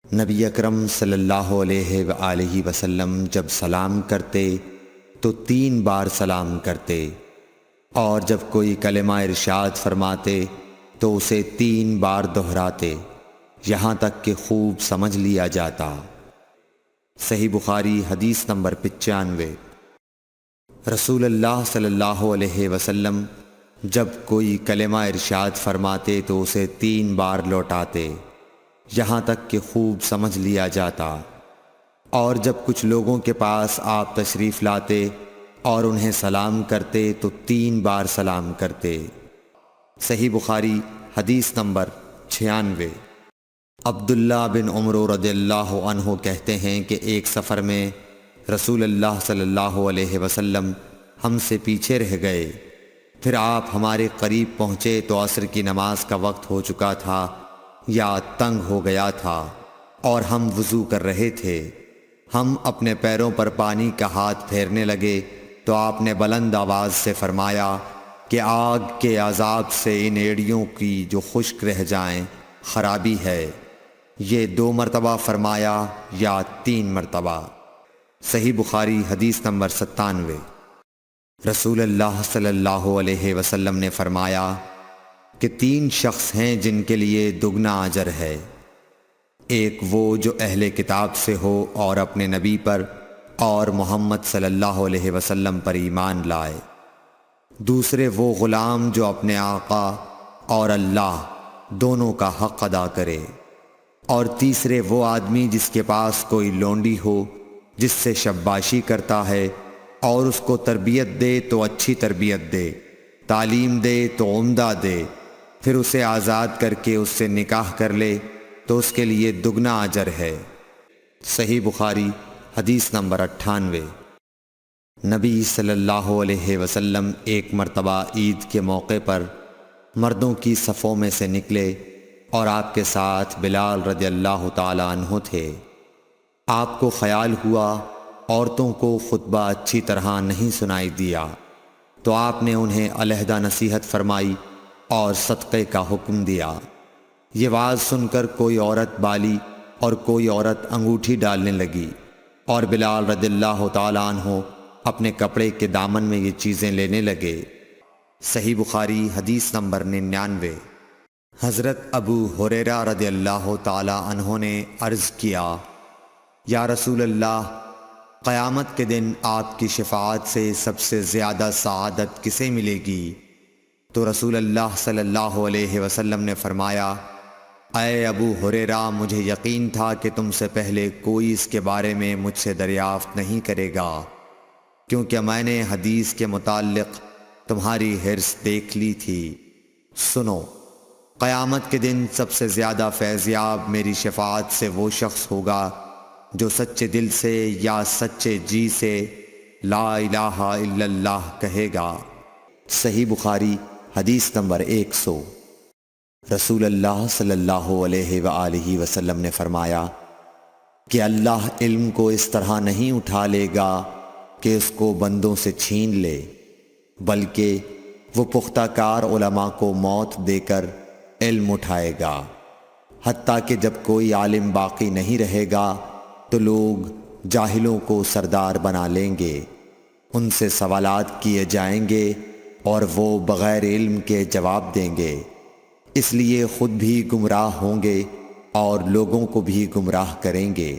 Speaker 1: نبی اکرم صلی اللہ علیہ وآلہ وسلم جب سلام کرتے تو 3 بار سلام کرتے، اور جب کوئی کلمہ ارشاد فرماتے تو اسے 3 بار دہراتے یہاں تک کہ خوب سمجھ لیا جاتا۔ صحیح بخاری حدیث نمبر 95۔ رسول اللہ صلی اللہ علیہ وسلم جب کوئی کلمہ ارشاد فرماتے تو اسے 3 بار لوٹاتے یہاں تک کہ خوب سمجھ لیا جاتا، اور جب کچھ لوگوں کے پاس آپ تشریف لاتے اور انہیں سلام کرتے تو 3 بار سلام کرتے۔ صحیح بخاری حدیث نمبر 96۔ عبداللہ بن عمر رضی اللہ عنہ کہتے ہیں کہ ایک سفر میں رسول اللہ صلی اللہ علیہ وسلم ہم سے پیچھے رہ گئے، پھر آپ ہمارے قریب پہنچے تو عصر کی نماز کا وقت ہو چکا تھا یا تنگ ہو گیا تھا، اور ہم وضو کر رہے تھے۔ ہم اپنے پیروں پر پانی کا ہاتھ پھیرنے لگے تو آپ نے بلند آواز سے فرمایا کہ آگ کے عذاب سے ان ایڑیوں کی جو خشک رہ جائیں خرابی ہے۔ یہ 2 مرتبہ فرمایا یا 3 مرتبہ۔ صحیح بخاری حدیث نمبر 97۔ رسول اللہ صلی اللہ علیہ وسلم نے فرمایا کہ 3 شخص ہیں جن کے لیے دگنا اجر ہے، ایک وہ جو اہل کتاب سے ہو اور اپنے نبی پر اور محمد صلی اللہ علیہ وسلم پر ایمان لائے، دوسرے وہ غلام جو اپنے آقا اور اللہ دونوں کا حق ادا کرے، اور تیسرے وہ آدمی جس کے پاس کوئی لونڈی ہو جس سے شباشی کرتا ہے، اور اس کو تربیت دے تو اچھی تربیت دے، تعلیم دے تو عمدہ دے، پھر اسے آزاد کر کے اس سے نکاح کر لے تو اس کے لیے دگنا اجر ہے۔ صحیح بخاری حدیث نمبر 98۔ نبی صلی اللہ علیہ وسلم ایک مرتبہ عید کے موقع پر مردوں کی صفوں میں سے نکلے اور آپ کے ساتھ بلال رضی اللہ تعالی عنہ تھے۔ آپ کو خیال ہوا عورتوں کو خطبہ اچھی طرح نہیں سنائی دیا، تو آپ نے انہیں علیحدہ نصیحت فرمائی اور صدقے کا حکم دیا۔ یہ واز سن کر کوئی عورت بالی اور کوئی عورت انگوٹھی ڈالنے لگی، اور بلال رضی اللہ تعالی عنہ اپنے کپڑے کے دامن میں یہ چیزیں لینے لگے۔ صحیح بخاری حدیث نمبر 99۔ حضرت ابو ہریرہ رضی اللہ تعالی عنہ نے عرض کیا، یا رسول اللہ، قیامت کے دن آپ کی شفاعت سے سب سے زیادہ سعادت کسے ملے گی؟ تو رسول اللہ صلی اللہ علیہ وسلم نے فرمایا، اے ابو ہریرہ، مجھے یقین تھا کہ تم سے پہلے کوئی اس کے بارے میں مجھ سے دریافت نہیں کرے گا، کیونکہ میں نے حدیث کے متعلق تمہاری حرص دیکھ لی تھی۔ سنو، قیامت کے دن سب سے زیادہ فیضیاب میری شفاعت سے وہ شخص ہوگا جو سچے دل سے یا سچے جی سے لا الہ الا اللہ کہے گا۔ صحیح بخاری حدیث نمبر 100۔ رسول اللہ صلی اللہ علیہ وآلہ وسلم نے فرمایا کہ اللہ علم کو اس طرح نہیں اٹھا لے گا کہ اس کو بندوں سے چھین لے، بلکہ وہ پختہ کار علماء کو موت دے کر علم اٹھائے گا، حتیٰ کہ جب کوئی عالم باقی نہیں رہے گا تو لوگ جاہلوں کو سردار بنا لیں گے، ان سے سوالات کیے جائیں گے اور وہ بغیر علم کے جواب دیں گے، اس لیے خود بھی گمراہ ہوں گے اور لوگوں کو بھی گمراہ کریں گے۔